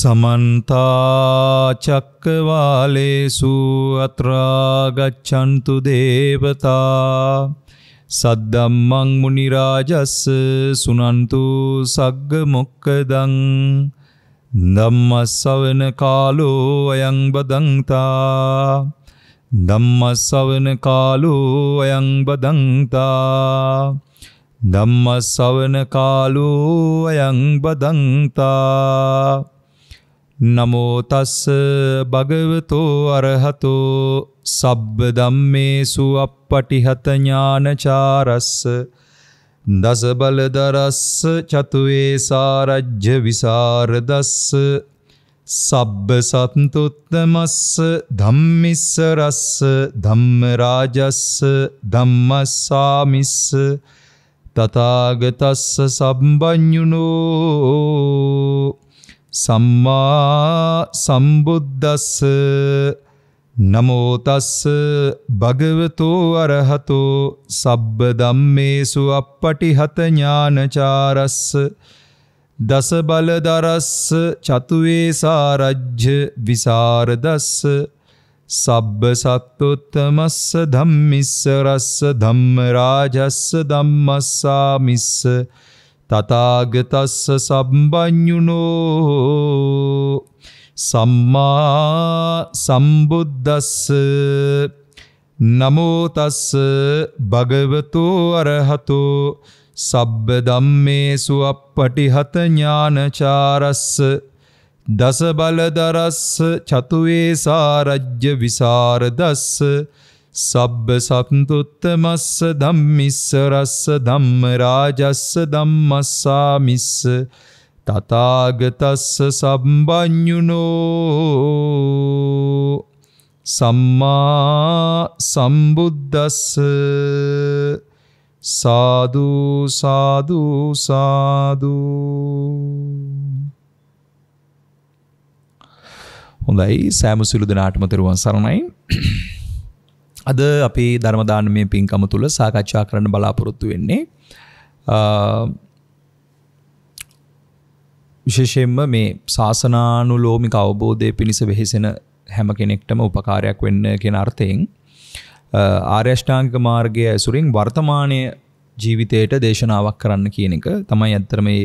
समन्ता चक्रवालेषु अत्रा गच्छन्तु देवता सद्धम्मं मुनिराजस् सुनन्तु सग्गमुक्कदं धम्मश्रवण कालो अयं बदन्ता धम्मश्रवण कालो अयं बदन्ता धम्मश्रवण कालो अयं बदन्ता नमो तस् भगवतो अरहतो सब्ब धम्मेषु अपटिहत ज्ञानचारस् दस बलधरस् चतुवेशारज्य विशारदस् सब्ब सन्तुत्तमस् धम्मिस्सरस् धम्मराजस् धम्मस्वामिस् तथागतस् सम्बन्युनो सम्मा सम्बुद्धस् नमो तस् भगवतो अरहतो सब्ब धम्मेषु अपटिहत ज्ञानचारस् दस बलधरस् चतुवेशारज्य विशारदस् सब्ब सत्तुत्तमस् धम्मिस्सरस् धम्मराजस् धम्मस्वामिस् तथागतस् सम्बन्युनो सम्मा सम्बुद्धस् नमो तस् भगवतो अरहतो सब्ब धम्मेषु अपटिहत ज्ञानचारस् दस बलधरस् चतुवेशारज्य विशारदस् सब्ब सन्तुत्तमस् धम्मिस्सरस् धम्मराजस् धम्मस्वामिस् तथागतस् सम्बन्युनो सम्मा सम्बुद्धस् साधु साधु साधु. හොඳයි සෑම සිළු දෙනාටම තෙරුවන් සරණයි. අද අපි ධර්ම දානමය පින්කම තුල සාකච්ඡා කරන්න බලාපොරොත්තු වෙන්නේ විශේෂයෙන්ම මේ ශාසනානුලෝමික අවබෝධයේ පිණිස වෙහෙසෙන හැම කෙනෙක්ටම උපකාරයක් වෙන්න කියන අර්ථයෙන් ආර්ය අෂ්ටාංගික මාර්ගයේ ඇසුරින් වර්තමානයේ ජීවිතයට දේශනාවක් කරන්න කියන එක තමයි අත්තර මේ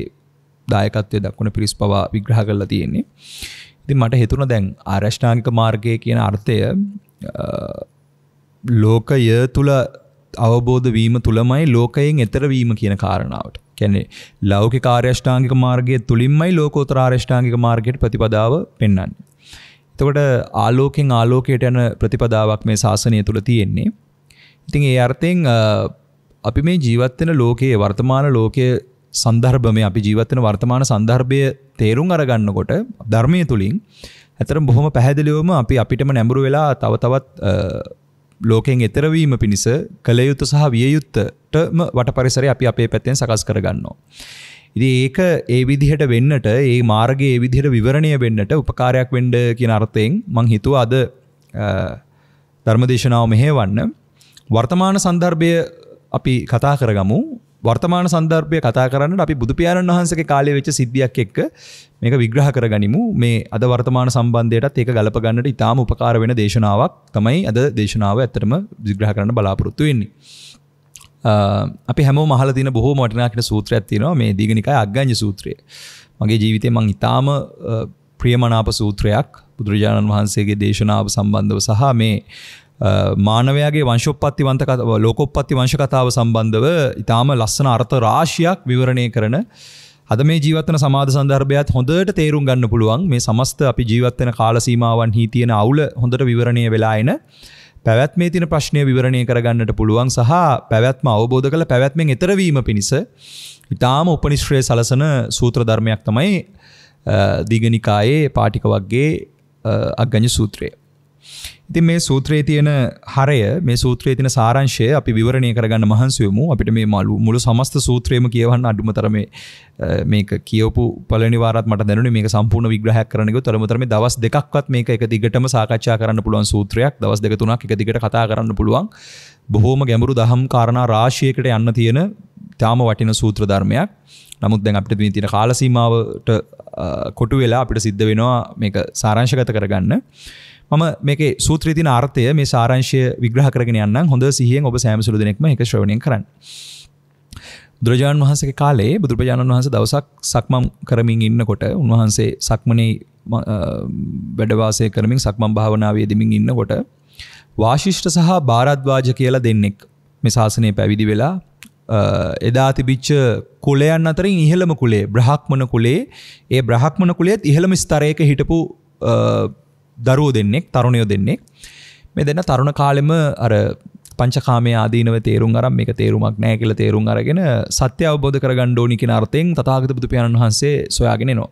දායකත්වයේ දක්වන පිරිස් පවා විග්‍රහ කරලා තියෙන්නේ. ඉතින් මට හිතුණා දැන් ආර්ය අෂ්ටාංගික මාර්ගය කියන අර්ථය ලෝකය තුල අවබෝධ වීම තුලමයි ලෝකයෙන් එතර වීම කියන කාරණාවට. කියන්නේ ලෞකික ආර්ය අෂ්ටාංගික මාර්ගයේ තුලින්මයි ලෝකෝත්තර ආර්ය අෂ්ටාංගික මාර්ගයට ප්‍රතිපදාව පෙන්වන්නේ. එතකොට ආලෝකයෙන් ආලෝකයට යන ප්‍රතිපදාවක් මේ ශාසනය තුල තියෙන්නේ. ඉතින් ඒ අර්ථයෙන් අපි මේ ජීවත් වෙන ලෝකයේ වර්තමාන ලෝකයේ සන්දර්භමේ අපි ජීවත් වෙන වර්තමාන සන්දර්භය තේරුම් අරගන්නකොට ධර්මයේ තුලින් ඇත්තටම බොහොම පැහැදිලිවම අපි අපිටම නැඹුරු වෙලා තව තවත් ලෝකයෙන් එතර වීම පිණිස කල යුතු සහ විය යුත්තටම වටපරිසරය අපි අපේ පැත්තෙන් සකස් කරගන්නවා. ඉතින් ඒක ඒ විදිහට වෙන්නට ඒ මාර්ගයේ ඒ විදිහට විවරණය වෙන්නට උපකාරයක් වෙන්න කියන අර්ථයෙන් මම හිතුවා අද ධර්මදේශනාව මෙහෙවන්න වර්තමාන සන්දර්භය අපි කතා කරගමු. වර්තමාන සන්දර්භය කතා කරන්නට අපි බුදු පියාණන් වහන්සේගේ කාලේ වෙච්ච සිද්ධියක් එක්ක මේක විග්‍රහ කරගනිමු. මේ අද වර්තමාන සම්බන්ධයටත් ඒක ගලප ගන්නට ඉතාම උපකාර වෙන දේශනාවක් තමයි අද දේශනාව ඇත්තටම විග්‍රහ කරන්න බලාපොරොත්තු වෙන්නේ. අපි හැමෝම අහලා තියෙන බොහෝම වටිනා කියන සූත්‍රයක් තියෙනවා මේ දීඝනිකාය අග්ගඤ්ඤ සූත්‍රය. මගේ ජීවිතේ මම ඉතාම ප්‍රියමනාප සූත්‍රයක් බුදුරජාණන් වහන්සේගේ දේශනාව සම්බන්ධව සහ මේ මානවයාගේ වංශෝප්පත්තිවන්ත ලෝකෝප්පත්ති වංශ කතාව සම්බන්ධව ඉතාම ලස්සන අර්ථ රාශියක් විවරණය කරන අද මේ ජීවත් වෙන සමාජ සන්දර්භයත් හොඳට තේරුම් ගන්න පුළුවන් මේ සමස්ත අපි ජීවත් වෙන කාල සීමාවන්හි තියෙන අවුල හොඳට විවරණය වෙලා එන පැවැත්මේ තියෙන ප්‍රශ්නය විවරණය කරගන්නට පුළුවන් සහ පැවැත්ම අවබෝධ කළ පැවැත්මෙන් එතර වීම පිණිස ඉතාම උපනිශ්‍රේ සලසන සූත්‍ර ධර්මයක් තමයි දීඝනිකායේ පාටික වර්ගයේ අග්ගඤ්ඤ සූත්‍රය. ඉතින් මේ සූත්‍රයේ තියෙන හරය මේ සූත්‍රයේ තියෙන සාරාංශය අපි විවරණය කරගන්න මහන්සි වෙමු. අපිට මේ මුළු සමස්ත සූත්‍රයම කියවන්න අඩුමතර මේක කියවපු පළවෙනි වාරات මට දැනුනේ මේක සම්පූර්ණ විග්‍රහයක් කරන්න ගියොත් අරමුතර මේ දවස් දෙකක්වත් මේක එක දිගටම සාකච්ඡා කරන්න පුළුවන් සූත්‍රයක්. දවස් දෙක තුනක් එක දිගට කතා කරන්න පුළුවන්. බොහෝම ගැඹුරු දහම් කාරණා රාශියකට යන්න තියෙන තාම වටින සූත්‍ර ධර්මයක්. නමුත් දැන් අපිට මේ තියෙන කාල සීමාවට කොටු වෙලා අපිට සිද්ධ වෙනවා මේක සාරාංශගත කරගන්න. මම මේකේ සූත්‍රයේ තියෙන අර්ථය මේ සාරාංශය විග්‍රහ කරගෙන යන්නම්. හොඳ සිහියෙන් ඔබ සෑම සුළු දෙනෙක්ම ඒක ශ්‍රවණය කරන්න. බුදුරජාණන් වහන්සේගේ කාලේ බුදුරජාණන් වහන්සේ දවසක් සක්මන් කරමින් ඉන්නකොට උන්වහන්සේ සක්මනේ වැඩ වාසය කරමින් සක්මන් භාවනාවේ යෙදමින් ඉන්නකොට වාශිෂ්ඨ සහ භාරද්වාජ කියලා දෙන්නෙක් මේ ශාසනය පැවිදි වෙලා එදා තිබිච්ච කුලයන් අතරින් ඉහළම කුලයේ බ්‍රහ්මණ කුලයේ ඒ බ්‍රහ්මණ කුලයේත් ඉහළම ස්තරයක හිටපු දරුවෝ දෙන්නෙක් තරුණයෝ දෙන්නෙක් මේ දෙන්න තරුණ කාලෙම අර පංචකාමයේ ආදීනව තේරුම් අරන් මේක තේරුමක් නැහැ කියලා තේරුම් අරගෙන සත්‍ය අවබෝධ කරගන්න ඕනි කියන අර්ථයෙන් තථාගත බුදු පියාණන් වහන්සේ සොයාගෙන එනවා.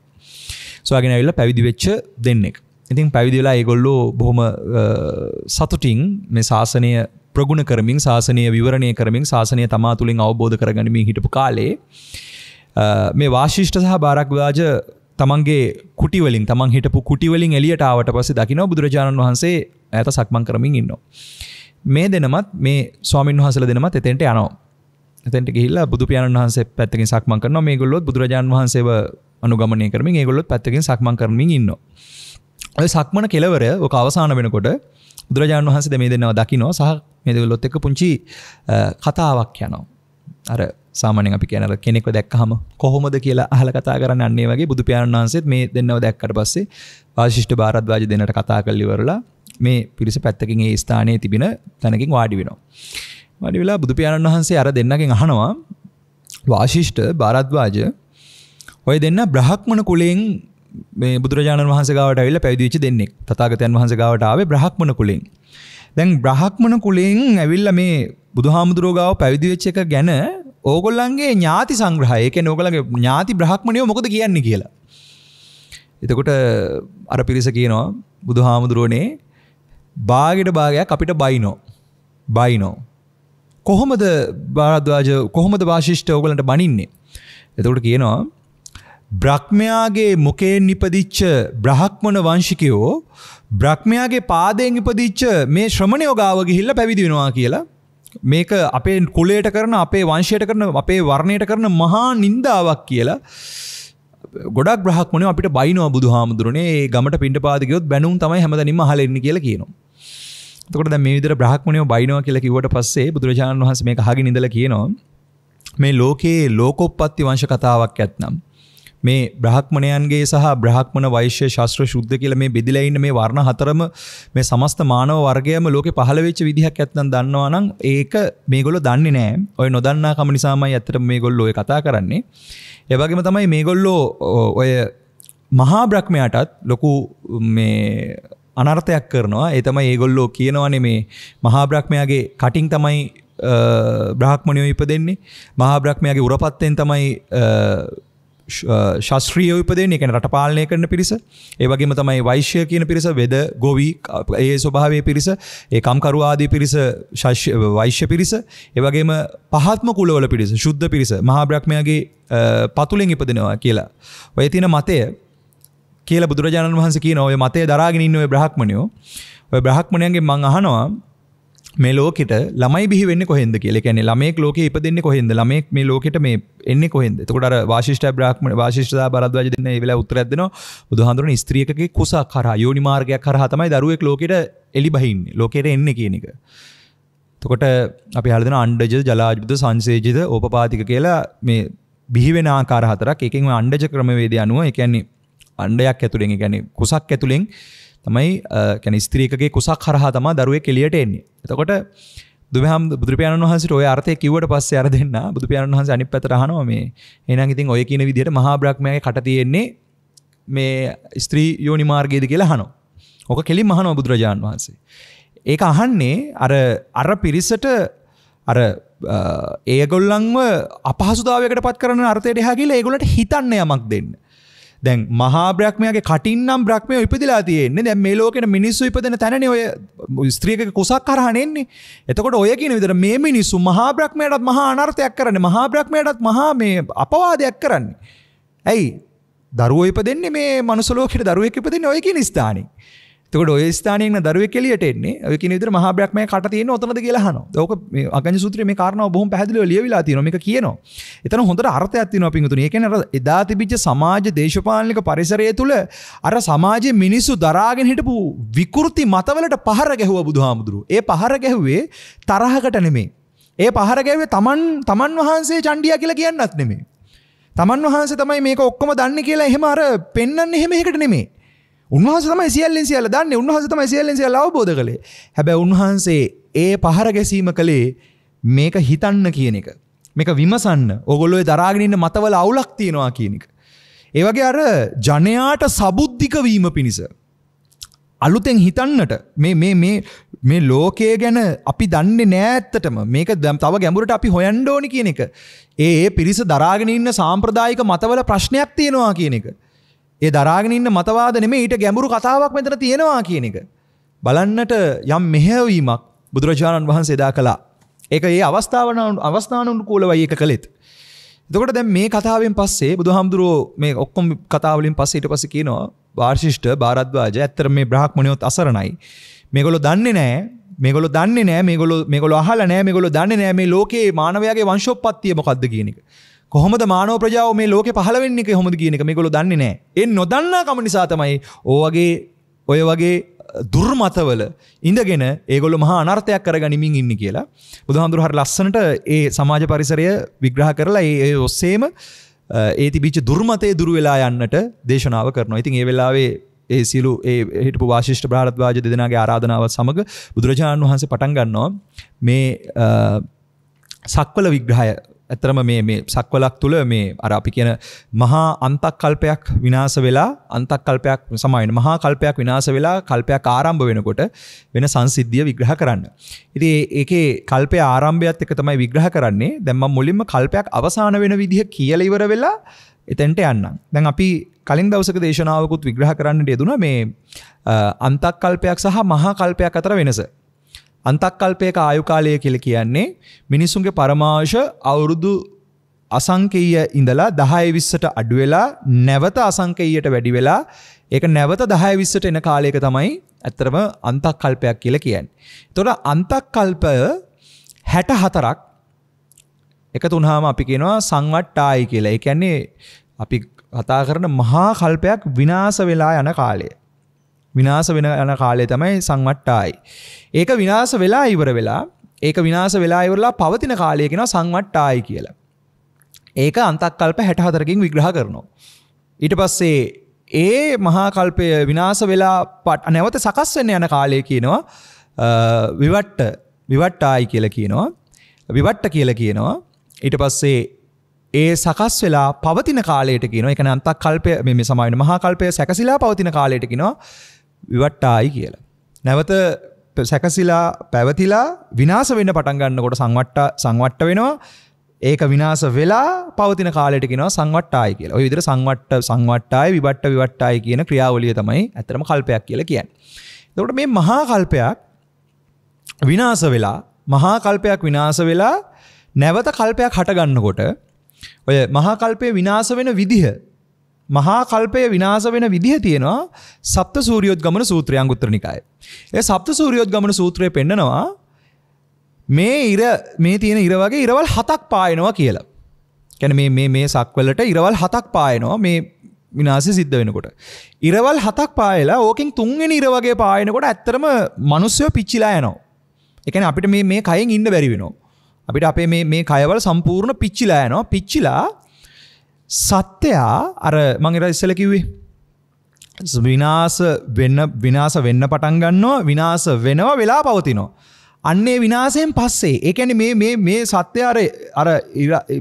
සොයාගෙන ඇවිල්ලා පැවිදි වෙච්ච දෙන්නෙක්. ඉතින් පැවිදි වෙලා ඒගොල්ලෝ බොහොම සතුටින් මේ ශාසනය ප්‍රගුණ කරමින් ශාසනය විවරණය කරමින් ශාසනය තමා තුළින් අවබෝධ කරගනිමින් හිටපු කාලේ මේ වාශිෂ්ඨ සහ භාරද්වාජ තමන්ගේ කුටි වලින් තමන් හිටපු කුටි වලින් එළියට ආවට පස්සේ දකින්න බුදුරජාණන් වහන්සේ ඈත සක්මන් කරමින් ඉන්නවා. මේ දෙනමත් මේ ස්වාමීන් වහන්සේලා දෙනමත් එතෙන්ට යනවා. එතෙන්ට ගිහිල්ලා බුදු පියාණන් වහන්සේ පැත්තකින් සක්මන් කරනවා. මේගොල්ලොත් බුදුරජාණන් වහන්සේව අනුගමනය කරමින් ඒගොල්ලොත් පැත්තකින් සක්මන් කරමින් ඉන්නවා. ඔය සක්මන කෙලවර ඔක අවසාන වෙනකොට බුදුරජාණන් වහන්සේ මේ දෙන්නව දකිනවා සහ මේ දෙගොල්ලොත් එක්ක පුංචි කතාවක් යනවා. අර සාමාන්‍යයෙන් අපි කියන අර කෙනෙක්ව දැක්කහම කොහොමද කියලා අහලා කතා කරන්නේ අන්න ඒ වගේ බුදු පියාණන් වහන්සේත් මේ දෙන්නව දැක්කට පස්සේ වාශිෂ්ඨ භාරද්වාජ දෙන්නට කතා කරලා ඉවරලා මේ පිරිස පැත්තකින් ඒ ස්ථානයේ තිබෙන තැනකින් වාඩි වෙනවා. වාඩි වෙලා බුදු පියාණන් වහන්සේ අර දෙන්නගෙන් අහනවා වාශිෂ්ඨ භාරද්වාජ ඔය දෙන්න බ්‍රහ්මණ කුලයෙන් මේ බුදුරජාණන් වහන්සේ ගාවට ඇවිල්ලා පැවිදි වෙච්ච දෙන්නෙක්. තථාගතයන් වහන්සේ ගාවට ආවේ බ්‍රහ්මණ කුලයෙන්. දැන් බ්‍රහ්මණ කුලයෙන් ඇවිල්ලා මේ බුදුහාමුදුරුවෝ ගාව පැවිදි වෙච්ච එක ගැන ඕගොල්ලන්ගේ ඥාති සංග්‍රහය. ඒ කියන්නේ ඕගොල්ලන්ගේ ඥාති බ්‍රහ්මණයෝ මොකද කියන්නේ කියලා. එතකොට අර පිරිස කියනවා බුදුහාමුදුරුවනේ භාගයට භාගයක් අපිට බයිනෝ. කොහොමද භාරද්වාජ කොහොමද වාශිෂ්ඨ ඕගොල්ලන්ට බනින්නේ? එතකොට කියනවා බ්‍රහ්මයාගේ මුඛයෙන් ඉපදිච්ච බ්‍රහ්මණ වංශිකයෝ බ්‍රහ්මයාගේ පාදයෙන් ඉපදිච්ච මේ ශ්‍රමණයෝ ගාව ගිහිල්ලා පැවිදි වෙනවා කියලා මේක අපේ කුලයට කරන අපේ වංශයට කරන අපේ වර්ණයට කරන මහා නින්දාවක් කියලා ගොඩක් බ්‍රහ්මණයෝ අපිට බයිනවා බුදුහාමුදුරනේ ඒ ගමට පිණ්ඩපාත ගියොත් බැනුම් තමයි හැමදැනින්ම අහලා ඉන්නේ කියලා කියනවා. එතකොට දැන් මේ විදිහට බ්‍රහ්මණයෝ බයිනවා කියලා කිව්වට පස්සේ බුදුරජාණන් වහන්සේ මේක අහගෙන ඉඳලා කියනවා මේ ලෝකේ ලෝකෝප්පත්ති වංශ කතාවක් ඇත්නම් මේ බ්‍රහ්මණයන්ගේ සහ බ්‍රහ්මණ වෛශ්‍ය ශාස්ත්‍ර ශුද්ධ කියලා මේ බෙදිලා ඉන්න මේ වර්ණ හතරම මේ සමස්ත මානව වර්ගයම ලෝකේ පහළ වෙච්ච විදිහක් ඇත්තම් දන්නවා නම් ඒක මේගොල්ලෝ දන්නේ නැහැ. ඔය නොදන්නා කම නිසාමයි ඇත්තටම මේගොල්ලෝ ඔය කතා කරන්නේ. ඒ වගේම තමයි මේගොල්ලෝ ඔය මහා බ්‍රහ්මයාටත් ලොකු මේ අනර්ථයක් කරනවා. ඒ තමයි ඒගොල්ලෝ කියනවානේ මේ මහා බ්‍රහ්මයාගේ කටින් තමයි බ්‍රහ්මණයෝ ඉපදෙන්නේ. මහා බ්‍රහ්මයාගේ උරපත්තෙන් තමයි ශාස්ත්‍රීය ඉපදෙන්නේ. ඒ කියන්නේ රට පාලනය කරන පිරිස. ඒ වගේම තමයි වෛශ්‍ය කියන පිරිස, වෙද, ගෝවි, ඒ ස්වභාවයේ පිරිස, ඒ කම්කරු ආදී පිරිස වෛශ්‍ය පිරිස. ඒ වගේම පහත්ම කුලවල පිරිස, ශුද්ධ පිරිස මහා බ්‍රහ්මයාගේ පතුලෙන් ඉපදෙනවා කියලා. ඔය තියෙන මතය කියලා බුදුරජාණන් වහන්සේ කියන ඔය මතය දරාගෙන ඉන්න ඔය බ්‍රහ්මණයෝ ඔය බ්‍රහ්මණයන්ගෙන් මං අහනවා මේ ලෝකෙට ළමයි බිහි වෙන්නේ කොහෙන්ද කියලා. ඒ කියන්නේ ළමයෙක් ලෝකේ ඉපදෙන්නේ කොහෙන්ද? ළමයෙක් මේ ලෝකෙට මේ එන්නේ කොහෙන්ද? එතකොට අර වාශිෂ්ඨ බ්‍රාහ්මණ වාශිෂ්ඨ භාරද්වාජ දෙන්න මේ වෙලාව උත්තරයක් දෙනවා. බුදුහාඳුරනේ ස්ත්‍රියකගේ කුසක් කරා යෝනි මාර්ගයක් කරා තමයි දරුවෙක් ලෝකෙට එලි බහින්නේ. ලෝකෙට එන්නේ කියන එක. එතකොට අපි අහලා දෙනවා අණ්ඩජ, ජලාජුද, සංසේජිත, ඕපපාතික කියලා මේ බිහි වෙන ආකාර හතරක්. ඒකෙන් ඔය අණ්ඩජ ක්‍රමවේදය අනුව ඒ කියන්නේ අණ්ඩයක් ඇතුලෙන් ඒ කියන්නේ කුසක් ඇතුලෙන් තමයි කියන්නේ ස්ත්‍රියකගේ කුසක් හරහා තමයි දරුවෙක් එළියට එන්නේ. එතකොට බුදුපියාණන් වහන්සේට ওই අර්ථය කිව්වට පස්සේ අර දෙන්න බුදුපියාණන් වහන්සේ අනිත් පැත්තට අහනවා මේ එහෙනම් ඉතින් ඔය කියන විදිහට මහා බ්‍රහ්මයාගේ කට තියෙන්නේ මේ ස්ත්‍රී යෝනි මාර්ගයේද කියලා අහනවා. ඔක කෙලින්ම අහනවා බුදුරජාණන් වහන්සේ. ඒක අහන්නේ අර පිරිසට අර ඒගොල්ලන්ව අපහසුතාවයකට පත් කරන අර්ථයට එහා ගිහලා ඒගොල්ලන්ට හිතන්න යමක් දෙන්න. දැන් මහා බ්‍රහ්මයාගේ කටින් නම් බ්‍රහ්මයෝ ඉපදිලා තියෙන්නේ. දැන් මේ ලෝකෙට මිනිස්සු ඉපදෙන තැනනේ ඔය ස්ත්‍රියකගේ කුසක් කරහා නෙන්නේ. එතකොට ඔය කියන විදිහට මේ මිනිස්සු මහා බ්‍රහ්මයාටත් මහා අනර්ථයක් කරන්නේ. මහා බ්‍රහ්මයාටත් මහා මේ අපවාදයක් කරන්නේ. ඇයි? දරුවෝ ඉපදෙන්නේ මේ මනුස්ස ලෝකෙට දරුවෙක් ඉපදෙන්නේ ඔය කියන ස්ථානේ. එතකොට ඔය ස්ථානයේ ඉන්න දරුවෙක් එළියට එන්නේ ඔය කියන විදිහට මහා බ්‍රහ්මයා කට තියෙන ඔතනද කියලා අහනවා. ඒක මේ අග්ගඤ්ඤ සූත්‍රයේ මේ කාරණාව බොහොම පැහැදිලිව ලියවිලා තියෙනවා. මේක කියනවා. එතන හොඳට අර්ථයක් තියෙනවා පින්වතුනි. ඒ කියන්නේ අර එදා තිබිච්ච සමාජ දේශපාලනික පරිසරය තුල අර සමාජයේ මිනිස්සු දරාගෙන හිටපු විකෘති මතවලට පහර ගැහුවා බුදුහාමුදුරුවෝ. ඒ පහර ගැහුවේ තරහකට නෙමෙයි. ඒ පහර ගැහුවේ තමන් වහන්සේ චණ්ඩියා කියලා කියන්නත් නෙමෙයි. තමන් වහන්සේ තමයි මේක ඔක්කොම දන්නේ කියලා එහෙම අර පෙන්වන්නේ එහෙම එකකට නෙමෙයි. උන්වහන්සේ තමයි සියල්ලෙන් සියල්ල දන්නේ. උන්වහන්සේ තමයි සියල්ලෙන් සියල්ල අවබෝධ කළේ. හැබැයි උන්වහන්සේ ඒ පහර ගැසීම කළේ මේක හිතන්න කියන එක. මේක විමසන්න. ඕගොල්ලෝ ඒ දරාගෙන ඉන්න මතවල අවුලක් තියෙනවා කියන එක. ඒ වගේ අර ජනයාට සබුද්ධික වීම පිණිස අලුතෙන් හිතන්නට මේ ලෝකය ගැන අපි දන්නේ නෑ ඇත්තටම. මේක තව ගැඹුරට අපි හොයන්න ඕනි කියන එක. ඒ පිරිස දරාගෙන ඉන්න සාම්ප්‍රදායික මතවල ප්‍රශ්නයක් තියෙනවා කියන එක. ඒ දරාගෙන ඉන්න මතවාද නෙමෙයි ඊට ගැඹුරු කතාවක් මෙතන තියෙනවා කියන එක. බලන්නට යම් මෙහෙයවීමක් බුදුරජාණන් වහන්සේ එදා කළා. ඒක ඒ අවස්ථානුකූලවයි ඒක කළෙත්. එතකොට දැන් මේ කතාවෙන් පස්සේ බුදුහාමුදුරුවෝ මේ ඔක්කොම කතාවලින් පස්සේ ඊට පස්සේ කියනවා වාර්ෂිෂ්ඨ භාරද්වාජ ඇත්තට මේ බ්‍රාහ්මණයොත් අසරණයි. මේගොල්ලෝ දන්නේ නැහැ. මේගොල්ලෝ අහලා නැහැ. මේගොල්ලෝ දන්නේ නැහැ මේ ලෝකේ මානවයාගේ වංශෝත්පත්තිය මොකක්ද කියන එක. කොහොමද මානව ප්‍රජාව මේ ලෝකේ පහළ වෙන්නේ කොහොමද කියන එක මේගොල්ලෝ දන්නේ නැහැ. ඒ නොදන්නා කම නිසා තමයි ඔය වගේ දුර්මතවල ඉඳගෙන ඒගොල්ලෝ මහා අනර්ථයක් කරගනිමින් ඉන්නේ කියලා. බුදුහාමුදුරුවෝ හරිය ලස්සනට ඒ සමාජ පරිසරය විග්‍රහ කරලා ඒ ඔස්සේම ඒ තිබිච්ච දුර්මතේ දුරු වෙලා යන්නට දේශනාව කරනවා. ඉතින් ඒ වෙලාවේ ඒ සිළු ඒ හිටපු වාශිෂ්ඨ බ්‍රහද්වාජ දෙදෙනාගේ ආරාධනාවත් සමග බුදුරජාණන් වහන්සේ පටන් ගන්නවා මේ සක්වල විග්‍රහය. ඇත්තරම මේ සක්වලක් තුල මේ අර අපි කියන මහා අන්තක්කල්පයක් විනාශ වෙලා අන්තක්කල්පයක් සමායන මහා කල්පයක් විනාශ වෙලා කල්පයක් ආරම්භ වෙනකොට වෙන සංසිද්ධිය විග්‍රහ කරන්න. ඉතින් ඒකේ කල්පය ආරම්භයත් එක තමයි විග්‍රහ කරන්නේ. දැන් මම මුලින්ම කල්පයක් අවසාන වෙන විදිහ කියලා ඉවර වෙලා එතෙන්ට යන්නම්. දැන් අපි කලින් දවසක දේශනාවකුත් විග්‍රහ කරන්නට යෙදුණා මේ අන්තක්කල්පයක් සහ මහා කල්පයක් අතර වෙනස. අන්තක්කල්පයක ආයු කාලය කියලා කියන්නේ මිනිසුන්ගේ පරමාවශ අවුරුදු අසංකේය ඉඳලා 10 20ට අඩු වෙලා නැවත අසංකේයයට වැඩි වෙලා ඒක නැවත 10 20ට එන කාලයක තමයි ඇත්තටම අන්තක්කල්පයක් කියලා කියන්නේ. ඒතකොට අන්තක්කල්පය 64ක් එකතු වුණාම අපි කියනවා සංවට්ටායි කියලා. ඒ කියන්නේ අපි කතා කරන මහා කල්පයක් විනාශ වෙලා යන කාලය. විනාශ වෙන යන කාලය තමයි සංවට්ටායි. ඒක විනාශ වෙලා ඉවර වෙලා පවතින කාලය කියනවා සංවට්ටායි කියලා. ඒක අන්තක්කල්ප 64කින් විග්‍රහ කරනවා. ඊට පස්සේ ඒ මහා කල්පය විනාශ වෙලා නැවත සකස් වෙන්න යන කාලය කියනවා විවට්ටායි කියලා කියනවා. විවට්ට කියලා කියනවා. ඊට පස්සේ ඒ සකස් වෙලා පවතින කාලයට කියනවා. ඒ කියන්නේ අන්තක්කල්පය මේ සමායන මහා කල්පය සැකසීලා පවතින කාලයට කියනවා විවට්ටායි කියලා. නැවත සැකසීලා පැවතිලා විනාශ වෙන්න පටන් ගන්නකොට සංවට්ට වෙනවා. ඒක විනාශ වෙලා පවතින කාලයට කියනවා සංවට්ටායි කියලා. ඔය විදිහට සංවට්ටායි විවට්ටායි කියන ක්‍රියාවලිය තමයි ඇත්තටම කල්පයක් කියලා කියන්නේ. එතකොට මේ මහා කල්පයක් විනාශ වෙලා නැවත කල්පයක් හට ගන්නකොට ඔය මහා කල්පය විනාශ වෙන විදිහ තියෙනවා සප්ත සූර්යෝද්ගමන සූත්‍රය අංගුත්තර නිකායේ. ඒ සප්ත සූර්යෝද්ගමන සූත්‍රය පෙන්නනවා මේ තියෙන ඉර වගේ ඉරවල් 7ක් පායනවා කියලා. කියන්නේ මේ සක්වලට ඉරවල් 7ක් පායනවා මේ විනාශය සිද්ධ වෙනකොට. ඉරවල් 7ක් පායලා ඕකෙන් තුන්වෙනි ඉර වගේ පායනකොට ඇත්තටම මිනිස්සුયો පිච්චිලා යනවා. ඒ කියන්නේ අපිට මේ කයෙන් ඉන්න බැරි වෙනවා. අපිට අපේ මේ කයවල සම්පූර්ණ පිච්චිලා යනවා. පිච්චිලා සත්‍යයා අර මම ඉස්සෙල්ලා කිව්වේ විනාශ වෙන්න පටන් ගන්නවා. විනාශ වෙනවා වෙලා පවතිනවා. අන්නේ විනාශයෙන් පස්සේ ඒ කියන්නේ මේ සත්‍ය අර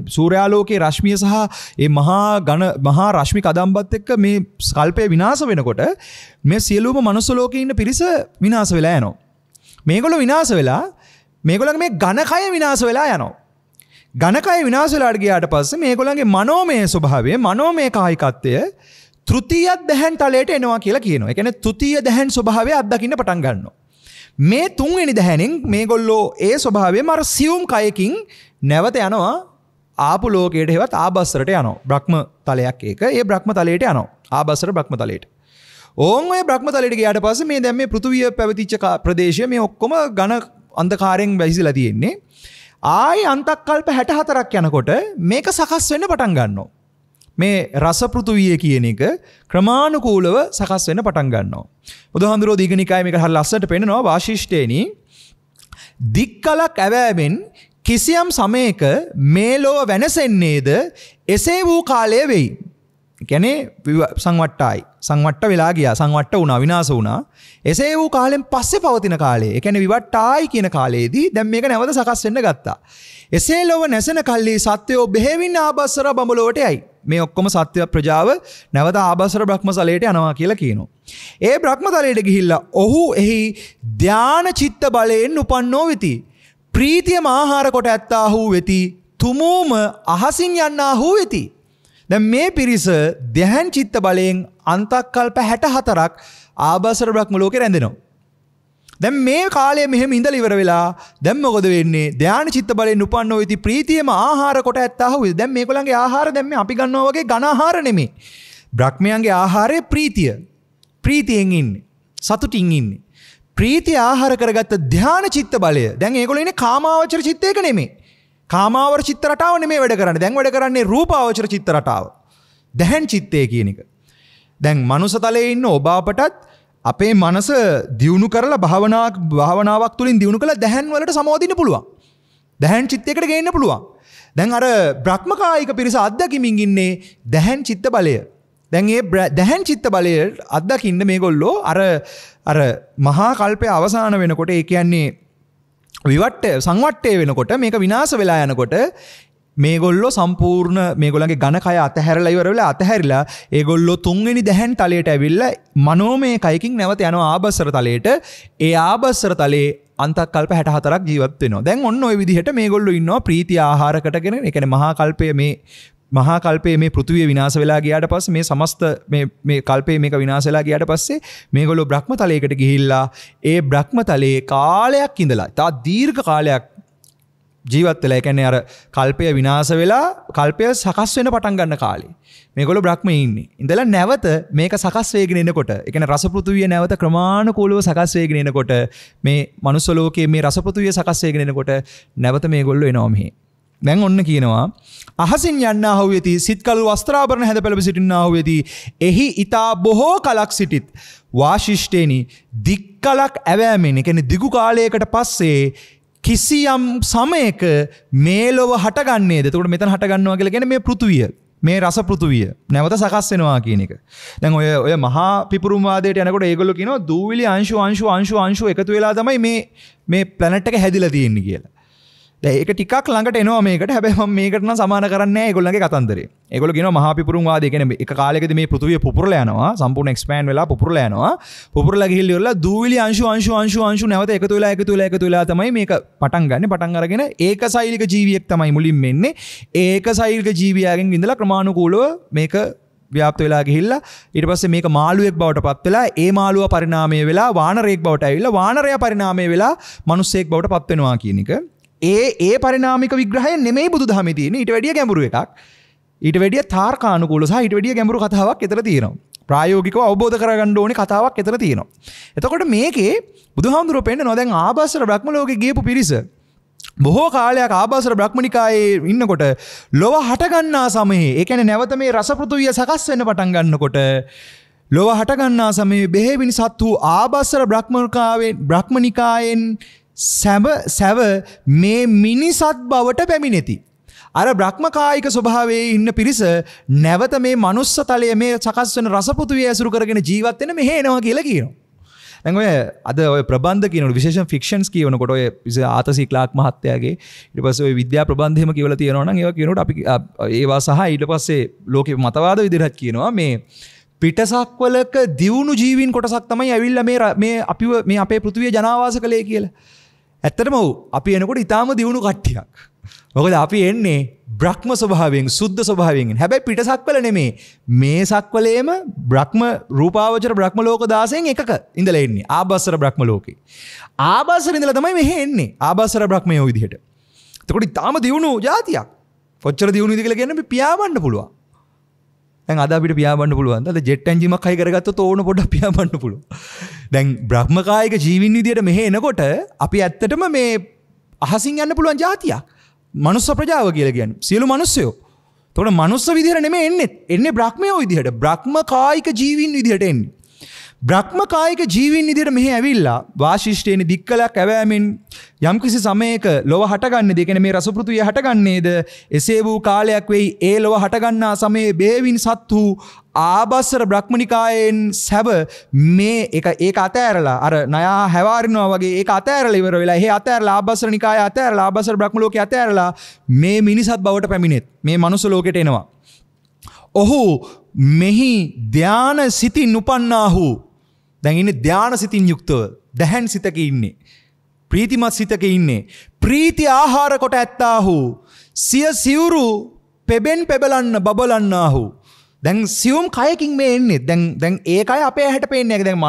සූර්යාලෝකයේ රශ්මිය සහ ඒ මහා රශ්මි කදම්බත් එක්ක මේ කල්පය විනාශ වෙනකොට මේ සියලුම මනුස්ස ලෝකේ ඉන්න පිරිස විනාශ වෙලා යනවා. මේගොල්ලෝ විනාශ වෙලා මේගොල්ලන්ගේ මේ ඝනකය විනාශ වෙලා යනවා. ඝනකය විනාශ වෙලාට ගියාට පස්සේ මේගොල්ලන්ගේ මනෝමය ස්වභාවය මනෝමය කායිකත්වය තෘතීය දහන් තලයට එනවා කියලා කියනවා. ඒ කියන්නේ තෘතීය දහන් ස්වභාවය අත්දකින්න පටන් ගන්නවා. මේ තුන්වෙනි දහනෙන් මේගොල්ලෝ ඒ ස්වභාවයම අර සියුම් කයකින් නැවත යනවා ආපු ලෝකයට හේවත් ආබස්සරට යනවා. බ්‍රහ්ම තලයක් ඒක. ඒ බ්‍රහ්ම තලයට යනවා. ආබස්සර බ්‍රහ්ම තලයට. ඕන් ඔය බ්‍රහ්මතලයට ගියාට පස්සේ මේ දැන් මේ පෘථුවිය පැවතිච්ච ප්‍රදේශය මේ ඔක්කොම ඝන අන්ධකාරයෙන් වැහිලා තියෙන්නේ. ආයි අන්තක්කල්ප 64ක් යනකොට මේක සකස් වෙන්න පටන් ගන්නවා. මේ රස පෘථුවිය කියන එක ක්‍රමානුකූලව සකස් වෙන්න පටන් ගන්නවා. බුදුහාමුදුරුවෝ දීඝනිකායේ මේක හරිය ලස්සනට පෙන්නනවා වාශිෂ්ඨේනි දික්කලක් ඇවෑමෙන් කිසියම් සමයක මේ ලෝව වෙනසෙන්නේද එසේ වූ කාලය වෙයි. කියන්නේ සංවට්ටායි සංවට්ට වෙලා ගියා සංවට්ට වුණා විනාශ වුණා. එසේ වූ කාලෙන් පස්සේ පවතින කාලය. ඒ කියන්නේ විවට්ටායි කියන කාලයේදී දැන් මේක නැවත සකස් වෙන්න ගත්තා. එසේ ලොව නැසෙන කල්ලි සත්වයෝ බෙහෙවින් ආබස්සර බඹලොවට යයි. මේ ඔක්කොම සත්‍ය ප්‍රජාව නැවත ආබස්සර බ්‍රහ්මතලයට යනවා කියලා කියනවා. ඒ බ්‍රහ්මතලයට ගිහිල්ලා ඔහු එහි ධාන චිත්ත බලයෙන් උපන්නෝ වෙති. ප්‍රීතියම ආහාර කොට ඇත්තාහු වෙති. තුමූම අහසින් යන්නාහු වෙති. දැන් මේ පිරිස ධ්‍යාන චිත්ත බලයෙන් අන්තක්කල්ප 64ක් ආබස්සර බ්‍රහ්ම ලෝකේ රැඳෙනවා. දැන් මේ කාලය මෙහෙම ඉඳලා ඉවර වෙලා දැන් මොකද වෙන්නේ? ධ්‍යාන චිත්ත බලයෙන් උපන්නෝ වෙති ප්‍රීතියම ආහාර කොට ඇත්තාහු. දැන් මේගොල්ලන්ගේ ආහාර දැන් මේ අපි ගන්නවා වගේ ඝන ආහාර නෙමෙයි. බ්‍රහ්මයන්ගේ ආහාරය ප්‍රීතිය. ප්‍රීතියෙන් ඉන්නේ. සතුටින් ඉන්නේ. ප්‍රීතිය ආහාර කරගත්ත ධ්‍යාන චිත්ත බලය. දැන් ඒගොල්ලෝ ඉන්නේ කාමාවචර චිත්තයක නෙමෙයි. කාමාවර චිත්ත රටාව නෙමෙයි වැඩ කරන්නේ. දැන් වැඩ කරන්නේ රූපාවචර චිත්ත රටාව. දැහන් චිත්තය කියන එක. දැන් මනුස්ස තලයේ ඉන්න ඔබ අපටත් අපේ මනස දියුණු කරලා භාවනාවක් තුලින් දියුණු කරලා දැහන් වලට සමවදින්න පුළුවන්. දැහන් චිත්තයකට ගේන්න පුළුවන්. දැන් අර බ්‍රහ්මකායික පිරිස අත්දැකීමින් ඉන්නේ දැහන් චිත්ත බලය. දැන් මේ දැහන් චිත්ත බලය අත්දකින්න මේගොල්ලෝ අර මහා කල්පය අවසාන වෙනකොට ඒ කියන්නේ සංවට්ටය වෙනකොට මේක විනාශ වෙලා යනකොට මේගොල්ලෝ සම්පූර්ණ මේගොල්ලන්ගේ ඝන කය අතහැරලා ඉවර වෙලා අතහැරිලා ඒගොල්ලෝ තුන්වෙනි දැහන් තලයට ඇවිල්ලා මනෝමය කයකින් නැවත යනවා ආබස්සර තලයට. ඒ ආබස්සර තලයේ අන්තක්කල්ප 64ක් ජීවත් වෙනවා. දැන් ඔන්න ඔය විදිහට මේගොල්ලෝ ඉන්නවා ප්‍රීති ආහාරකටගෙන. ඒ කියන්නේ මහා කල්පයේ මේ පෘථුවිය විනාශ වෙලා ගියාට පස්සේ මේ සමස්ත මේ කල්පයේ මේක විනාශ වෙලා ගියාට පස්සේ මේගොල්ලෝ බ්‍රහ්මතලයකට ගිහිල්ලා ඒ බ්‍රහ්මතලයේ කාලයක් ඉඳලා තා දීර්ඝ කාලයක් ජීවත් වෙලා. ඒ කියන්නේ අර කල්පය විනාශ වෙලා කල්පය සකස් වෙන පටන් ගන්න කාලේ මේගොල්ලෝ බ්‍රහ්මයේ ඉන්නේ. ඉඳලා නැවත මේක සකස් වෙගෙන එනකොට ඒ කියන්නේ රස පෘථුවිය නැවත ක්‍රමානුකූලව සකස් වෙගෙන එනකොට මේ මනුස්ස ලෝකයේ මේ රස පෘථුවිය සකස් වෙගෙන එනකොට නැවත මේගොල්ලෝ එනවා මෙහි. දැන් ඔන්න කියනවා අහසින් යන්නාහු වෙති සිත්කල් වස්ත්‍රාභරණ හැඳ පෙළප සිටින්නාහු වෙති එහි ඊතා බොහෝ කලක් සිටිත් වාශිෂ්ඨේනි දික්කලක් ඇවෑමෙන්. ඒ කියන්නේ දිගු කාලයකට පස්සේ කිසියම් සමයක මේ ලොව හටගන්නේද? එතකොට මෙතන හටගන්නවා කියලා කියන්නේ මේ පෘථුවිය, මේ රස පෘථුවිය නැවත සකස් වෙනවා කියන එක. දැන් ඔය මහා පිපුරුම් වාදයට යනකොට ඒගොල්ලෝ කියනවා දූවිලි අංශු එකතු වෙලා තමයි මේ ප්ලැනට් එක හැදිලා තියෙන්නේ කියලා. දැන් ඒක ටිකක් ළඟට එනවා මේකට. හැබැයි මම මේකට නම් සමාන කරන්නේ නැහැ ඒගොල්ලන්ගේ කතන්දරේ. ඒගොල්ලෝ කියනවා මහා පිපුරුම් වාදය කියන්නේ එක කාලයකදී මේ පෘථුවිය පුපුරලා යනවා, සම්පූර්ණ එක්ස්පෑන්ඩ් වෙලා පුපුරලා යනවා. පුපුරලා ගිහිල්ලා ඉවරලා දූවිලි අංශු නැවත එකතු වෙලා තමයි මේක පටන් ගන්න. පටන් අරගෙන ඒකසෛලික ජීවියෙක් තමයි මුලින්ම එන්නේ. ඒකසෛලික ජීවියාගෙන් ඉඳලා ක්‍රමානුකූලව මේක ව්‍යාප්ත වෙලා ගිහිල්ලා ඊට පස්සේ මේක මාළුවෙක් බවට පත් වෙලා ඒ මාළුවා පරිණාමය වෙලා වානරයෙක් බවට ඇවිල්ලා වානරයා පරිණාමය වෙලා මිනිසෙක් බවට පත් වෙනවා කියන එක. ඒ පරිණාමික විග්‍රහය නෙමෙයි බුදුදහමේ තියෙන්නේ. ඊට වැඩිය ගැඹුරු එකක්. ඊට වැඩිය තාර්කානුකූල සහ ඊට වැඩිය ගැඹුරු කතාවක් එතන තියෙනවා. ප්‍රායෝගිකව අවබෝධ කරගන්න ඕනේ කතාවක් එතන තියෙනවා. එතකොට මේකේ බුදුහාමුදුරුවෝ පෙන්නනවා දැන් ආභාසර බ්‍රහ්ම ලෝකේ ගියපු පිරිස බොහෝ කාලයක් ආභාසර බ්‍රහ්මනිකායේ ඉන්නකොට ලොව හටගන්නා සමයේ ඒ කියන්නේ නැවත මේ රස පෘථුවිය සකස් වෙන්න පටන් ගන්නකොට ලොව හටගන්නා සමයේ බෙහෙවින් සත්තු ආභාසර බ්‍රහ්මනිකායෙන් සැව මේ මිනිසත් බවට පැමිණෙති. අර බ්‍රහ්මකායික ස්වභාවයේ ඉන්න පිරිස නැවත මේ මනුස්ස තලයේ මේ සකස් වෙන රස පෘථුවිය ඇසුරු කරගෙන ජීවත් වෙන මෙහෙ එනවා කියලා කියනවා. දැන් ඔය ප්‍රබන්ධ කියනකොට විශේෂයෙන් ෆික්ෂන්ස් කියනකොට ඔය ආතසි ක්ලාක් මහත්තයාගේ ඊට පස්සේ ඔය විද්‍යා ප්‍රබන්ධ එහෙම කියවලා තියෙනවා නම් ඒවා කියනකොට අපි ඒවා සහ ඊට පස්සේ ලෝකේ මතවාද විදිහට කියනවා මේ පිටසක්වලක දියුණු ජීවීන් කොටසක් තමයි ඇවිල්ලා මේ අපිව මේ අපේ පෘථුවිය ජනාවාස කළේ කියලා. ඇත්තටම අපි එනකොට ඊටාම දියුණු කට්ටියක්. මොකද අපි එන්නේ බ්‍රහ්ම ස්වභාවයෙන් සුද්ධ ස්වභාවයෙන්. හැබැයි පිටසක්වල නෙමේ. මේ සක්වලේම බ්‍රහ්ම රූපාවචර බ්‍රහ්ම ලෝක 16න් එකක ඉඳලා එන්නේ. ආභාසර බ්‍රහ්ම ලෝකේ. ආභාසර ඉඳලා තමයි මෙහෙ එන්නේ. ආභාසර බ්‍රහ්මයෝ විදිහට. එතකොට ඊටාම දියුණු જાතියක්. කොච්චර දියුණුද කියලා කියන්නේ අපි පියාඹන්න පුළුවන්. දැන් අද අපිට පියාඹන්න පුළුවන්. අද ජෙට් එන්ජිමක් හයි කරගත්තොත් ඕන පොඩ්ඩක් පියාඹන්න පුළුවන්. දැන් බ්‍රහ්මකායික ජීවින් විදියට මෙහෙ එනකොට අපි ඇත්තටම මේ අහසින් යන්න පුළුවන් જાතියක්. මනුස්ස ප්‍රජාව කියලා කියන්නේ. සියලු මිනිස්සයෝ. එතකොට මනුස්ස විදියට නෙමෙයි එන්නේ. එන්නේ බ්‍රහ්මයෝ විදියට. බ්‍රහ්මකායික ජීවින් විදියට එන්නේ. බ්‍රහ්මකායික ජීවින් විදියට මෙහෙ ඇවිල්ලා වාශිෂ්ඨේන දික්කලක් ඇවෑමෙන් යම්කිසි සමයක ලොව හටගන්නේද? ඒ කියන්නේ මේ රසපෘතුවිය හටගන්නේද? එසේ වූ කාලයක් වෙයි ඒ ලොව හටගන්නා සමයේ බේවින් සත්තු ආබස්සර බ්‍රහ්මනිකායෙන් සැව මේ ඒක අතෑරලා අර නයා හැවාරිනවා වගේ ඒක අතෑරලා ඉවර වෙලා එහෙ අතෑරලා ආබස්සර නිකාය අතෑරලා ආබස්සර බ්‍රහ්ම ලෝකේ අතෑරලා මේ මිනිසත් බවට පැමිණෙත් මේ මනුස්ස ලෝකෙට එනවා. ඔහු මෙහි ධාන සිතින් උපන්නාහු. දැන් ඉන්නේ ධාන සිතින් යුක්තව දැහැන් සිතක ඉන්නේ. ප්‍රීතිමත් සිතක ඉන්නේ. ප්‍රීති ආහාර කොට ඇත්තාහු. සිය සිවුරු පෙබෙන් පෙබලන්න බබලන්නාහු. දැන් සියුම් කයකින් මේ එන්නේ. දැන් ඒ කය අපේ ඇහැට පේන්නේ නැහැ. දැන්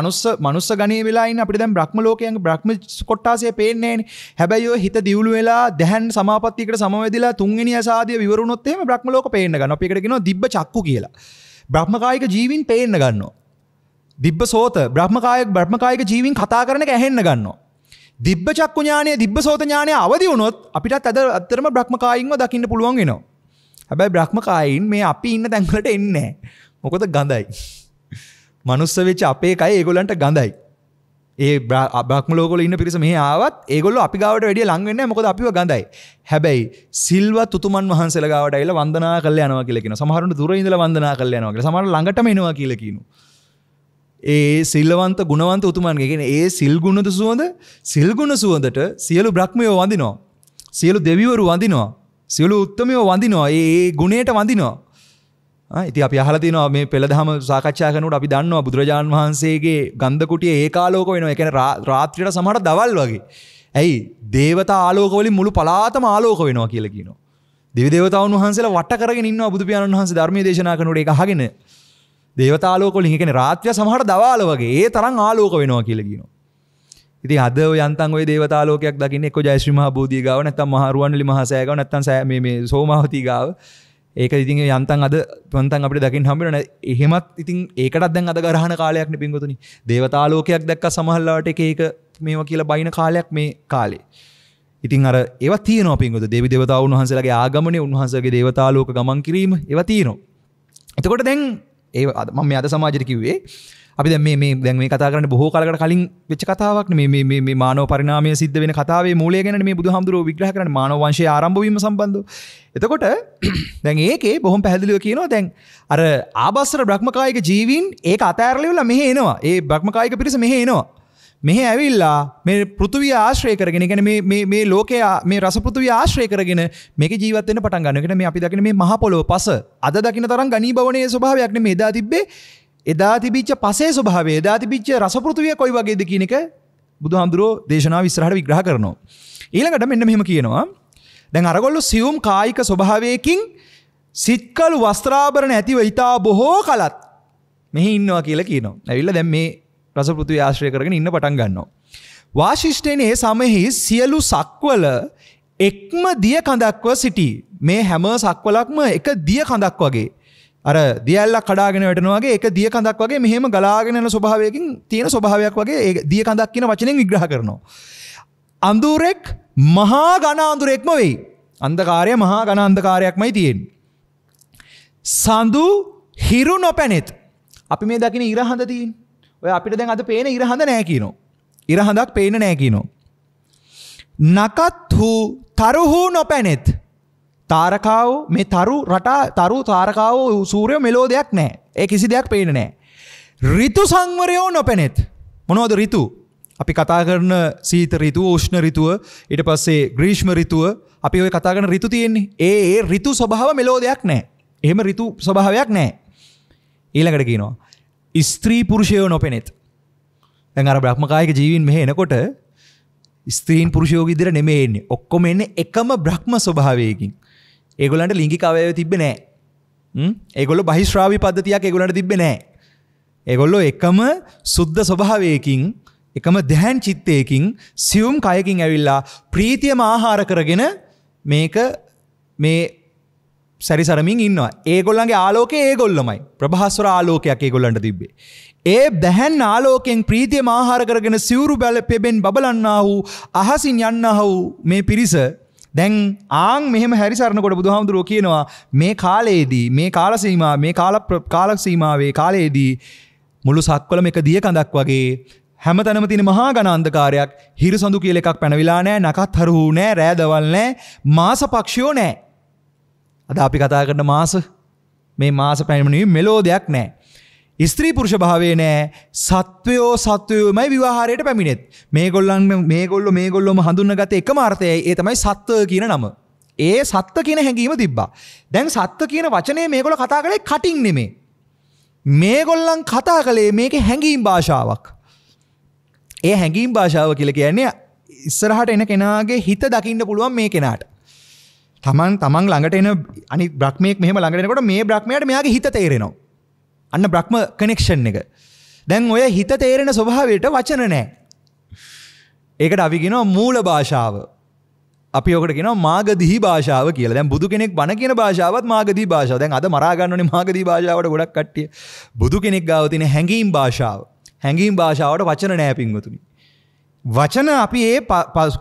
මනුස්ස ගණයේ වෙලා ඉන්න අපිට දැන් බ්‍රහ්ම ලෝකයන්ගේ බ්‍රහ්ම කොටාසිය පේන්නේ නැහැනේ. හැබැයි ඔය හිත දියුළු වෙලා දැහන් සමාපත්තියකට සමවැදිලා තුන්වෙනි අසාදිය විවරුනොත් එහෙම බ්‍රහ්ම ලෝක පේන්න ගන්නවා. අපි ඒකට කියනවා දිබ්බ චක්කු කියලා. බ්‍රහ්මකායික ජීවින් පේන්න ගන්නවා. දිබ්බ සෝත බ්‍රහ්මකායික ජීවින් කතා කරන එක ඇහෙන්න ගන්නවා. දිබ්බ චක්කු ඥානය දිබ්බ සෝත ඥානය අවදි වුණොත් අපිටත් අතරම බ්‍රහ්මකායින්ව දකින්න පුළුවන් වෙනවා. හැබැයි බ්‍රහ්මකායින් මේ අපි ඉන්න තැන් වලට එන්නේ නැහැ. මොකද ගඳයි. මනුස්ස වෙච්ච අපේ කය ඒගොල්ලන්ට ගඳයි. ඒ බ්‍රහ්ම ලෝකවල ඉන්න පිරිස මෙහි ආවත් ඒගොල්ලෝ අපි ගාවට වැඩිය ලං වෙන්නේ නැහැ. මොකද අපිව ගඳයි. හැබැයි සිල්වත් උතුමන් වහන්සේලා ගාවට ඇවිල්ලා වන්දනා කරලා යනවා කියලා කියනවා. සමහරුන්ට දුර ඉඳලා වන්දනා කරලා යනවා කියලා. සමහරවල් ළඟටම එනවා කියලා කියනවා. ඒ සිල්වන්ත ගුණවන්ත උතුමන්ගේ කියන්නේ ඒ සිල් ගුණද සුවඳ සිල් ගුණ සුවඳට සියලු බ්‍රහ්මයෝ වඳිනවා. සියලු දෙවිවරු වඳිනවා. සියලු උත්තමයෝ වඳිනවා. ඒ ගුණයට වඳිනවා. ඉතින් අපි අහලා තියෙනවා මේ පෙළදහම සාකච්ඡා කරනකොට අපි දන්නවා බුදුරජාණන් වහන්සේගේ ගන්ධ කුටිය ඒකාලෝක වෙනවා. ඒ කියන්නේ රාත්‍රියට සමහර දවල් වගේ. ඇයි? දේවතා ආලෝක වලින් මුළු පළාතම ආලෝක වෙනවා කියලා කියනවා. දෙවි දේවතාවුන් වහන්සේලා වට කරගෙන ඉන්නවා බුදු පියාණන් වහන්සේ ධර්මයේ දේශනා කරනකොට ඒක අහගෙන. දේවතාලෝක වලින් ඒ කියන්නේ රාත්‍රිය සමහර දවල් වගේ ඒ තරම් ආලෝක වෙනවා කියලා කියනවා. ඉතින් අද ඔය යන්තම් ඔය දේවතාලෝකයක් දකින්න එක්ක ජයශ්‍රී මහ බෝධිය ගාව නැත්නම් මහ රුවන්වැලි මහ සෑය ගාව නැත්නම් මේ සෝමාවතී ගාව. ඒක ඉතින් යන්තම් අද පොන්තම් අපිට දකින්න හම්බ වෙනවා. එහෙමත් ඉතින් ඒකටත් දැන් අද ගරහන කාලයක් නේ පින්වතුනි. දේවතාලෝකයක් දැක්ක සමහරලාට එක මේවා කියලා බයින කාලයක් මේ කාලේ. ඉතින් අර ඒවා තියෙනවා පින්වතුනි. දේවි දේවතාවුන් වහන්සේලාගේ ආගමනේ උන්වහන්සේගේ දේවතාලෝක ගමන් කිරීම ඒවා තියෙනවා. එතකොට දැන් මම මේ අද සමාජයට කිව්වේ අපි දැන් මේ කතා කරන්නේ බොහෝ කාලයකට කලින් වෙච්ච කතාවක් නේ මේ මානව පරිණාමය සිද්ධ වෙන කතාවේ මූලය ගැන මේ බුදුහාමුදුරුවෝ විග්‍රහ කරන්නේ මානව වංශයේ ආරම්භ වීම සම්බන්ධව. එතකොට දැන් ඒකේ බොහොම පැහැදිලිව කියනවා දැන් අර ආබස්සර බ්‍රහ්මකායික ජීවීන් ඒක අතෑරලා ඉවලා මෙහෙ එනවා. ඒ බ්‍රහ්මකායික පිරිස මෙහෙ එනවා. මෙහෙ ඇවිල්ලා මේ පෘථුවිය ආශ්‍රය කරගෙන කියන්නේ මේ ලෝකයේ මේ රස පෘථුවිය ආශ්‍රය කරගෙන මේකේ ජීවත් වෙන්න පටන් ගන්නවා. කියන්නේ මේ අපි දකින මේ මහ පොළොව පස අද දකින තරම් ගණීභවනයේ ස්වභාවයක් නෙමෙයි එදා තිබ්බේ. එදා තිබිච්ච පසේ ස්වභාවය එදා තිබිච්ච රස පෘථුවිය කොයි වගේද කියන එක බුදුහාමුදුරෝ දේශනාව ඉස්සරහට විග්‍රහ කරනවා. ඊළඟට මෙන්න මෙහෙම කියනවා. දැන් අරගොල්ලෝ සියුම් කායික ස්වභාවයකින් සිත්කලු වස්ත්‍රාභරණ ඇතිව ඊතා බොහෝ කලත් මෙහි ඉන්නවා කියලා කියනවා. ඇවිල්ලා දැන් මේ රස පෘථුවිය ආශ්‍රය කරගෙන ඉන්න පටන් ගන්නවා. වාශිෂ්ඨයනේ සමෙහි සියලු සක්වල එක්ම දිය කඳක්ව සිටි. මේ හැම සක්වලක්ම එක දිය කඳක් වගේ. අර දියැල්ලක් කඩාගෙන වැටෙනවා වගේ එක දිය කඳක් වගේ මෙහෙම ගලාගෙන යන ස්වභාවයකින් තියෙන ස්වභාවයක් වගේ ඒ දිය කඳක් කියන වචනෙන් විග්‍රහ කරනවා. අඳුරෙක් මහා ඝන අඳුරෙක්ම වෙයි. අන්ධකාරය මහා ඝන අන්ධකාරයක්මයි තියෙන්නේ. සඳු හිරු නොපැනෙත්. අපි මේ දකින ඉරහඳ තියෙන්නේ. ඔය අපිට දැන් අද පේන ඉරහඳ නැහැ කියනවා. ඉරහඳක් පේන්නේ නැහැ කියනවා. නකත්හු තරුහු නොපැනෙත්. තාරකාව මේ තරු තාරකාව සූර්යෝ මෙලෝ දෙයක් නැහැ. ඒ කිසි දෙයක් පේන්නේ නැහැ. ඍතු සංවරයෝ නොපැනෙත්. මොනවද ඍතු? අපි කතා කරන සීත ඍතුව, උෂ්ණ ඍතුව, ඊට පස්සේ ග්‍රීෂ්ම ඍතුව, අපි ඔය කතා කරන ඍතු තියෙන්නේ. ඒ ඍතු ස්වභාව මෙලෝ දෙයක් නැහැ. එහෙම ඍතු ස්වභාවයක් නැහැ. ඊළඟට කියනවා ස්ත්‍රී පුරුෂයෝ නොපෙනෙත්. දැන් අර බ්‍රහ්මකායික ජීවීන් මෙහෙ එනකොට ස්ත්‍රීන් පුරුෂයෝ විදිහට නෙමෙයි එන්නේ. ඔක්කොම එන්නේ එකම බ්‍රහ්ම ස්වභාවයකින්. ඒගොල්ලන්ට ලිංගික අවයව තිබ්බේ නැහැ. ඒගොල්ලෝ බහිශ්‍රාවී පද්ධතියක් ඒගොල්ලන්ට තිබ්බේ නැහැ. ඒගොල්ලෝ එකම සුද්ධ ස්වභාවයකින් එකම ධ්‍යාන චිත්තයකින් සියුම් කයකින් ඇවිල්ලා ප්‍රීතියම ආහාර කරගෙන මේක මේ සැරිසරමින් ඉන්නවා. ඒගොල්ලන්ගේ ආලෝකය ඒගොල්ලමයි. ප්‍රභාස්වර ආලෝකයක් ඒගොල්ලන්ට තිබ්බේ. ඒ දැහැන් ආලෝකයෙන් ප්‍රීතිය මාහාර කරගෙන සිවුරු පෙබෙන් බබලන්නා වූ අහසින් යන්නා වූ මේ පිරිස දැන් ආන් මෙහෙම හැරිසරනකොට බුදුහාමුදුරුවෝ කියනවා මේ කාලයේදී මේ කාල සීමාවේ කාලයේදී මුළු සක්වලම එක දිය කඳක් වගේ හැමතැනම තියෙන මහා ඝන අන්ධකාරයක්, හිරසඳු කියලා එකක් පැනවිලා නැහැ, නකත් හරුහු නැහැ, රෑ දවල් නැහැ, මාස පක්ෂියෝ නැහැ. අද අපි කතා කරන මාස මේ මාස පැනීමේ මෙලෝදයක් නැහැ. ස්ත්‍රී පුරුෂ භාවයේ නැහැ. සත්වයෝමයි විවාහාරයට පැමිණෙත්. මේගොල්ලොම හඳුන්වගත එකම අර්ථයයි. ඒ තමයි සත්ව කියන නම. ඒ සත්ව කියන හැඟීම තිබ්බා. දැන් සත්ව කියන වචනේ මේගොල්ලෝ කතා කරේ කටින් නෙමෙයි. මේගොල්ලන් කතා කළේ මේකේ හැඟීම් භාෂාවක්. ඒ හැඟීම් භාෂාව කියලා කියන්නේ ඉස්සරහට එන කෙනාගේ හිත දකින්න පුළුවන් මේ කෙනාට. තමන් ළඟට එන අනිත් බ්‍රහ්මයෙක් මෙහෙම ළඟට එනකොට මේ බ්‍රහ්මයාට මෙයාගේ හිත තේරෙනවා. අන්න බ්‍රහ්ම කනෙක්ෂන් එක. දැන් ඔය හිත තේරෙන ස්වභාවයට වචන නැහැ. ඒකට අපි කියනවා මූල භාෂාව. අපි ඔකට කියනවා මාගධී භාෂාව කියලා. දැන් බුදු කෙනෙක් බණ කියන භාෂාවත් මාගධී භාෂාව. දැන් අද මරා ගන්නෝනේ මාගධී භාෂාවට ගොඩක් කට්ටිය. බුදු කෙනෙක් ගාව තියෙන හැඟීම් භාෂාව. හැඟීම් භාෂාවට වචන නැහැ පින්වතුනි. වචන අපි ඒ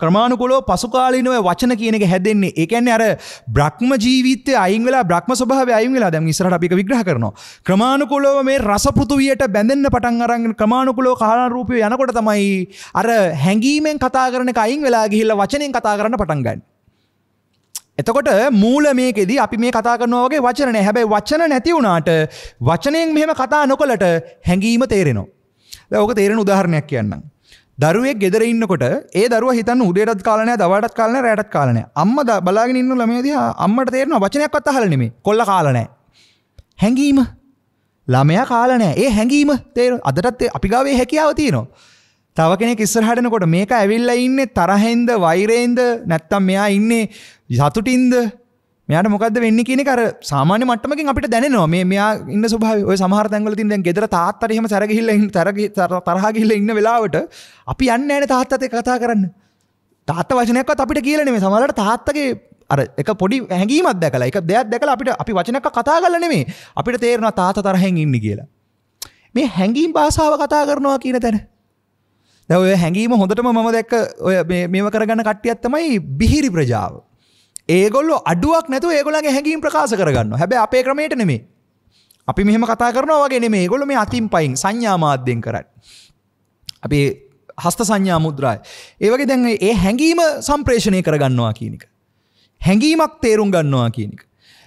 ක්‍රමානුකූලව පසු කාලීනව වචන කියන එක හැදෙන්නේ. ඒ කියන්නේ අර බ්‍රහ්ම ජීවිතය අයින් වෙලා බ්‍රහ්ම ස්වභාවය අයින් වෙලා දැන් ඉස්සරහට අපි ඒක විග්‍රහ කරනවා. ක්‍රමානුකූලව මේ රස පෘථුවියට බැඳෙන්න පටන් අරන් ක්‍රමානුකූලව කාලන රූපය යනකොට තමයි අර හැඟීමෙන් කතා කරන එක අයින් වෙලා ගිහිල්ලා වචනෙන් කතා කරන්න පටන් ගන්න. එතකොට මූල මේකෙදී අපි මේ කතා කරනවා වගේ වචන නැහැ. හැබැයි වචන නැති වුණාට වචනයෙන් මෙහෙම කතා නොකලට හැඟීම තේරෙනවා. දැන් ඕක තේරෙන උදාහරණයක් කියන්නම්. දරුවෙක් ගෙදර ඉන්නකොට ඒ දරුවා හිතන්න උදේටත් කාලා නැහැ, දවල්ටත් කාලා නැහැ, රැටත් කාලා නැහැ. අම්මා බලාගෙන ඉන්න ළමයා දිහා අම්මට තේරෙනවා වචනයක්වත් අහලා නෙමෙයි. කොල්ල කාලා නැහැ. හැංගීම. ළමයා කාලා නැහැ. ඒ හැංගීම තේරෙන. අදටත් අපි ගාවේ හැකියාව තියෙනවා. තව කෙනෙක් ඉස්සරහට එනකොට මේක ඇවිල්ලා ඉන්නේ තරහෙන්ද, වෛරයෙන්ද, නැත්තම් මෙයා ඉන්නේ සතුටින්ද? මෙයාට මොකද්ද වෙන්නේ කියන එක අර සාමාන්‍ය මට්ටමකින් අපිට දැනෙනවා. මෙයා ඉන්න ස්වභාවය. ඔය සමහර තැන්වල තියෙන දැන් ගෙදර තාත්තට එහෙම තරහ ගිහිල්ලා ඉන්න වෙලාවට අපි යන්නේ නැහැනේ තාත්තත් එක්ක කතා කරන්න. තාත්තා වචනයක්වත් අපිට කියලා නෙමෙයි. සමහරවිට තාත්තගේ අර එක පොඩි හැඟීමක් දැකලා, එක දෙයක් දැකලා අපි වචනයක් කතා කරලා නෙමෙයි. අපිට තේරෙනවා තාත්තා තරහෙන් ඉන්නේ කියලා. මේ හැඟීම් භාෂාව කතා කරනවා කියන තැන. දැන් ඔය හැඟීම හොඳටම මම දැක්ක ඔය මේව කරගන්න කට්ටියක් තමයි බිහිරි ප්‍රජාව. ඒගොල්ලෝ අඩුවක් නැතුව ඒගොල්ලන්ගේ හැඟීම් ප්‍රකාශ කරගන්නවා. හැබැයි අපේ ක්‍රමයට නෙමෙයි. අපි මෙහෙම කතා කරනවා වගේ නෙමෙයි. ඒගොල්ලෝ මේ අතින් පයින් සංඥා මාධ්‍යෙන් කරන්නේ. අපි හස්ත සංඥා මුද්‍රාය. ඒ වගේ දැන් ඒ හැඟීම සම්ප්‍රේෂණය කරගන්නවා කියන එක. හැඟීමක් තේරුම් ගන්නවා කියන එක.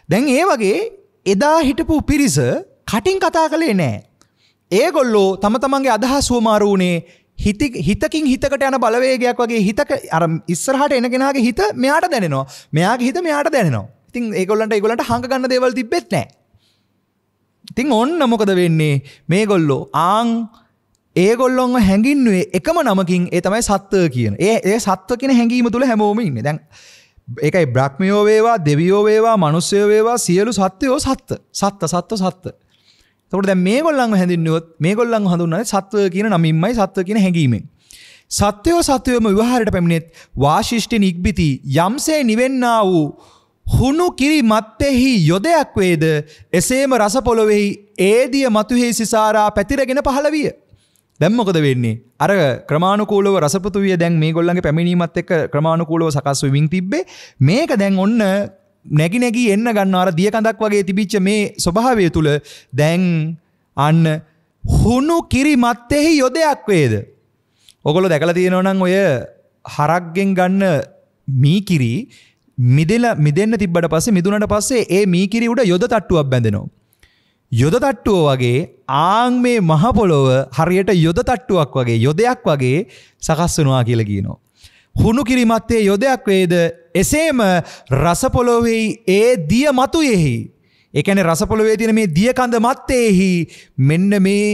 දැන් ඒ වගේ එදා හිටපු පිරිස කටින් කතා කළේ නැහැ. ඒගොල්ලෝ තම තමන්ගේ අදහස් වමාරු උනේ හිතකින් හිතකට යන බලවේගයක් වගේ හිතක අර ඉස්සරහට එන කෙනාගේ හිත මෙයාට දැනෙනවා. මෙයාගේ හිත මෙයාට දැනෙනවා. ඉතින් ඒගොල්ලන්ට හංග ගන්න දේවල් තිබෙත් නැහැ. ඉතින් ඔන්න මොකද වෙන්නේ? මේගොල්ලෝ ඒගොල්ලොන්ව හැංගින්නුවේ එකම නමකින්. ඒ තමයි සත්ත්ව කියන. ඒ සත්ත්ව කියන හැඟීම තුල හැමෝම ඉන්නේ. දැන් ඒකයි බ්‍රහ්මයෝ වේවා, දෙවියෝ වේවා, මිනිස්සුයෝ වේවා සියලු සත්ත්වයෝ සත්ත්ව. එතකොට දැන් මේගොල්ලන්ව හැඳින්නුවොත් මේගොල්ලන්ව හඳුන්වන්නේ සත්වය කියන නමින්මයි, සත්වය කියන හැඟීමෙන්. සත්වයෝම විවාහයට පැමිණෙත් වාශිෂ්ඨ නිග්බිති යම්සේ නිවෙන්නා වූ හුණු කිරි මත්තේහි යොදයක් වේද එසේම රස පොළොවේහි ඒදිය මතුහි සිසාරා පැතිරගෙන පහළ විය. දැන් මොකද වෙන්නේ? අර ක්‍රමානුකූලව රසපෘථුවිය දැන් මේගොල්ලන්ගේ පැමිණීමත් එක්ක ක්‍රමානුකූලව සකස් වෙමින් තිබ්බේ. මේක දැන් ඔන්න නැගි එන්න ගන්නවා. අර දිය කඳක් වගේ තිබිච්ච මේ ස්වභාවය තුල දැන් අන්න හුණු කිරි මත්තේහි යොදයක් වේද. ඔයගොල්ලෝ දැකලා තියෙනවා නම් ඔය හරක්ගෙන් ගන්න මී කිරි මිදෙන්න තිබ්බට පස්සේ මිදුනට පස්සේ ඒ මී කිරි උඩ යොද තට්ටුවක් බැඳෙනවා. යොද තට්ටුව වගේ මේ මහ පොළොව හරියට යොද තට්ටුවක් වගේ යොදයක් වගේ සකස් වෙනවා කියලා කියනවා. හුණු කිරි මත්තේ යොදයක් වේද එසේම රස පොළොවේහි ඒ දිය මතුයේහි. ඒ කියන්නේ රස පොළොවේ තියෙන මේ දිය කඳ මත්තේහි මෙන්න මේ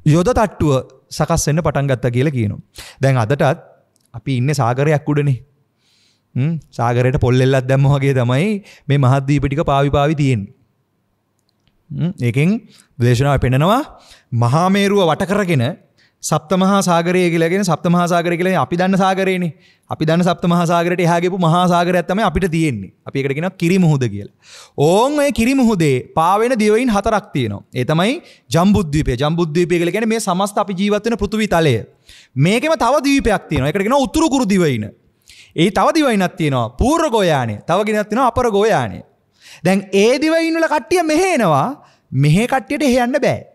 යොද තට්ටුව සකස් වෙන්න පටන් ගත්තා කියලා කියනවා. දැන් අදටත් අපි ඉන්නේ සාගරයක් උඩනේ. සාගරයට පොල් එල්ලක් දැම්ම වගේ තමයි මේ මහද්වීප ටික පාවි තියෙන්නේ. ඒකෙන් දේශනාව පෙන්නනවා මහා මේරුව වට කරගෙන සප්තමහා සාගරය කියලා කියන සප්තමහා සාගරය කියලා අපි දන්න සාගරේනේ. අපි දන්න සප්තමහා සාගරයට එහා ගිහපු මහා සාගරයක් තමයි අපිට තියෙන්නේ. අපි ඒකට කියනවා කිරි මුහුද කියලා. ඕන් ඔය කිරි මුහුදේ පාවෙන දිවයින් 4ක් තියෙනවා. ඒ තමයි ජම්බුද්වීපය. ජම්බුද්වීපය කියලා කියන්නේ මේ සමස්ත අපි ජීවත් වෙන පෘථිවි තලය. මේකෙම තව ද්වීපයක් තියෙනවා. ඒකට කියනවා උතුරු කුරු දිවයින. ඒ තව දිවයිනක් තියෙනවා පූර්ව ගෝයානේ. තව ගෙනක් තියෙනවා අපර ගෝයානේ. දැන් ඒ දිවයින් වල කට්ටිය මෙහෙ එනවා. මෙහෙ කට්ටියට එහෙ යන්න බෑ.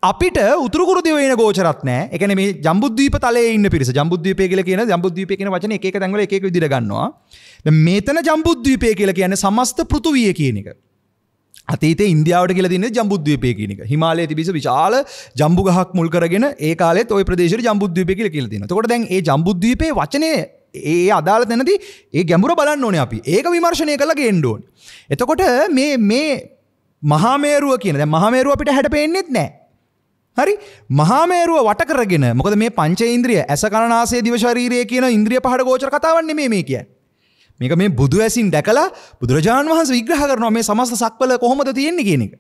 අපිට උතුරු කුරු දිවයින ගෝචරත් නැහැ. ඒ කියන්නේ මේ ජම්බුද්වීප තලයේ ඉන්න පිරිස. ජම්බුද්වීපය කියලා කියන ජම්බුද්වීපය කියන වචනේ එක එක තැන්වල එක එක විදිහට ගන්නවා. දැන් මේතන ජම්බුද්වීපය කියලා කියන්නේ සමස්ත පෘථුවිය කියන එක. අතීතයේ ඉන්දියාවට කියලා තියෙන ජම්බුද්වීපය කියන එක. හිමාලයේ තිබිච්ච විශාල ජම්බු ගහක් මුල් කරගෙන ඒ කාලෙත් ওই ප්‍රදේශෙට ජම්බුද්වීපය කියලා තියෙනවා. එතකොට දැන් ඒ ජම්බුද්වීපයේ වචනේ ඒ අදාළ තැනදී ඒ ගැඹුර බලන්න ඕනේ අපි. ඒක විමර්ශනය කරලා ගේන්න ඕනේ. එතකොට මේ මහා මේරුව කියන දැන් මහා මේරුව අපිට හැඩ පේන්නේත් නැහැ. හරි මහා මේරුව වට කරගෙන මොකද මේ පංචේන්ද්‍රිය ඇස කන නාසය දිව ශරීරය කියන ඉන්ද්‍රිය පහට ගෝචර කතාවක් නෙමෙයි මේ කියන්නේ. මේක මේ බුදු ඇසින් දැකලා බුදුරජාණන් වහන්සේ විග්‍රහ කරනවා මේ සමස්ත සක්වල කොහොමද තියෙන්නේ කියන එක.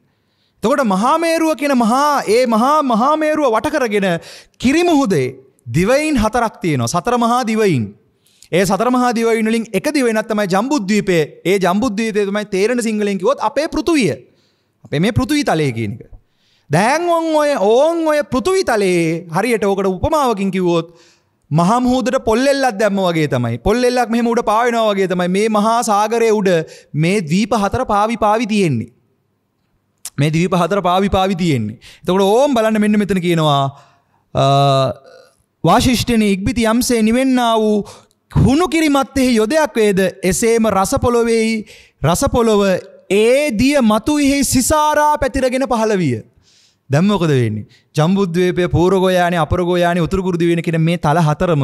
එතකොට මහා මේරුව කියන මහා මේරුව වට කරගෙන කිරි මුහුදේ දිවයින් 4ක් තියෙනවා. සතර මහා දිවයින්. ඒ සතර මහා දිවයින් වලින් එක දිවයිනක් තමයි ජම්බුද්වීපය. ඒ ජම්බුද්වීපය තමයි තේරෙන සිංහලෙන් කිව්වොත් අපේ පෘථුවිය. අපේ මේ පෘථුවි තලය කියන එක. දැන් ඔය පෘථුවි තලයේ හරියට ඕකට උපමාවකින් කිව්වොත් මහා මුහුදට පොල්ලෙල්ලක් දැම්ම වගේ තමයි. පොල්ලෙල්ලක් මෙහෙම උඩ පාවෙනවා වගේ තමයි මේ මහා සාගරයේ උඩ මේ ද්වීප 4 පාවි තියෙන්නේ. මේ ද්වීප 4 පාවි තියෙන්නේ. එතකොට ඕම් බලන්න මෙන්න මෙතන කියනවා වාශිෂ්ඨනේ ඉක්බිති යම්සේ නිවෙන්නා වූ හුණු කිරිමත්තෙහි යොදයක් වේද එසේම රස පොළොව ඒ දිය මතුෙහි සිසාරා පැතිරගෙන පහළ විය. දැන් මොකද වෙන්නේ? ජම්බුද්වීපය පූර්ව ගෝයානේ අපර ගෝයානේ උතුරු කුරු දිවයින කියන මේ තල 4ම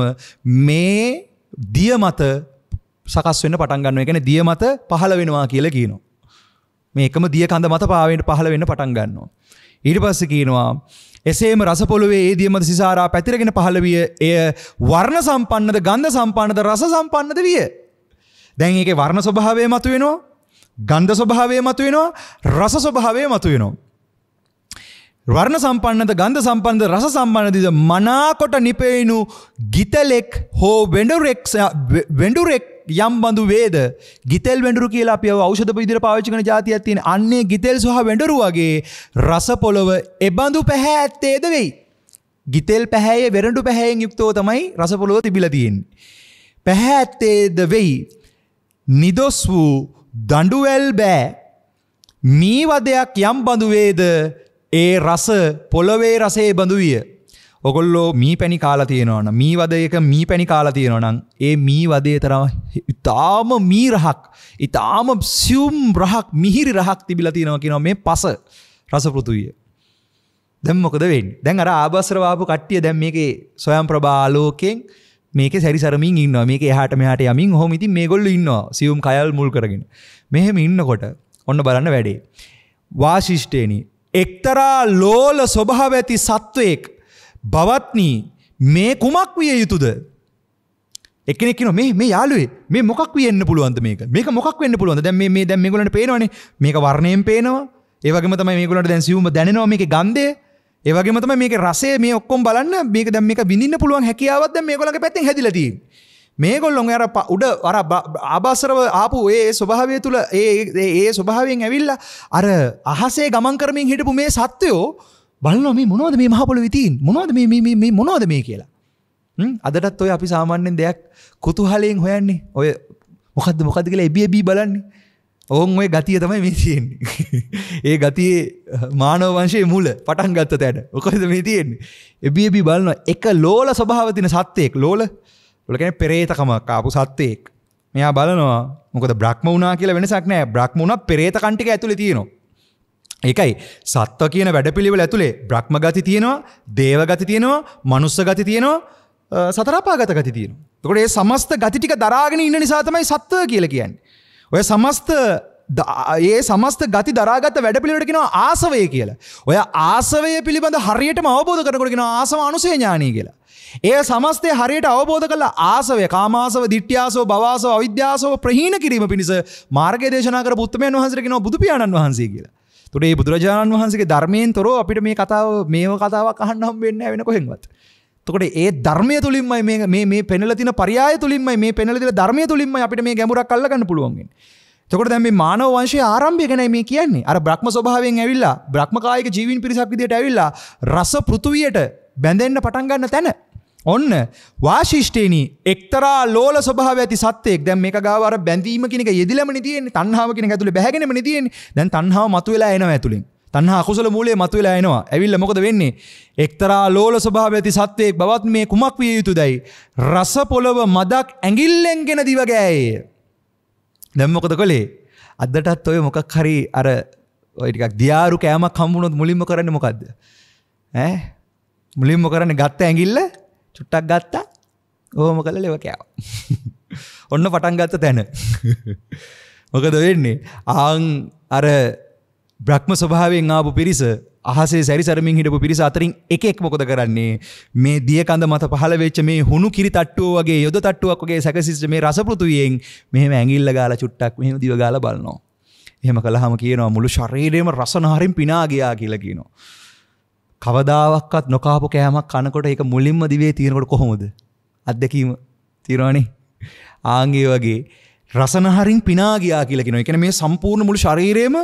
මේ දිය මත සකස් වෙන්න පටන් ගන්නවා. ඒ කියන්නේ දිය මත පහළ වෙනවා කියලා කියනවා. මේ එකම දිය කඳ මත පහළ වෙන්න පටන් ගන්නවා. ඊට පස්සේ කියනවා එසේම රස පොළොවේ ඒ දිය මත සිසාරා පැතිරගෙන පහළ විය. එය වර්ණ සම්පන්නද ගන්ධ සම්පන්නද රස සම්පන්නද විය. දැන් ඒකේ වර්ණ ස්වභාවය මතුවෙනවා. ගන්ධ ස්වභාවය මතුවෙනවා. රස ස්වභාවය මතුවෙනවා. වර්ණ සම්පන්නද ගන්ධ සම්පන්නද රස සම්පන්නද මනාකොට නිපෙයිනු ගිතෙලෙක් හෝ වෙඬුරෙක් යම් බඳු වේද. ගිතෙල් වෙඬුරු කියලා අපි ඖෂධ විදිහට පාවිච්චි කරන જાතියක් තියෙන. අන්නේ ගිතෙල් සහ වෙඬුරු වගේ රස පොළව එබඳු පැහැ ඇත්තේද වෙයි. ගිතෙල් පැහැයේ වෙරඬු පැහැයෙන් යුක්තව තමයි රස පොළව තිබිලා තියෙන්නේ. පැහැ ඇත්තේද වෙයි. නිදොස් වූ දඬුවැල් බෑ මී වදයක් යම් බඳු වේද ඒ රස පොළවේ රසේ බඳු විය. ඔගොල්ලෝ මී පැණි කාලා තියෙනවා නම් මී වදයක මී පැණි කාලා තියෙනවා නම් ඒ මී වදේ තරම් ඊටාම මී රහක් ඊටාම සියුම් රහක් මිහිරි රහක් තිබිලා තියෙනවා කියනවා මේ පස රස පෘථුවිය. දැන් මොකද වෙන්නේ? දැන් අර ආභාසර වාපු කට්ටිය දැන් මේකේ ස්වයං ප්‍රභා ආලෝකයෙන් මේකේ සැරිසරමින් ඉන්නවා. මේකේ එහාට මෙහාට යමින් ඔහොම ඉතින් මේගොල්ලෝ ඉන්නවා සියුම් කයල් මුල් කරගෙන. මෙහෙම ඉන්නකොට ඔන්න බලන්න වැඩේ. වාශිෂ්ඨේනි එක්තරා ලෝල ස්වභාව ඇති සත්වයෙක් බවත්නි මේ කුමක් විය යුතුද? එක්කෙනෙක් කියනවා මේ යාළුවේ මේ මොකක් වෙන්න පුළුවන්ද මේක? මේක මොකක් වෙන්න පුළුවන්ද? දැන් දැන් මේගොල්ලන්ට පේනවනේ. මේක වර්ණයෙන් පේනවා. ඒ වගේම තමයි මේගොල්ලන්ට දැන් සියුම්ව දැනෙනවා මේකේ ගන්ධය. ඒ වගේම තමයි මේකේ රසය මේ ඔක්කොම බලන්න මේක දැන් මේක විඳින්න පුළුවන් හැකියාවක් දැන් මේගොල්ලන්ගේ පැත්තෙන් හැදිලා තියෙන්නේ. මේගොල්ලෝ අර උඩ අර ආභාසරව ආපු ඒ ස්වභාවය තුල ඒ ස්වභාවයෙන් ඇවිල්ලා අර අහසේ ගමන් කරමින් හිටපු මේ සත්වයෝ බලනවා මේ මොනවද මේ මහ පොළොවේ තියෙන්නේ? මොනවද මේ මොනවද මේ කියලා. අදටත් ඔය අපි සාමාන්‍යයෙන් දෙයක් කුතුහලයෙන් හොයන්නේ. ඔය මොකද්ද කියලා එබි බලන්නේ. ඕන් ඔය ගතිය තමයි මේ තියෙන්නේ. ඒ ගතියේ මානව වංශයේ මුල පටන් ගත්ත තැන. මොකද මේ තියෙන්නේ? එබි බලනවා එක ලෝල ස්වභාව තියෙන සත්වයෙක් ලෝල කියන්නේ පෙරේතකමක් ආපු සත්වයෙක්. මෙයා බලනවා මොකද බ්‍රහ්ම වුණා කියලා වෙනසක් නැහැ. බ්‍රහ්ම වුණා පෙරේතකම් ටික ඇතුලේ තියෙනවා. ඒකයි සත්ව කියන වැඩපිළිවෙල ඇතුලේ බ්‍රහ්ම ගති තියෙනවා, දේව ගති තියෙනවා, මනුස්ස ගති තියෙනවා, සතර අපාගත ගති තියෙනවා. එතකොට මේ සමස්ත ගති ටික දරාගෙන ඉන්න නිසා තමයි සත්ව කියලා කියන්නේ. ඔය සමස්ත ගති දරාගත්ත වැඩපිළිවෙලට කියනවා ආසවය කියලා. ඔය ආසවය පිළිබඳ හරියටම අවබෝධ කරගන්න කියනවා ආසව අනුසය ඥානයි කියලා. ඒ සමස්තය හරියට අවබෝධ කළා ආසවය කාමාසව දිට්ඨියාසව භවාසව අවිද්‍යාසව ප්‍රහීන කිරීම පිණිස මාර්ගය දේශනා කරපු උත්තමයන් වහන්සේට කියනවා බුදු පියාණන් වහන්සේ කියලා. ඒතකොට මේ බුදුරජාණන් වහන්සේගේ ධර්මයෙන් තොරව අපිට මේ කතාවක් අහන්න හම්බ වෙන්නේ නැහැ වෙන කොහෙන්වත්. එතකොට ඒ ධර්මය තුලින්මයි මේ පෙන්වලා තියෙන පරයය තුලින්මයි මේ පෙන්වලා තියෙන ධර්මය තුලින්මයි අපිට මේ ගැඹුරක් අල්ල ගන්න පුළුවන් වෙන්නේ. එතකොට දැන් මේ මානව වංශයේ ආරම්භය ගැනයි මේ කියන්නේ. අර බ්‍රහ්ම ස්වභාවයෙන් ඇවිල්ලා බ්‍රහ්ම කායික ජීවීන් පිරිසක් විදියට ඇවිල්ලා රස පෘථුවියට බැඳෙන්න පටන් ගන්න තැන. ඔන්න වාශිෂ්ඨේනි එක්තරා ලෝල ස්වභාවය ඇති සත්‍යයක්. දැන් මේක ගාව අර බැඳීම කියන එක යෙදිලමනේ තියෙන්නේ. තණ්හාව කියන එක ඇතුලේ බැහැගෙනමනේ තියෙන්නේ. දැන් තණ්හාව මතුවලා එනවා ඇතුලෙන්. තණ්හා අකුසල මූලයේ මතුවලා එනවා. ඇවිල්ලා මොකද වෙන්නේ? එක්තරා ලෝල ස්වභාවය ඇති සත්‍යයක් බවත් මේ කුමක් විය යුතුදයි? රස පොළව මදක් ඇඟිල්ලෙන්ගෙන දිව ගෑයේ. දැන් මොකද කළේ? අදටත් ඔය මොකක් හරි අර ඔය ටිකක් දියාරු කෑමක් හම්බුනොත් මුලින්ම කරන්නේ මොකද්ද? මුලින්ම කරන්නේ ගත්ත ඇඟිල්ල චුට්ටක් ගත්තා. ඕම කළා ලෙව කෑවා. ඔන්න පටන් ගත්ත තැන. මොකද වෙන්නේ? අර බ්‍රහ්ම ස්වභාවයෙන් ආපු පිරිස අහසේ සැරිසරමින් හිටපු පිරිස අතරින් එකෙක් මොකද කරන්නේ? මේ දිය කඳ මත පහළ වෙච්ච මේ හුණු කිරි තට්ටුව වගේ යොද තට්ටුවක් වගේ සැකසිච්ච මේ රස පෘථුවියෙන් මෙහෙම ඇඟිල්ල ගාලා චුට්ටක් මෙහෙම දිව ගාලා බලනවා. එහෙම කළාම කියනවා මුළු ශරීරෙම රසනහරින් පිනා ගියා කියලා කියනවා. කවදාවත් නොකාපු කෑමක් කනකොට ඒක මුලින්ම දිවේ තියෙනකොට කොහොමද? අත්දැකීම තියෙනවනේ. ආන්ගේ වගේ රසනහරින් පිනා ගියා කියලා කියනවා. ඒ කියන්නේ මේ සම්පූර්ණ මුළු ශරීරයම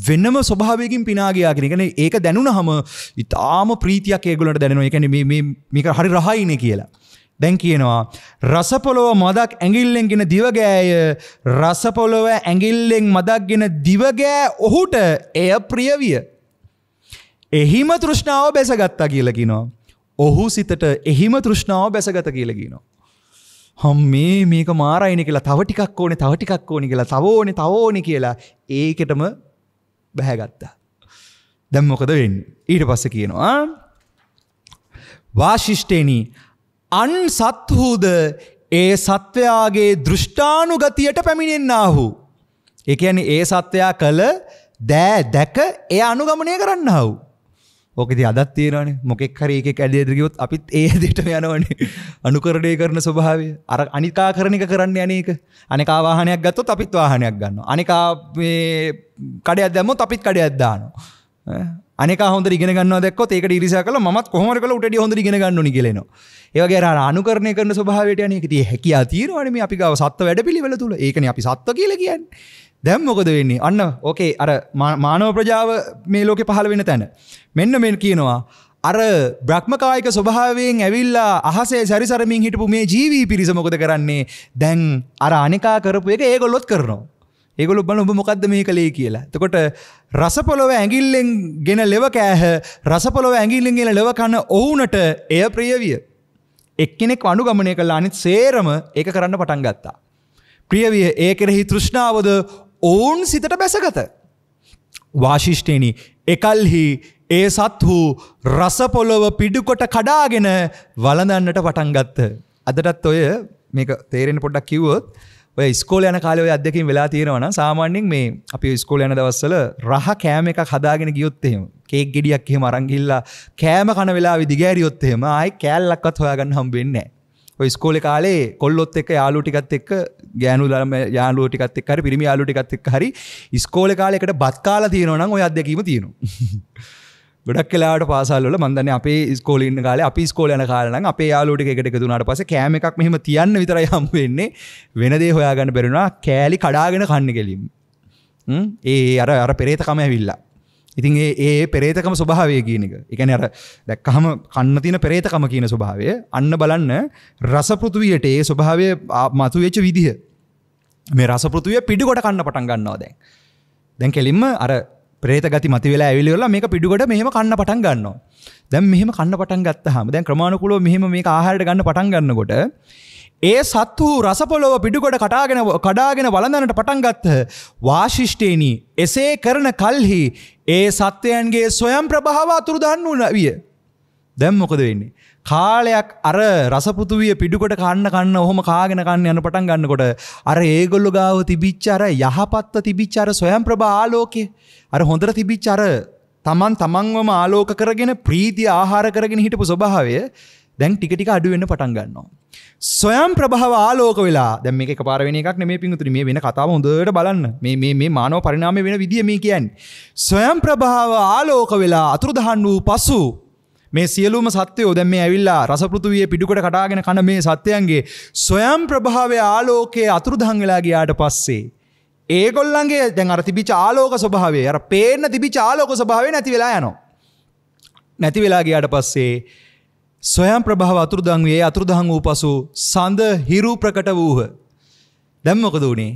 වෙනම ස්වභාවයකින් පිනා ගියා කියන. ඒ කියන්නේ ඒක දැනුණාම ඊටාම ප්‍රීතියක් ඒගොල්ලන්ට දැනෙනවා. ඒ කියන්නේ මේක හරි රහයිනේ කියලා. දැන් කියනවා රස පොළව මදක් ඇඟිල්ලෙන්ගෙන දිව ගෑය. රස පොළව ඇඟිල්ලෙන් මදක්ගෙන දිව ගෑ ඔහුට එය ප්‍රිය විය. එහිම තෘෂ්ණාව බැසගත්තා කියලා කියනවා. ඔහු සිතට එහිම තෘෂ්ණාව බැසගත කියලා කියනවා. මේක මාරයිනේ කියලා තව ටිකක් ඕනේ කියලා තව ඕනේ කියලා ඒකටම බැහැගත්තා. දැන් මොකද වෙන්නේ? ඊට පස්සේ කියනවා වාශිෂ්ඨේනි අන් සත්හුද ඒ සත්වයාගේ දෘෂ්ටානුගතියට පැමිණෙන්නාහු. ඒ කියන්නේ ඒ සත්වයා කළ දැක ඒ අනුගමනය කරන්නාහු. ඕක ඉතින් අදත් තියෙනවනේ. මොකෙක් හරි එකෙක් ඇදෙද්ද ගියොත් අපිත් ඒ ඇදෙටම යනවනේ. අනුකරණය කරන ස්වභාවය. අර අනිකාකරණික කරන්න යන්නේ ඒක. අනිකා වාහනයක් ගත්තොත් අපිත් වාහනයක් ගන්නවා. අනිකා මේ කඩයක් දැම්මොත් අපිත් කඩයක් දානවා. අනිකා හොඳට ඉගෙන ගන්නවා දැක්කොත් ඒකට ඊර්ෂ්‍යා කළා මමත් කොහොම හරි කළා උටට හොඳට ඉගෙන ගන්න ඕනි කියලා එනවා. ඒ වගේ අර අනුකරණය කරන ස්වභාවයට යන්නේ ඒක ඉතින් හැකියාව තියෙනවනේ මේ අපි ගාව සත්ත්ව වැඩපිළිවෙල තුල. ඒකනේ අපි සත්ත්ව කියලා කියන්නේ. දැන් මොකද වෙන්නේ? අන්න ඕකේ අර මානව ප්‍රජාව මේ ලෝකේ පහළ වෙන තැන. මෙන්න මෙන්න කියනවා අර බ්‍රහ්මකායික ස්වභාවයෙන් ඇවිල්ලා අහසේ සැරිසරමින් හිටපු මේ ජීවී පිරිස මොකද කරන්නේ? දැන් අර අනිකා කරපු එක ඒගොල්ලොත් කරනවා. ඒගොල්ලෝ බලන ඔබ මොකද්ද මේ කලේ කියලා. එතකොට රස පොළව ඇඟිල්ලෙන් ගෙන ලෙව කෑහ. රස පොළව ඇඟිල්ලෙන් ගෙන ලෙව කන ඔවුන්ට එය ප්‍රිය විය. එක්කෙනෙක් අනුගමනය කළා අනිත් සේරම ඒක කරන්න පටන් ගත්තා. ප්‍රිය විය ඒ කෙරෙහි තෘෂ්ණාවද ඔවුන් සිතට බැසගත. වාශිෂ්ඨේනි එකල්හි ඒ සත්හු රස පොළව පිඩුකොට කඩාගෙන වළඳන්නට පටන් ගත්ත. අදටත් ඔය මේක තේරෙන්න පොඩ්ඩක් කිව්වොත් ඔය ඉස්කෝලේ යන කාලේ ඔය අත්දැකීම් වෙලා තියෙනවා නම් සාමාන්‍යයෙන් මේ අපි ඉස්කෝලේ යන දවස්වල රහ කෑම එකක් හදාගෙන ගියොත් එහෙම කේක් ගෙඩියක් එහෙම අරන් ගිහිල්ලා කෑම කන වෙලාවෙ දිගෑරියොත් එහෙම ආයි කෑල්ලක්වත් හොයාගන්න හම්බ වෙන්නේ නැහැ. ඔය ඉස්කෝලේ කාලේ කොල්ලොත් එක්ක යාළුවෝ ටිකත් එක්ක ගෑනු යාළුවෝ ටිකත් එක්ක හරි පිරිමි යාළුවෝ ටිකත් එක්ක හරි ඉස්කෝලේ කාලේ එකට බත් කාලා තියෙනවා නම් ඔය අත්දැකීම තියෙනවා. ගොඩක් වෙලාවට පාසල් වල මම දන්නේ අපේ ඉස්කෝලේ ඉන්න කාලේ අපි ඉස්කෝලේ යන කාලේ නම් අපේ යාළුවෝ ටික එකට එකතු වුණාට පස්සේ කෑම එකක් මෙහෙම තියන්න විතරයි හම්බ වෙන්නේ. වෙන දේ හොයාගන්න බැරි වුණා. කෑලි කඩාගෙන කන්නේ කෙලින්ම. අර පෙරේතකම ඇවිල්ලා. ඉතින් ඒ පෙරේතකම ස්වභාවය කියන එක. ඒ කියන්නේ අර දැක්කහම කන්න තියෙන පෙරේතකම කියන ස්වභාවය අන්න බලන්න රස පෘථුවියට ඒ ස්වභාවය මතුවෙච්ච විදිහ. මේ රස පෘථුවිය පිටුකොට කන්න පටන් ගන්නවා දැන්. දැන් කෙලින්ම අර ප්‍රේත ගති මත වෙලා ඇවිල්ලා මේක පිටුකොට මෙහෙම කන්න පටන් ගන්නවා. දැන් මෙහෙම කන්න පටන් ගත්තාම දැන් ක්‍රමානුකූලව මෙහෙම මේක ආහාරයට ගන්න පටන් ගන්නකොට ඒ සත්තු රස පොළව පිටුකොට කඩාගෙන වළඳන්නට පටන් ගත්ත. වාශිෂ්ඨේනි එසේ කරන කල්හි ඒ සත්වයන්ගේ ස්වයං ප්‍රභාව අතුරුදහන් වුණා විය. දැන් මොකද වෙන්නේ? කාලයක් අර රස පෘථුවිය පිටුකොට කන්න ඔහොම කාගෙන කන්න යන පටන් ගන්නකොට අර ඒගොල්ලෝ ගාව තිබිච්ච අර යහපත්ව තිබිච්ච අර ස්වයං ප්‍රභා ආලෝකය අර හොඳට තිබිච්ච අර තමන්වම ආලෝක කරගෙන ප්‍රීතිය ආහාර කරගෙන හිටපු ස්වභාවය දැන් ටික ටික අඩු වෙන්න පටන් ගන්නවා. ස්වයං ප්‍රභාව ආලෝක වෙලා දැන් මේක එකපාර වෙන එකක් නෙමෙයි පිංගුතුනි මේ වෙන කතාව හොඳට බලන්න. මේ මානව පරිණාමය වෙන විදිය මේ කියන්නේ. ස්වයං ප්‍රභාව ආලෝක වෙලා අතුරුදහන් වූ පසු මේ සියලුම සත්වයෝ දැන් මේ ඇවිල්ලා රස පෘථුවියේ පිටුකට කඩාගෙන කන මේ සත්වයන්ගේ ස්වයං ප්‍රභාවයේ ආලෝකයේ අතුරුදහන් වෙලා ගියාට පස්සේ ඒගොල්ලන්ගේ දැන් අර තිබිච්ච ආලෝක ස්වභාවය අර පේන්න තිබිච්ච ආලෝක ස්වභාවය නැති වෙලා යනවා. නැති වෙලා ගියාට පස්සේ ස්වයං ප්‍රභාව අතුරුදහන් වේ. අතුරුදහන් වූ පසු සඳ හිරු ප්‍රකට වූහ. දැන් මොකද උනේ?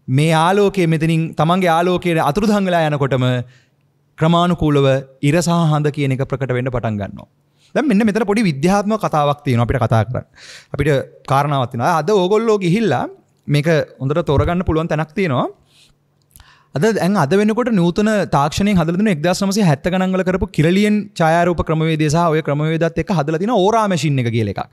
මේ ආලෝකයේ මෙතනින් තමන්ගේ ආලෝකයේ අතුරුදහන් වෙලා යනකොටම ක්‍රමානුකූලව ඉර සහ හඳ කියන එක ප්‍රකට වෙන්න පටන් ගන්නවා. දැන් මෙන්න මෙතන පොඩි විද්‍යාත්මක කතාවක් තියෙනවා අපිට කතා කරන්න. අපිට කාරණාවක් තියෙනවා. අද ඕගොල්ලෝ ගිහිල්ලා මේක හොඳට තෝරගන්න පුළුවන් තැනක් තියෙනවා. අද වෙනකොට නූතන තාක්ෂණයෙන් හදලා දෙන 1970 ගණන් වල කරපු කිරලියන් ඡායාරූප ක්‍රමවේදය සහ ඔය ක්‍රමවේදات එක්ක හදලා තියෙන ඕරා මැෂින් එක කියලා එකක්.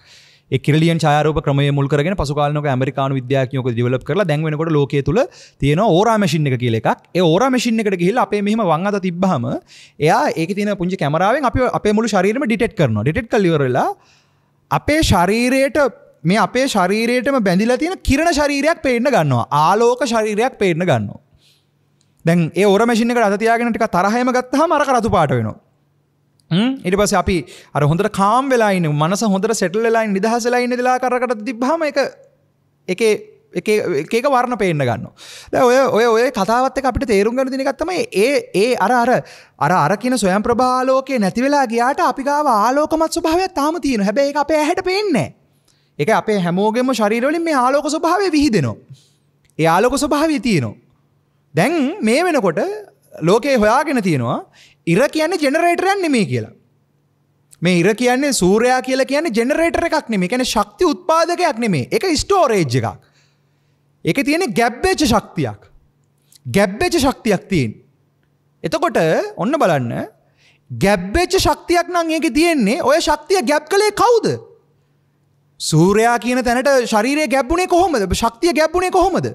ඒ කිරලියන් ඡායාරූප ක්‍රමය මුල් කරගෙන පසු කාලෙක ඇමරිකානු විද්‍යාඥයෝ ඩෙවලොප් කරලා දැන් වෙනකොට ලෝකයේ තුල තියෙන ඕරා මැෂින් එක කියලා එකක්. ඒ ඕරා මැෂින් එකට ගිහිල්ලා අපේ මෙහිම වම් අත තිබ්බහම එයා ඒකේ තියෙන පුංචි කැමරාවෙන් අපේ මුළු ශරීරෙම ඩිටෙක්ට් කරනවා. ඩිටෙක්ට් කරලා ඉවර වෙලා අපේ ශරීරයටම බැඳිලා තියෙන කිරණ ශරීරයක් පේන්න ගන්නවා. ආලෝක ශරීරයක් පේන්න ගන්නවා. දැන් ඒ ඕරා මැෂින් එකට අත තියාගෙන ටිකක් තරහයම ගත්තාම අර රතු පාට වෙනවා. ඊට පස්සේ අපි අර හොඳට කාම් වෙලා ඉන්නේ මනස හොඳට සෙටල් වෙලා ඉන්නේ නිදහස් වෙලා ඉන්නේ දලා කරකට තිබ්බහම එක වර්ණ පේන්න ගන්නවා. දැන් ඔය කතාවත් එක්ක අපිට තේරුම් ගන්න දෙන එකක් තමයි අර කියන ස්වයං ප්‍රභා ආලෝකේ නැති වෙලා ගියාට අපි ගාව ආලෝකමත් ස්වභාවයක් තාම තියෙනවා. හැබැයි ඒක අපේ ඇහැට පේන්නේ නැහැ. ඒක අපේ හැමෝගෙම ශරීරවලින් මේ ආලෝක ස්වභාවය විහිදෙනවා. ඒ ආලෝක ස්වභාවය තියෙනවා. දැන් මේ වෙනකොට ලෝකේ හොයාගෙන තියෙනවා ඉර කියන්නේ ජෙනරේටරයක් නෙමෙයි කියලා. මේ ඉර කියන්නේ සූර්යයා කියලා කියන්නේ ජෙනරේටර් එකක් නෙමෙයි. කියන්නේ ශක්ති උත්පාදකයක් නෙමෙයි. ඒක ස්ටෝරේජ් එකක්. ඒකේ තියෙන ගැප් වෙච්ච ශක්තියක්. ගැප් වෙච්ච ශක්තියක් තියෙන. එතකොට ඔන්න බලන්න ගැප් වෙච්ච ශක්තියක් නම් ඒකේ තියෙන්නේ ඔය ශක්තිය ගැප් කළේ කවුද? සූර්යයා කියන තැනට ශරීරය ගැබ්ුනේ කොහොමද? ශක්තිය ගැබ්ුනේ කොහොමද?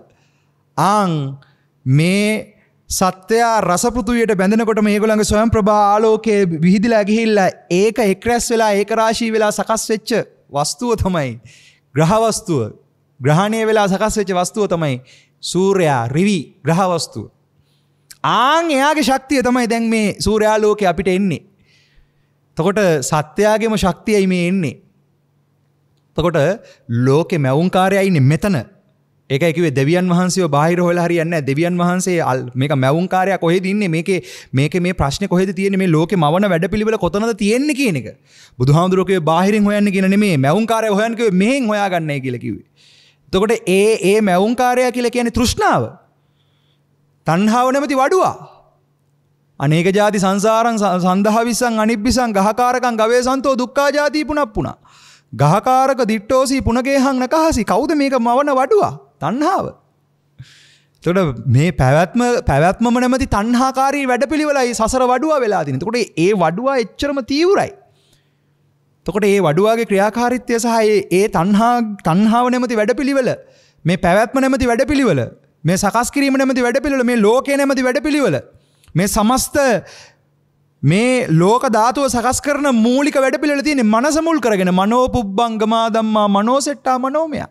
මේ සත්‍යයා රස පෘථුවියට බැඳෙනකොට මේගොල්ලන්ගේ ස්වයං ප්‍රභා ආලෝකයේ විහිදිලා ගිහිල්ලා ඒක එක්රැස් වෙලා ඒක රාශී වෙලා සකස් වෙච්ච වස්තුව තමයි ග්‍රහ වස්තුව. ග්‍රහණය වෙලා සකස් වෙච්ච වස්තුව තමයි සූර්යයා රිවි ග්‍රහ වස්තුව. එයාගේ ශක්තිය තමයි දැන් මේ සූර්යාලෝකයේ අපිට එන්නේ. එතකොට සත්‍යයාගේම ශක්තියයි මේ එන්නේ. එතකොට ලෝකේ මැවුම්කාරයයි ඉන්නේ මෙතන. ඒකයි කිව්වේ දෙවියන් වහන්සේව බාහිර හොයලා හරියන්නේ නැහැ. දෙවියන් වහන්සේ මේක මැවුම්කාරයා කොහෙද ඉන්නේ? මේකේ මේ ප්‍රශ්නේ කොහෙද තියෙන්නේ? මේ ලෝකේ මවන වැඩපිළිවෙල කොතනද තියෙන්නේ කියන එක. බුදුහාමුදුරුවෝ කිව්වේ බාහිරින් හොයන්න කියන නෙමෙයි. මැවුම්කාරයා හොයන්න කිව්වේ මෙහෙන් හොයාගන්නයි කියලා කිව්වේ. එතකොට ඒ මැවුම්කාරයා කියලා කියන්නේ තෘෂ්ණාව. තණ්හාව නැමැති වඩුවා. අනේක ಜಾති සංසාරං සන්දහවිසං අනිබ්බිසං ගහකාරකං ගවේසන්තෝ දුක්ඛා ಜಾති පුනප්පුනා. ගහකාරක දිට්ඨෝසි පුනගේහං නකහසි. කවුද මේක මවන වඩුවා? තණ්හාව. එතකොට මේ පැවැත්මම නැමැති තණ්හාකාරී වැඩපිළිවෙලයි සසර වඩුවා වෙලා තියෙන්නේ. එතකොට ඒ වඩුවා එච්චරම තීව්‍රයි. එතකොට මේ වඩුවාගේ ක්‍රියාකාරීත්වය සහ ඒ තණ්හාව නැමැති වැඩපිළිවෙල, මේ පැවැත්ම නැමැති වැඩපිළිවෙල, මේ සකස් කිරීම නැමැති වැඩපිළිවෙල, මේ ලෝකය නැමැති වැඩපිළිවෙල, මේ සමස්ත මේ ලෝක ධාතුව සකස් කරන මූලික වැඩපිළිවෙල තියෙන්නේ මනස මුල් කරගෙන. මනෝ පුබ්බංගමා ධම්මා මනෝසෙට්ටා මනෝමය.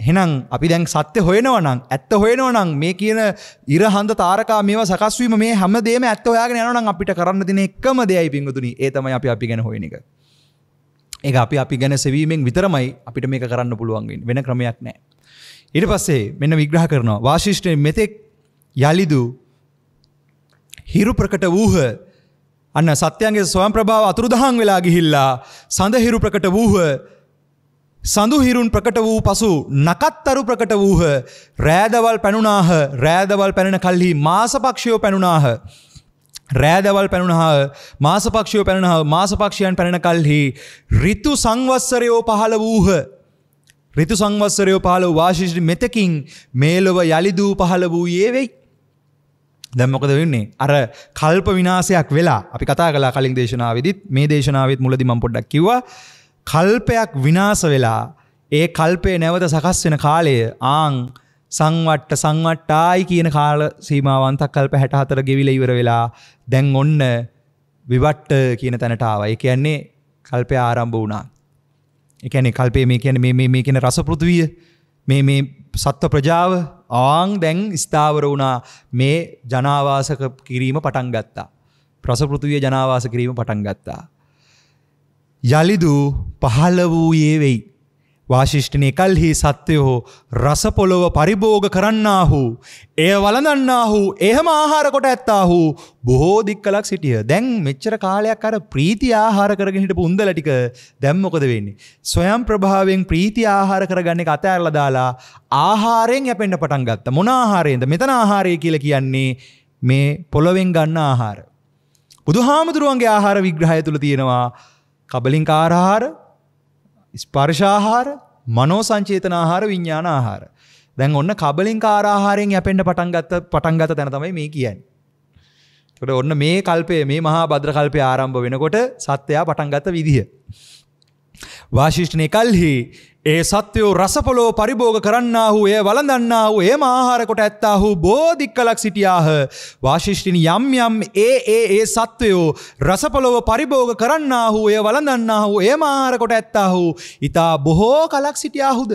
එහෙනම් අපි දැන් සත්‍ය හොයනවා නම්, ඇත්ත හොයනවා නම්, මේ කියන ඉර හඳ තාරකා මේවා සකස් වීම මේ හැමදේම ඇත්ත හොයාගෙන යනවා නම් අපිට කරන්න තියෙන එකම දෙයයි පින්වතුනි, ඒ තමයි අපි ගැන හොයන එක. ඒක අපි ගැන සෙවීමෙන් විතරමයි අපිට මේක කරන්න පුළුවන් වෙන්නේ. වෙන ක්‍රමයක් නැහැ. ඊට පස්සේ මෙන්න විග්‍රහ කරනවා. වාශිෂ්ඨ මෙතෙක් යලිදු හිරු ප්‍රකට වූහ. අන්න සත්‍යයන්ගේ ස්වයං ප්‍රභාව අතුරුදහන් වෙලා ගිහිල්ලා සඳ හිරු ප්‍රකට වූහ. සඳු හිරුන් ප්‍රකට වූ පසු නකත්තරු ප්‍රකට වූහ. රෑදවල් පැනුණාහ. රෑදවල් පැනෙන කල්හි මාසපක්ෂයෝ පැනුණාහ. රෑදවල් පැනුණාහ. මාසපක්ෂයෝ පැනුණාහ. මාසපක්ෂයන් පැනෙන කල්හි ඍතු සංවත්සරයෝ පහළ වූහ. ඍතු සංවත්සරයෝ පහළ වූ වාශිෂ්ඨ මෙතකින් මේලොව යලිදූ පහළ වූයේ වෙයි. දැන් මොකද වෙන්නේ? අර කල්ප විනාශයක් වෙලා අපි කතා කළා කලින් දේශනාවෙදිත්, මේ දේශනාවෙත් මුලදී මම පොඩ්ඩක් කිව්වා. කල්පයක් විනාශ වෙලා ඒ කල්පේ නැවත සකස් වෙන කාලය සංවට්ටායි කියන කාල සීමාවන්ත කල්ප 64 ගෙවිලා ඉවර වෙලා දැන් ඔන්න විවට්ට කියන තැනට ආවා. ඒ කියන්නේ කල්පය ආරම්භ වුණා. ඒ කියන්නේ කල්පේ මේ කියන්නේ මේ කියන රස පෘථුවිය, මේ සත්ව ප්‍රජාව දැන් ස්ථාවර වුණා. මේ ජනාවාස කිරීම පටන් ගත්තා. රස පෘථුවිය ජනාවාස කිරීම පටන් ගත්තා. යලිදු පහළ වූයේ වෙයි. වාශිෂ්ඨනේ කල්හි සත්වයෝ රස පොළොව පරිභෝග කරන්නාහු එය වළඳන්නාහු එහෙම ආහාර කොට ඇත්තාහු බොහෝ දික්කලක් සිටිය. දැන් මෙච්චර කාලයක් අර ප්‍රීති ආහාර කරගෙන හිටපු උන්දල ටික දැන් මොකද වෙන්නේ? ස්වයං ප්‍රභාවයෙන් ප්‍රීති ආහාර කරගන්න එක අතහැරලා දාලා ආහාරයෙන් යැපෙන්න පටන් ගත්තා. මොන ආහාරයෙන්ද? මෙතන ආහාරය කියලා කියන්නේ මේ පොළොවෙන් ගන්න ආහාර. බුදුහාමුදුරුවන්ගේ ආහාර විග්‍රහය තුල තියෙනවා කබලින්කාර ආහාර, ස්පර්ශ ආහාර, මනෝ සංචේතන ආහාර, විඥාන ආහාර. දැන් ඔන්න කබලින්කාර ආහාරයෙන් යැපෙන්න පටන් ගත්ත තැන තමයි මේ කියන්නේ. ඒකට ඔන්න මේ කල්පයේ මේ මහා භද්‍ර කල්පයේ ආරම්භ වෙනකොට සත්‍යය පටන් ගත්ත විදිහ. වාශිෂ්ඨනේ කල්හි ඒ සත්වයෝ රසපොළොව පරිභෝග කරන්නාහු එය වළඳන්නාහු එයම ආහාර කොට ඇත්තාහු බෝධික්කලක් සිටියාහ. වාශිෂ්ඨිනි යම් යම් ඒ සත්වයෝ රසපොළොව පරිභෝග කරන්නාහු එය වළඳන්නාහු එයම ආහාර කොට ඇත්තාහු ඊතා බොහෝ කලක් සිටියාහුද.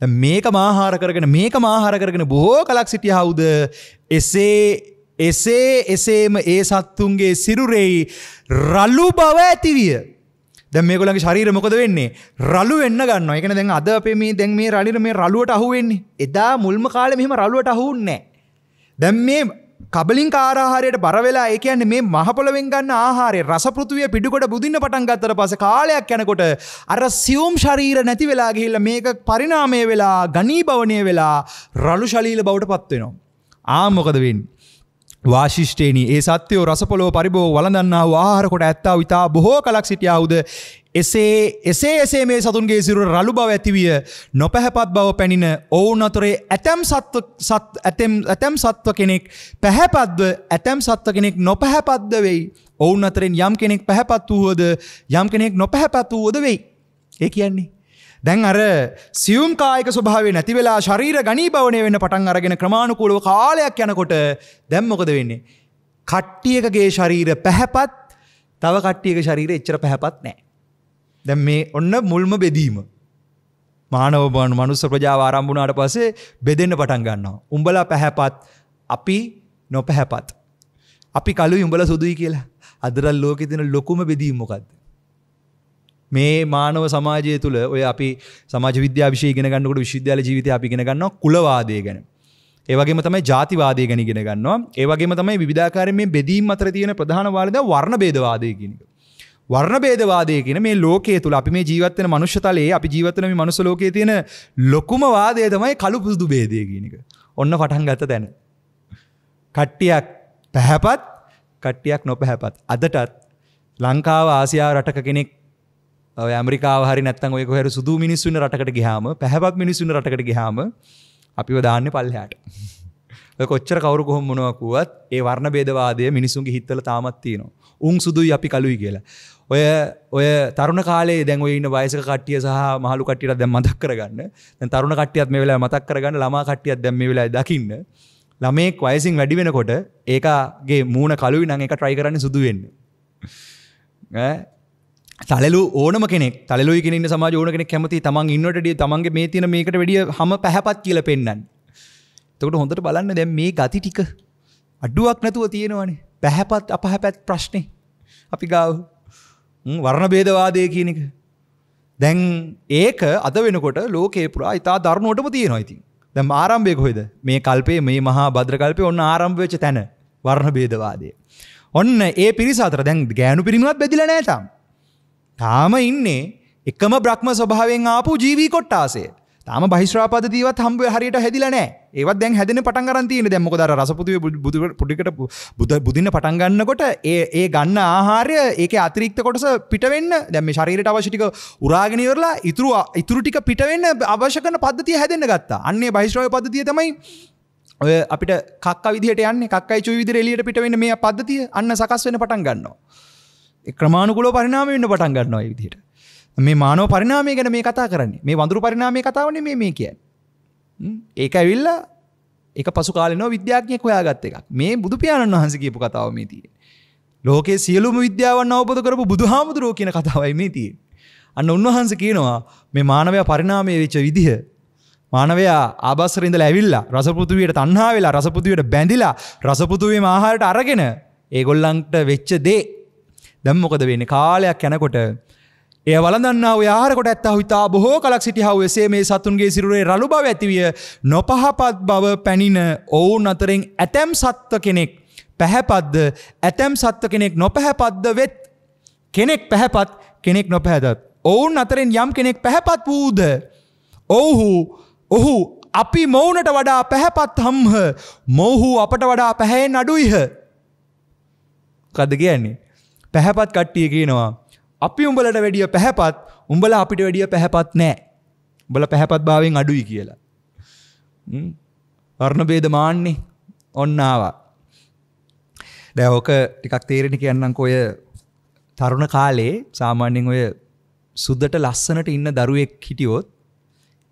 මේකම ආහාර කරගෙන බොහෝ කලක් සිටියාහුද. එසේම ඒ සත්තුන්ගේ සිරුරෙහි රළු බව ඇතිවිය. දැන් මේගොල්ලන්ගේ ශරීරය මොකද වෙන්නේ? රළු වෙන්න ගන්නවා. ඒ කියන්නේ දැන් අද අපේ මේ රළිර මේ රළුවට අහු වෙන්නේ. එදා මුල්ම කාලේ මෙහෙම රළුවට අහු වුන්නේ නැහැ. දැන් මේ කබලින්කාර ආහාරයට බර වෙලා ඒ කියන්නේ මේ මහ පොළවෙන් ගන්න ආහාරය රස පෘථුවිය පිටුකොට බුදින්න පටන් ගත්තට පස්සේ කාලයක් යනකොට අර සියුම් ශරීර නැති වෙලා ගිහිල්ලා මේක පරිණාමය වෙලා ඝනීභවණය වෙලා රළු ශරීර බවට පත් වෙනවා. මොකද වෙන්නේ? වාශිෂ්ඨේනි ඒ සත්වයෝ රසපොළොව පරිභෝග වළඳන්නාහු ආහාර කොට ඇත්තාහු ඊතා බොහෝ කලක් සිටියාහුද. එසේ මේ සතුන්ගේ සිරුර රළු බව ඇතිවිය නොපැහැපත් බව පැනින ඔවුන් අතරේ ඇතැම් සත්ව කෙනෙක් පැහැපත්ව ඇතැම් සත්ව කෙනෙක් නොපැහැපත්ද වෙයි. ඔවුන් අතරින් යම් කෙනෙක් පැහැපත් වූවද යම් කෙනෙක් නොපැහැපත් වූවද වෙයි. ඒ කියන්නේ දැන් අර සියුම් කායික ස්වභාවය නැති වෙලා ශරීර ඝනීභවණය වෙන්න පටන් අරගෙන ක්‍රමානුකූලව කාලයක් යනකොට දැන් මොකද වෙන්නේ? කට්ටියකගේ ශරීර පැහැපත්, තව කට්ටියක ශරීර එච්චර පැහැපත් නැහැ. දැන් මේ ඔන්න මුල්ම බෙදීම. මානව මනුස්ස ප්‍රජාව ආරම්භ වුණාට පස්සේ බෙදෙන්න පටන් ගන්නවා. උඹලා පැහැපත්, අපි නොපැහැපත්. අපි කළුයි උඹලා සුදුයි කියලා. අදට ලෝකේ තියෙන ලොකුම බෙදීම මොකද්ද? මේ මානව සමාජය තුළ ඔය අපි සමාජ විද්‍යා විෂය ඉගෙන ගන්නකොට විශ්වවිද්‍යාල ජීවිතය අපි ඉගෙන ගන්නවා කුලවාදය ගැන. ඒ වගේම තමයි ජාතිවාදය ගැන ඉගෙන ගන්නවා. ඒ වගේම තමයි විවිධාකාරයෙන් මේ බෙදීම් අතර තියෙන ප්‍රධාන වාදය වර්ණ භේදවාදය කියන එක. වර්ණ භේදවාදය කියන මේ ලෝකයේ තුල අපි මේ ජීවත් වෙන මනුෂ්‍ය තලයේ අපි ජීවත් වෙන මේ මනුස්ස ලෝකයේ තියෙන ලොකුම වාදය තමයි කළු සුදු භේදය කියන එක. ඔන්න පටන් ගත්ත තැන. කට්ටියක් පැහැපත්, කට්ටියක් නොපැහැපත්. අදටත් ලංකාව ආසියාව රටක කෙනෙක් ඔය ඇමරිකාව හරි නැත්නම් ඔය කොහේ සුදු මිනිස්සු ඉන්න රටකට ගියාම පැහැපත් මිනිස්සු ඉන්න රටකට ගියාම අපිව දාන්නේ පල්ලෙහාට. ඔය කොච්චර කවුරු කොහොම මොනවා කිව්වත් ඒ වර්ණ භේදවාදය මිනිසුන්ගේ හිතවල තාමත් තියෙනවා. උන් සුදුයි අපි කළුයි කියලා. ඔය තරුණ කාලේ දැන් ඔය ඉන්න වයසක කට්ටිය සහ මහලු කට්ටියට දැන් මතක් කරගන්න. දැන් තරුණ කට්ටියත් මේ වෙලාවේ මතක් කරගන්න, ළමා කට්ටියත් දැන් මේ වෙලාවේ දකින්න. ළමෙක් වයසින් වැඩි වෙනකොට ඒකගේ මූණ කළුයි නම් ඒක try කරන්නේ සුදු වෙන්න. තලලු ඕනම කෙනෙක් තලලුයි කියන ඉන්න සමාජ ඕන කෙනෙක් කැමති තමන් ඉන්නටදී තමන්ගේ මේ තියෙන මේකට වැඩිය හැම පැහැපත් කියලා පෙන්නන්න. එතකොට හොඳට බලන්න දැන් මේ ගති ටික අඩුවක් නැතුව තියෙනවනේ. පැහැපත් අපහැපත් ප්‍රශ්නේ අපි ගාව. වර්ණ භේදවාදය කියන එක. දැන් ඒක අද වෙනකොට ලෝකේ පුරා ඉතා දරුණුවටම තියෙනවා ඉතින්. දැන් ආරම්භය කොහෙද? මේ කල්පයේ මේ මහා භද්‍ර කල්පයේ ඔන්න ආරම්භ වෙච්ච තැන වර්ණ භේදවාදය. ඔන්න ඒ පිරිස අතර දැන් ගෑනු පිරිමිවත් බෙදිලා නැහැ තාම. තාම ඉන්නේ එකම බ්‍රහ්ම ස්වභාවයෙන් ආපු ජීවී කොට්ටාසය. තාම බහිශ්‍රාපද්ධතියවත් හම්බ හරියට හැදිලා නැහැ. ඒවත් දැන් හැදෙන්න පටන් ගන්න තියෙන්නේ. දැන් මොකද අර රසපුතුවේ පුඩිකට බුදින්න පටන් ගන්නකොට ඒ ගන්න ආහාරය ඒකේ අතිරික්ත කොටස පිට වෙන්න දැන් මේ ශරීරයට අවශ්‍ය ටික උරාගෙන ඉවරලා ඉතුරු ටික පිට වෙන්න අවශ්‍ය කරන පද්ධතිය හැදෙන්න ගත්තා. අන්නේ බහිශ්‍රාව පද්ධතිය තමයි ඔය අපිට කක්ක විදිහට යන්නේ. කක්කයි චුයි විදිහට එළියට පිට වෙන්න මේ පද්ධතිය අන්න සකස් වෙන්න පටන් ගන්නවා. ක්‍රමානුකූලව පරිණාමය වෙන්න පටන් ගන්නවා මේ විදිහට. මේ මානව පරිණාමය ගැන මේ කතා කරන්නේ. මේ වඳුරු පරිණාමයේ කතාව නෙමෙයි මේ කියන්නේ. ඒක ඇවිල්ලා ඒක පසු කාලිනව විද්‍යාඥයෙක් හොයාගත්ත එකක්. මේ බුදු පියාණන් වහන්සේ කියපු කතාව මේ තියෙන්නේ. ලෝකයේ සියලුම විද්‍යාවන් අවබෝධ කරපු බුදුහාමුදුරුවෝ කියන කතාවයි මේ තියෙන්නේ. අන්න උන්වහන්සේ කියනවා මේ මානවයා පරිණාමය වෙච්ච විදිහ මානවයා ආභාසර ඉඳලා ඇවිල්ලා රසපෘථුවියට තණ්හා වෙලා රසපෘථුවියට බැඳිලා රසපෘථුවියේම ආහාරයට අරගෙන ඒගොල්ලන්ට වෙච්ච දේ දැන් මොකද වෙන්නේ? කාලයක් යනකොට එය වළඳන්නා වූ ආහාර කොට ඇත්තා වූ තා බොහෝ කලක් සිටියා වූ එසේ මේ සතුන්ගේ සිරුරේ රළු බව ඇතිවිය නොපහපත් බව පැනින ඔවුන් අතරින් ඇතැම් සත්ව කෙනෙක් පැහැපත්ද ඇතැම් සත්ව කෙනෙක් නොපැහැපත්ද වෙත්. කෙනෙක් පැහැපත් කෙනෙක් නොපැහැදත්. ඔවුන් අතරින් යම් කෙනෙක් පැහැපත් වූද ඔහු අපි මොවුනට වඩා පැහැපත් හම්හ මොහු අපට වඩා පැහැයෙන් අඩුයිහ. කද කියන්නේ පැහැපත් කට්ටිය කියනවා අපි උඹලට වැඩිය පැහැපත් උඹලා අපිට වැඩිය පැහැපත් නෑ. උඹලා පැහැපත් භාවයෙන් අඩුයි කියලා. වර්ණ ભેද මාන්නේ ඔන්න ආවා. දැන් ඔක ටිකක් තේරෙන්න කියන්නම්කෝ ඔය තරුණ කාලේ සාමාන්‍යයෙන් ඔය සුද්දට ලස්සනට ඉන්න දරුවෙක් හිටියොත්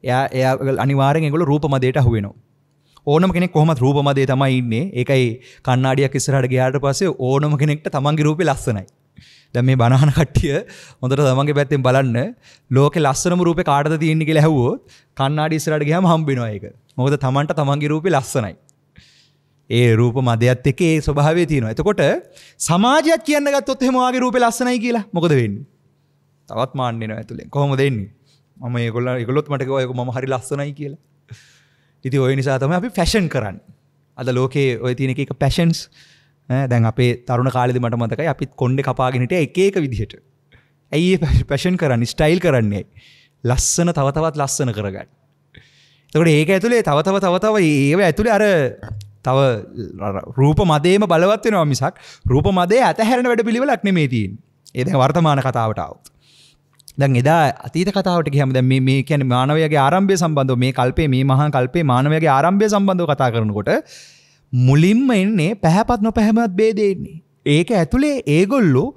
එයා අනිවාර්යෙන් ඒගොල්ලෝ රූප මදයට අහු වෙනවා. ඕනම කෙනෙක් කොහොමද රූප මදේ තමයි ඉන්නේ. ඒකයි කණ්ණාඩියක් ඉස්සරහට ගියාට පස්සේ ඕනම කෙනෙක්ට තමන්ගේ රූපේ ලස්සනයි. දැන් මේ බනහන කට්ටිය හොඳට තමන්ගේ පැත්තෙන් බලන්න ලෝකේ ලස්සනම රූපේ කාටද තියෙන්නේ කියලා ඇහුවොත් කණ්ණාඩි ඉස්සරහට ගියාම හම්බ වෙනවා ඒක. මොකද තමන්ට තමන්ගේ රූපේ ලස්සනයි. ඒ රූප මදයත් එක්ක ඒ ස්වභාවය තියෙනවා. එතකොට සමාජයක් කියන්න ගත්තොත් එහෙම වාගේ රූපේ ලස්සනයි කියලා මොකද වෙන්නේ? තවත් මාන්න එනවා ඇතුලෙන්. කොහොමද එන්නේ? මම ඒගොල්ලොත් මට කිව්වා ඒක මම හරි ලස්සනයි කියලා. ඉතින් ওই නිසා තමයි අපි ෆැෂන් කරන්නේ. අද ලෝකේ ඔය තියෙන එක පැෂන්ස් දැන් අපේ තරුණ කාලේදී මට මතකයි අපිත් කොණ්ඩේ කපාගෙන හිටියා එක එක විදිහට. ඇයි ඒ ෆැෂන් කරන්නේ? ස්ටයිල් කරන්නේ. ලස්සන තව තවත් ලස්සන කරගන්න. එතකොට ඒක ඇතුලේ තව ඒව ඇතුලේ අර තව රූප මදේම බලවත් වෙනවා මිසක් රූප මදේ ඇතහැරෙන වැඩ පිළිවෙලක් නෙමෙයි තියෙන්නේ. ඒ දැන් වර්තමාන කතාවට આવුත්. දැන් එදා අතීත කතාවට ගියාම දැන් මේ කියන්නේ මානවයාගේ ආරම්භය සම්බන්ධව මේ කල්පේ මේ මහා කල්පේ මානවයාගේ ආරම්භය සම්බන්ධව කතා කරනකොට මුලින්ම එන්නේ පැහැපත් නොපැහැපත් ભેදේ ඉන්නේ. ඒක ඇතුලේ ඒගොල්ලෝ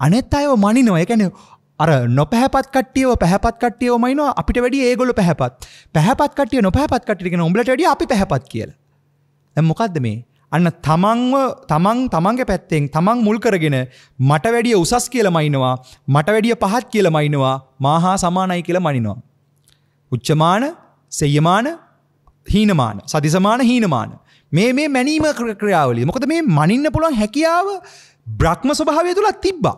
අනෙත් අයව මනිනවා. ඒ කියන්නේ අර නොපැහැපත් කට්ටියව පැහැපත් කට්ටියව මනිනවා අපිට වැඩිය ඒගොල්ලෝ පැහැපත්. පැහැපත් කට්ටිය නොපැහැපත් කට්ටියට කියන උඹලට වැඩිය අපි පැහැපත් කියලා. දැන් මොකද්ද මේ? අන්න තමන්ගේ පැත්තෙන් තමන් මුල් කරගෙන මට වැඩිය උසස් කියලා මනිනවා මට වැඩිය පහත් කියලා මනිනවා මාහා සමානයි කියලා මනිනවා. උච්චමාන, සෙය්‍යමාන, හීනමාන, සදිසමාන, හීනමාන. මේ මැනීම ක්‍රියාවලිය. මොකද මේ මනින්න පුළුවන් හැකියාව බ්‍රහ්ම ස්වභාවය තුල තිබ්බා.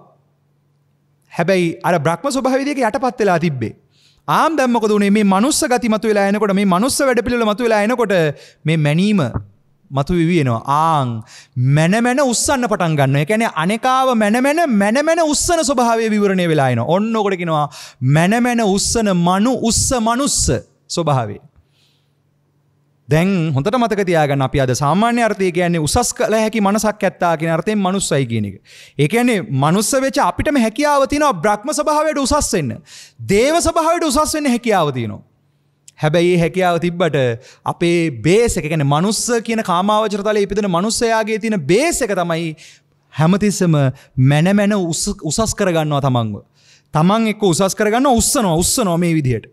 හැබැයි අර බ්‍රහ්ම ස්වභාවය දෙක යටපත් වෙලා තිබ්බේ. දැන් මොකද උනේ? මේ මනුස්ස ගති මතුවලා එනකොට මේ මනුස්ස වැඩ පිළිවෙල මතුවලා එනකොට මේ මැනීම මතු විවියනවා. මැන උස්සන්න පටන් ගන්නවා. ඒ කියන්නේ අනේකාව මැන උස්සන ස්වභාවය විවරණය වෙලා එනවා. ඔන්න ඔකට කියනවා මැන උස්සන මනුස්ස ස්වභාවය. දැන් හොඳට මතක තියාගන්න අපි අද සාමාන්‍ය අර්ථය කියන්නේ උසස් කළ හැකි මනසක් ඇත්තා කියන අර්ථයෙන් මනුස්සයි කියන එක. ඒ කියන්නේ මනුස්ස වෙච්ච අපිටම හැකියාව තියෙනවා බ්‍රහ්ම ස්වභාවයට උසස් වෙන්න. දේව ස්වභාවයට උසස් වෙන්න හැකියාව තියෙනවා. හැබැයි මේ හැකියාව තිබ්බට අපේ බේස් එක කියන්නේ මනුස්ස කියන කාමාවචර තලයේ ඉපදෙන මනුස්සයාගේ තියෙන බේස් එක තමයි හැමතිස්සෙම මැන උසස් කරගන්නවා තමන්ව. තමන් එක්ක උසස් කරගන්නවා උස්සනවා මේ විදිහට.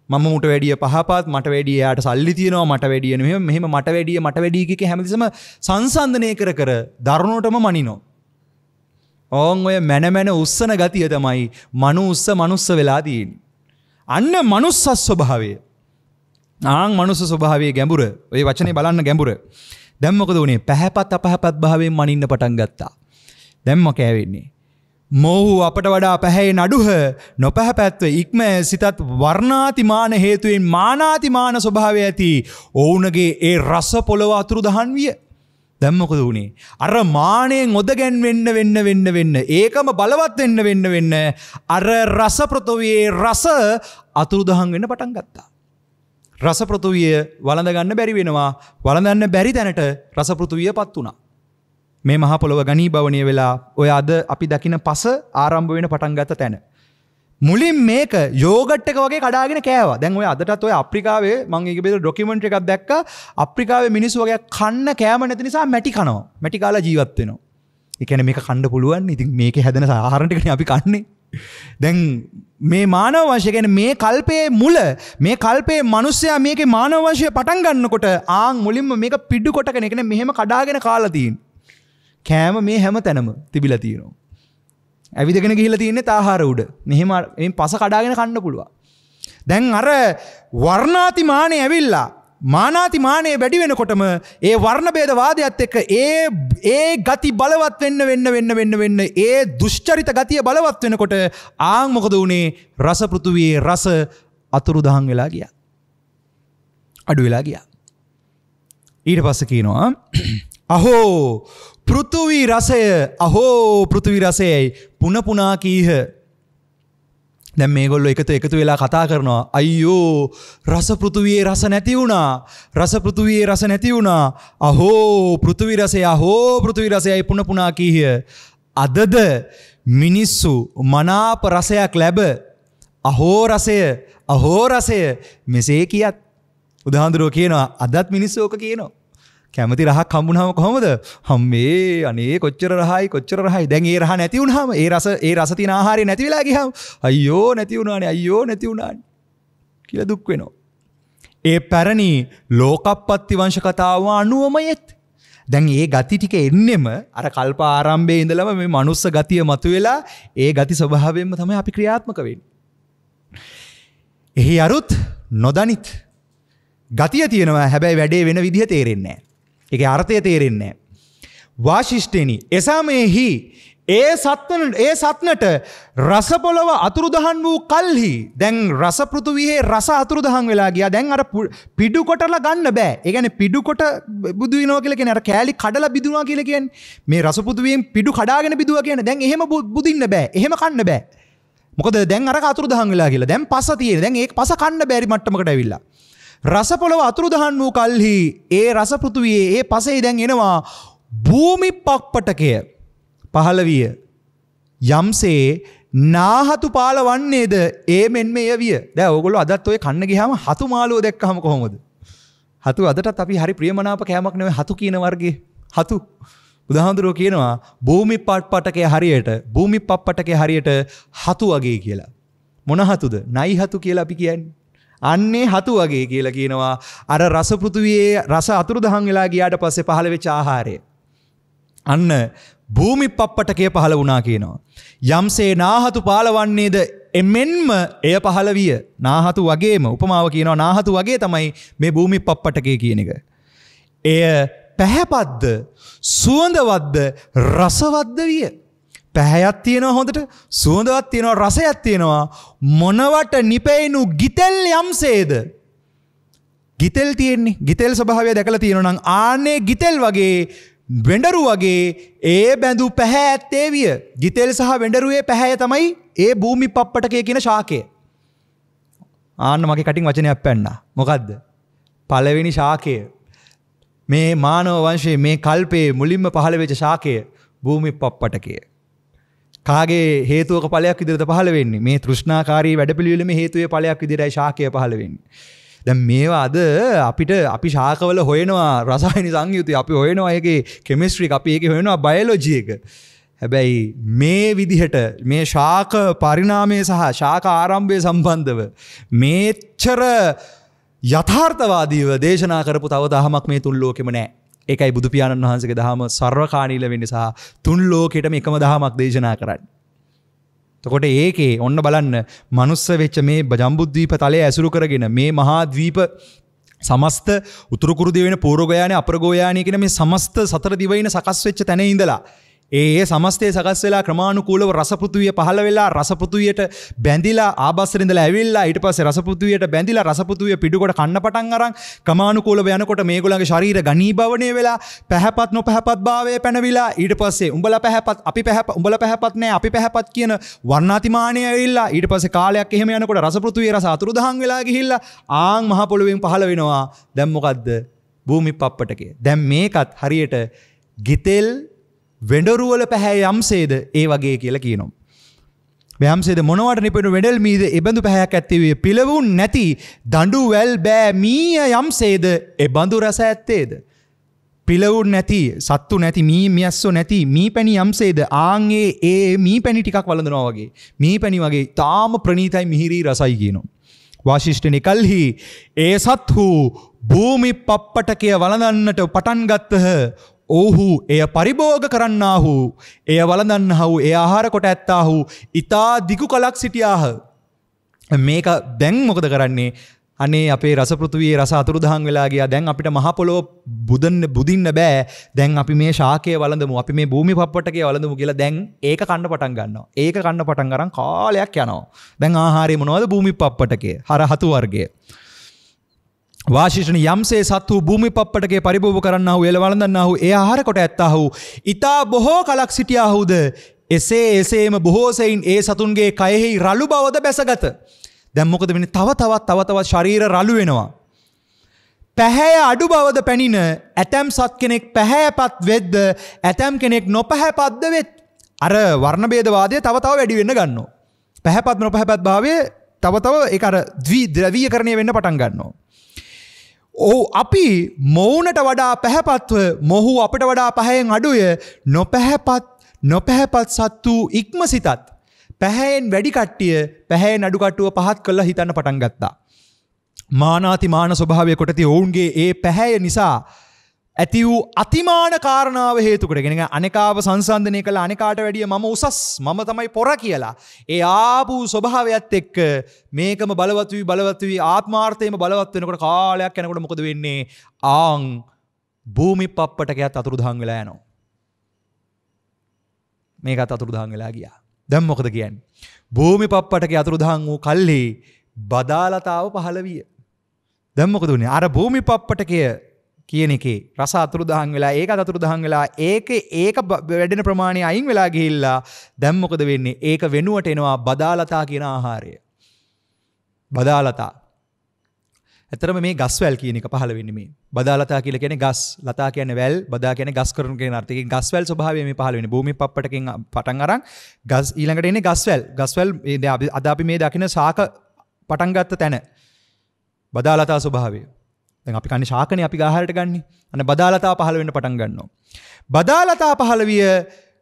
මම මුට වැඩිය පහපත් මට වැඩිය යාට සල්ලි තියෙනවා මට වැඩිය මෙහෙම මට වැඩිය කික හැමතිස්සම සංසන්දනය කර දරුණුවටම මනිනවා. ඕන් ඔය මැන උස්සන ගතිය තමයි මනුස්ස වෙලා තියෙන්නේ. අන්න මනුස්ස ස්වභාවය. මනුස්ස ස්වභාවයේ ගැඹුර. ඔය වචනේ බලන්න ගැඹුර. දැන් මොකද උනේ? පැහැපත් අපහැපත් භාවයෙන් මනින්න පටන් ගත්තා. දැන් මොකද වෙන්නේ? මොහු අපට වඩා පැහැයෙන් අඩුහ නොපැහැපැත්ව ඉක්ම සිතත් වර්ණාතිමාන හේතුවෙන් මානාතිමාන ස්වභාවය ඇති ඔවුන්ගේ ඒ රස පොළව අතුරුදහන් විය. දැන් මොකද උනේ? අර මාණයෙන් ඔදගැන්වෙන්න ඒකම බලවත් වෙන්න අර රස පෘථුවියේ රස අතුරුදහන් වෙන්න පටන් ගත්තා. රස පෘථුවිය වළඳ ගන්න බැරි වෙනවා. වළඳන්න බැරි තැනට රස පෘථුවියපත් වුණා. මේ මහා පොළොව ගණීභවණය වෙලා ඔය අද අපි දකින පස ආරම්භ වෙන පටන් ගත්ත තැන. මුලින් මේක යෝගට් එක වගේ කඩාගෙන කෑවා. දැන් ඔය අදටත් ඔය අප්‍රිකාවේ මම ඒක බෙද ඩොකියුමන්ටරි එකක් දැක්කා. අප්‍රිකාවේ මිනිස්සු වගේ කන්න කෑම නැති නිසා මැටි කනවා. මැටි කාලා ජීවත් වෙනවා. ඒ කියන්නේ මේක කන්න පුළුවන්. ඉතින් මේකේ හැදෙන ආහාර ටිකනේ අපි කන්නේ. දැන් මේ මානව වංශය කියන්නේ මේ කල්පයේ මුල මේ කල්පයේ මිනිස්සයා මේකේ මානව වංශය පටන් ගන්නකොට මුලින්ම මේක පිඩු කොටගෙන කියන්නේ මෙහෙම කඩාගෙන කාලා තියෙනවා. කෑම මේ හැම තැනම තිබිලා තියෙනවා. ඇවිදගෙන ගිහිල්ලා තියෙන්නේ ආහාර උඩ. මෙහෙම පස කඩාගෙන කන්න පුළුවන්. දැන් අර වර්ණාතිමානේ ඇවිල්ලා මානාතිමානයේ වැඩි වෙනකොටම ඒ වර්ණ භේදවාදයත් එක්ක ඒ ගති බලවත් වෙන්න ඒ දුෂ්චරිත ගතිය බලවත් වෙනකොට මොකද වුනේ? රස පෘථුවියේ රස අතුරුදහන් වෙලා ගියා. අඩු වෙලා ගියා. ඊට පස්සේ කියනවා අහෝ පෘථුවි රසයයි පුන පුනා කීහ. දැන් මේගොල්ලෝ එකතු වෙලා කතා කරනවා අයියෝ රස පෘථුවියේ රස නැති වුණා අහෝ පෘථුවි රසයයි පුන පුනා කීහ. අදද මිනිස්සු මනාප රසයක් ලැබ අහෝ රසය මෙසේ කියත්. බුදුහාඳුරෝ කියනවා අදත් මිනිස්සු ඕක කියනවා. කැමති රහක් හම්බුනහම කොහොමද? හම්මේ අනේ කොච්චර රහයි. දැන් ඒ රහ නැති වුනහම ඒ රස තියෙන ආහාරය නැති වෙලා ගියහම අයියෝ නැති වුණානේ කියලා දුක් වෙනවා. ඒ පැරණි ලෝකප්පත්ති වංශ කතාව අනුවමයෙත් දැන් ඒ ගති ටික එන්නෙම අර කල්ප ආරම්භයේ ඉඳලම මේ මනුස්ස ගතිය මතුවෙලා ඒ ගති ස්වභාවයෙන්ම තමයි අපි ක්‍රියාත්මක වෙන්නේ. එහි අරුත් නොදනිත් ගතිය තියෙනවා හැබැයි වැඩේ වෙන විදිහ තේරෙන්නේ නැහැ. ඒකේ අර්ථය තේරෙන්නේ නැහැ. වාශිෂ්ඨේනි එසමෙහි ඒ සත්නට රස පොළව අතුරුදහන් වූ කල්හි දැන් රස පෘථුවියේ රස අතුරුදහන් වෙලා ගියා. දැන් අර පිඩු කොටලා ගන්න බෑ. ඒ කියන්නේ පිඩු කොට බුදු වෙනවා කියලා කියන්නේ අර කෑලි කඩලා බිදුනවා කියලා කියන්නේ. මේ රස පෘථුවියෙන් පිඩු කඩාගෙන බිදුවා කියන්නේ දැන් එහෙම බුදින්න බෑ. එහෙම කන්න බෑ. මොකද දැන් අර අතුරුදහන් වෙලා කියලා. දැන් පස තියෙන. දැන් ඒක පස කන්න බැරි මට්ටමකට ඇවිල්ලා. රස පොළව අතුරුදහන් වූ කල්හි ඒ රස පෘථුවියේ ඒ පසේ දැන් එනවා භූමි පක්පටකය පහළ විය. යම්සේ නාහතු පාල වන්නේද ඒ මෙන්ම එය විය. දැන් ඕගොල්ලෝ අදත් ඔය කන්න ගියාම හතු මාළුව දැක්කහම කොහොමද? හතු අදටත් අපි හරි ප්‍රියමනාප කෑමක් නෙවෙයි හතු කියන වර්ගයේ හතු. බුදුහාමුදුරුවෝ කියනවා භූමි පක්පටකය හරියට හතු වගේ කියලා. මොන හතුද? නයි හතු කියලා අපි කියන්නේ. අන්නේ හතු වගේ කියලා කියනවා අර රස පෘථුවියේ රස අතුරුදහන් වෙලා ගියාට පස්සේ පහළ වෙච්ච ආහාරය. අන්න භූමි පප්පටකය පහළ වුණා කියනවා. යම්සේ නාහතු පාලවන්නේද එමෙන්ම එය පහළ විය. නාහතු වගේම උපමාව කියනවා නාහතු වගේ තමයි මේ භූමි පප්පටකය කියන එක. එය පැහැපත්ද සුවඳවත්ද රසවත්ද විය. පැහැයක් තියෙනවා හොඳට සුවඳවත් තියෙනවා රසයක් තියෙනවා. මොනවට නිපෙයිනු ගිතෙල් යම්සේද ගිතෙල් තියෙන්නේ. ගිතෙල් ස්වභාවය දැකලා තියෙනවා නම් ආන්නේ ගිතෙල් වගේ වෙඬරු වගේ ඒ බැඳු පැහැ ඇත්තේ විය. ගිතෙල් සහ වෙඬරුවේ පැහැය තමයි ඒ භූමි පප්පටකය කියන ශාකය. ආන්න මගේ කටින් වචනයක් පැන්නා. මොකද්ද? පළවෙනි ශාකය. මේ මානව වංශයේ මේ කල්පයේ මුලින්ම පහළ වෙච්ච ශාකය භූමි පප්පටකය. කාගේ හේතුවක ඵලයක් විදිහට පහළ වෙන්නේ? මේ තෘෂ්ණාකාරී වැඩපිළිවෙලේ හේතුවේ ඵලයක් විදිහටයි ශාකය පහළ වෙන්නේ. දැන් මේවා අද අපි ශාකවල හොයනවා රසායනික සංයුති අපි හොයනවා ඒකේ කෙමිස්ට්‍රි එක අපි ඒකේ හොයනවා බයොලොජි එක. හැබැයි මේ විදිහට මේ ශාක පරිණාමය සහ ශාක ආරම්භය සම්බන්ධව මේච්චර යථාර්ථවාදීව දේශනා කරපු තව දහමක් මේ තුන් ලෝකෙම නැහැ. ඒකයි බුදු පියාණන් වහන්සේගේ දහම සර්වකාණීල වෙන්නේ සහ තුන් ලෝකෙටම එකම දහමක් දේශනා කරන්නේ. එතකොට ඒකේ ඔන්න බලන්න මනුස්ස වෙච්ච මේ ජම්බුද්වීප තලය ඇසුරු කරගෙන මේ මහා ද්වීප සමස්ත උතුරු කුරු දිවයින පූර්ව ගෝයානේ අපර ගෝයානේ කියන මේ සමස්ත සතර දිවයින සකස් වෙච්ච තැන ඉඳලා ඒ සමස්තය සකස් වෙලා ක්‍රමානුකූලව රස පෘථුවිය පහළ වෙලා රස පෘථුවියට බැඳිලා ආබස්සර ඉඳලා ඇවිල්ලා ඊට පස්සේ රස පෘථුවියට බැඳිලා රස පෘථුවිය පිටුකොට කන්න පටන් අරන් ක්‍රමානුකූලව යනකොට මේගොල්ලන්ගේ ශරීර ඝනීභවණය වෙලා පැහැපත් නොපැහැපත් භාවය පැනවිලා ඊට පස්සේ උඹලා පැහැපත් අපි පැහැපත් උඹලා පැහැපත් නෑ අපි පැහැපත් කියන වර්ණාතිමානය ඇවිල්ලා ඊට පස්සේ කාලයක් එහෙම යනකොට රස පෘථුවියේ රස අතුරුදහන් වෙලා ගිහිල්ලා ආන් මහ පොළොවෙන් පහළ වෙනවා. දැන් මොකද්ද? භූමි පප්පටකය. දැන් මේකත් හරියට ගිතෙල් වෙඬරු වල පැහැ යම්සේද ඒ වගේ කියලා කියනවා. යම්සේද මොනවට නිපෙනු වෙඬල් මීද එබඳු පැහැයක් ඇත්තේ වේ. පිළවුන් නැති දඬු වැල් බෑ මීය යම්සේද එබඳු රස ඇත්තේද. පිළවුන් නැති සත්තු නැති මියස්සෝ නැති මීපැණි යම්සේද ආන්ගේ ඒ මීපැණි ටිකක් වළඳනවා වගේ. මීපැණි වගේ තාම ප්‍රණීතයි මිහිරි රසයි කියනවා. වාශිෂ්ඨ නිකල්හි ඒ සත්හු භූමි පප්පටකය වළඳන්නට පටන් ගත්තහ. ඔහු එය පරිභෝග කරන්නාහු එය වළඳන්නාහු එය ආහාර කොට ඇත්තාහු ඊතා දිගු කලක් සිටියාහ. මේක දැන් මොකද කරන්නේ? අනේ අපේ රස පෘථුවියේ රස අතුරුදහන් වෙලා ගියා. දැන් අපිට මහ පොළොව බුදින්න බෑ. දැන් අපි මේ ශාකය වළඳමු. අපි මේ භූමි පප්පටකය වළඳමු කියලා දැන් ඒක කන්න පටන් ගන්නවා. ඒක කන්න පටන් ගන්න කාලයක් යනවා. දැන් ආහාරය මොනවද? භූමි පප්පටකය. හතු වර්ගය. වාශිෂණ යම්සේ සත්තු භූමි පප්පටකේ පරිභෝග කරන්නා වූ එළ වළඳන්නා වූ ඒ ආහාර කොට ඇත්තා වූ ඊතා බොහෝ කලක් සිටියාහුද එසේම බොහෝ සෙයින් ඒ සතුන්ගේ කයෙහි රළු බවද බැසගත. දැන් මොකද වෙන්නේ? තව තවත් ශරීර රළු වෙනවා. පැහැය අඩු බවද පැනින ඇතැම් සත් කෙනෙක් පැහැයපත් වෙද්ද ඇතැම් කෙනෙක් නොපැහැපත්ද වෙත්. අර වර්ණ භේදවාදය තව වැඩි වෙන්න ගන්නවා. පැහැපත් නොපැහැපත් භාවය තව ඒක අර ද්‍රවීකරණය වෙන්න පටන් ගන්නවා. අපි මොවුනට වඩා පැහැපත්ව මොහු අපට වඩා පහයෙන් අඩුය. නොපැහැපත් සත්තු ඉක්ම සිතත් පැහැයෙන් වැඩි කට්ටිය පැහැයෙන් අඩු කට්ටුව පහත් කළා හිතන්න පටන් ගත්තා. මානාතිමාන ස්වභාවය කොටති ඔවුන්ගේ ඒ පැහැය නිසා ඇති වූ අතිමාන කාරණාව හේතු කොටගෙන අනෙකාව සංසන්දනය කළ අනෙකාට වැඩිය මම උසස් මම තමයි පොර කියලා ඒ ආපු ස්වභාවයත් එක්ක මේකම බලවත් වී ආත්මාර්ථයම බලවත් වෙනකොට කාලයක් යනකොට මොකද වෙන්නේ? භූමි පප්පටකයත් අතුරුදහන් වෙලා යනවා. මේකත් අතුරුදහන් වෙලා ගියා. දැන් මොකද කියන්නේ? භූමි පප්පටකේ අතුරුදහන් වූ කල්හි බදාලතාව පහළ විය. දැන් මොකද උනේ? අර භූමි පප්පටකය කියන එකේ රස අතුරුදහන් වෙලා ඒකත් අතුරුදහන් වෙලා ඒක වැඩෙන ප්‍රමාණය අයින් වෙලා ගිහිල්ලා දැන් මොකද වෙන්නේ? ඒක වෙනුවට එනවා බදාලතා කියන ආහාරය. බදාලතා. ඇත්තටම මේ ගස්වැල් කියන එක පහළ වෙන්නේ මේ. බදාලතා කියලා කියන්නේ ගස්, ලතා කියන්නේ වැල්, බදා කියන්නේ ගස් කරන කියන අර්ථයෙන් ගස්වැල් ස්වභාවය මේ පහළ වෙන්නේ. භූමි පප්පටකින් පටන් අරන් ගස් ඊළඟට එන්නේ ගස්වැල්. ගස්වැල් අද අපි මේ දකින ශාක පටන් ගත්ත තැන. බදාලතා ස්වභාවය. දැන් අපි කන්නේ ශාකනේ අපි ආහාරයට ගන්නේ. අන්න බදාලතා පහළ වෙන්න පටන් ගන්නවා. බදාලතා පහළ විය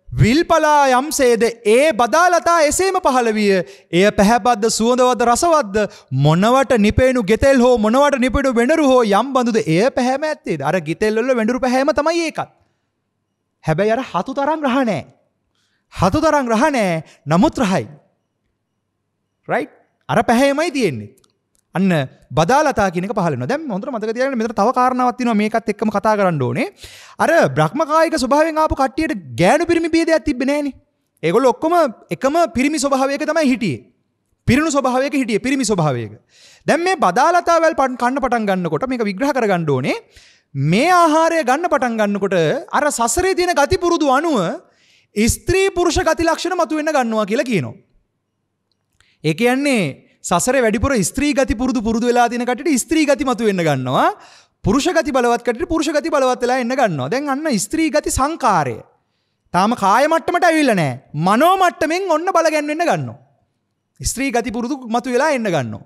විල්පලා යම්සේද ඒ බදාලතා එසේම පහළ විය. එය පැහැපත්ද සුවඳවත්ද රසවත්ද මොනවට නිපෙණු ගෙතෙල් හෝ මොනවට නිපෙණු වෙඬරු හෝ යම් බඳුද එය පැහැම ඇත්තේද? අර ගෙතෙල් වල වෙඬරු පැහැම තමයි ඒකත්. හැබැයි අර හතු තරම් රහ නැහැ. හතු තරම් රහ නැහැ. නමුත් රහයි. රයිට්? අර පැහැමයි තියෙන්නේ. අන්න බදාලතා කියන එක පහළ වෙනවා. දැන් හොඳට මතක තියාගන්න මෙතන තව කාරණාවක් තියෙනවා මේකත් එක්කම කතා කරන්න ඕනේ. අර බ්‍රහ්මකායික ස්වභාවයෙන් ආපු කට්ටියට ගෑනු පිරිමි ભેදයක් තිබ්බේ නැහනේ. ඒගොල්ලෝ ඔක්කොම එකම පිරිමි ස්වභාවයක තමයි හිටියේ. පිරිණු ස්වභාවයක හිටියේ පිරිමි ස්වභාවයක. දැන් මේ බදාලතාවල් කන්න පටන් ගන්නකොට මේක විග්‍රහ කරගන්න ඕනේ. මේ ආහාරය ගන්න පටන් ගන්නකොට අර සසරේ තියෙන ගති පුරුදු අනුව ස්ත්‍රී පුරුෂ ගති ලක්ෂණ මතුවෙන්න ගන්නවා කියලා කියනවා. ඒ කියන්නේ සසරේ වැඩිපුර ස්ත්‍රී ගති පුරුදු වෙලා තියෙන කටට ස්ත්‍රී ගති මතුවෙන්න ගන්නවා. පුරුෂ ගති බලවත් කටට පුරුෂ ගති බලවත් වෙලා එන්න ගන්නවා. දැන් අන්න ස්ත්‍රී ගති සංකාරය. තාම කාය මට්ටමට ඇවිල්ලා නැහැ. මනෝ මට්ටමින් ඔන්න බල ගැන්වෙන්න ගන්නවා. ස්ත්‍රී ගති පුරුදු මතුවෙලා එන්න ගන්නවා.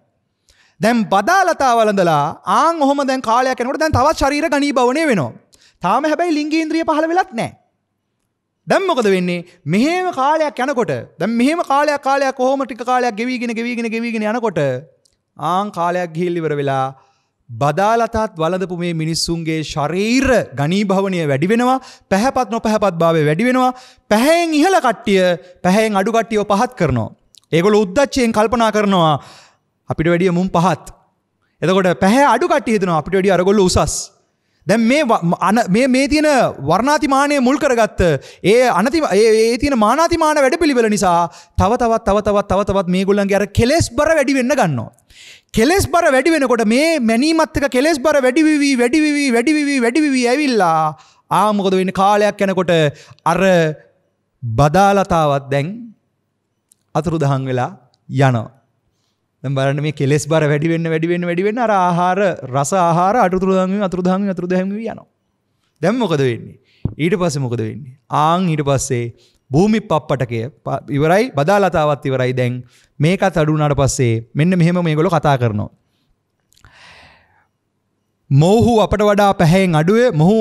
දැන් බදාලතා වළඳලා ඔහොම දැන් කාලයක් යනකොට දැන් තවත් ශරීර ගණීභවණය වෙනවා. තාම හැබැයි ලිංගේන්ද්‍රිය පහළ වෙලත් නැහැ. දැන් මොකද වෙන්නේ? මෙහෙම කාලයක් යනකොට දැන් මෙහෙම කාලයක් කොහොම ටික කාලයක් ගෙවිගෙන යනකොට කාලයක් ගිහිල් ඉවර වෙලා බදාලතත් වළඳපු මේ මිනිස්සුන්ගේ ශරීර ගණීභවණය වැඩි වෙනවා. පැහැපත් නොපැහැපත් භාවය වැඩි වෙනවා. පැහැයෙන් ඉහළ කට්ටිය පැහැයෙන් අඩු කට්ටියව පහත් කරනවා. ඒගොල්ලෝ උද්දච්චයෙන් කල්පනා කරනවා අපිට වැඩිය මුන් පහත්. එතකොට පැහැ අඩු කට්ටිය හිතනවා අපිට වැඩිය අරගොල්ලෝ උසස්. දැන් මේ තියෙන වර්ණාතිමානය මුල් කරගත්ත ඒ තියෙන මානාතිමාන වැඩපිළිවෙල නිසා තවත් මේගොල්ලන්ගේ අර කෙලෙස් බර වැඩි වෙන්න ගන්නවා. කෙලෙස් බර වැඩි වෙනකොට මේ මැනීමත් එක්ක කෙලෙස් බර වැඩි වෙවි ඇවිල්ලා මොකද වෙන්නේ? කාලයක් යනකොට අර බදාලතාවත් දැන් අතුරුදහන් වෙලා යනවා. දැන් බලන්න මේ කෙලෙස් බර වැඩි වෙන්න අර ආහාර රස ආහාර අතුරුදහන් යනවා. දැන් මොකද වෙන්නේ? ඊට පස්සේ මොකද වෙන්නේ? ඊට පස්සේ භූමි පප්පටකය ඉවරයි, බදාලතාවත් ඉවරයි. දැන් මේකත් අඩු වුණාට පස්සේ මෙන්න මෙහෙම මේගොල්ලෝ කතා කරනවා. මොහු අපට වඩා පැහැයෙන් අඩුවේ, මොහු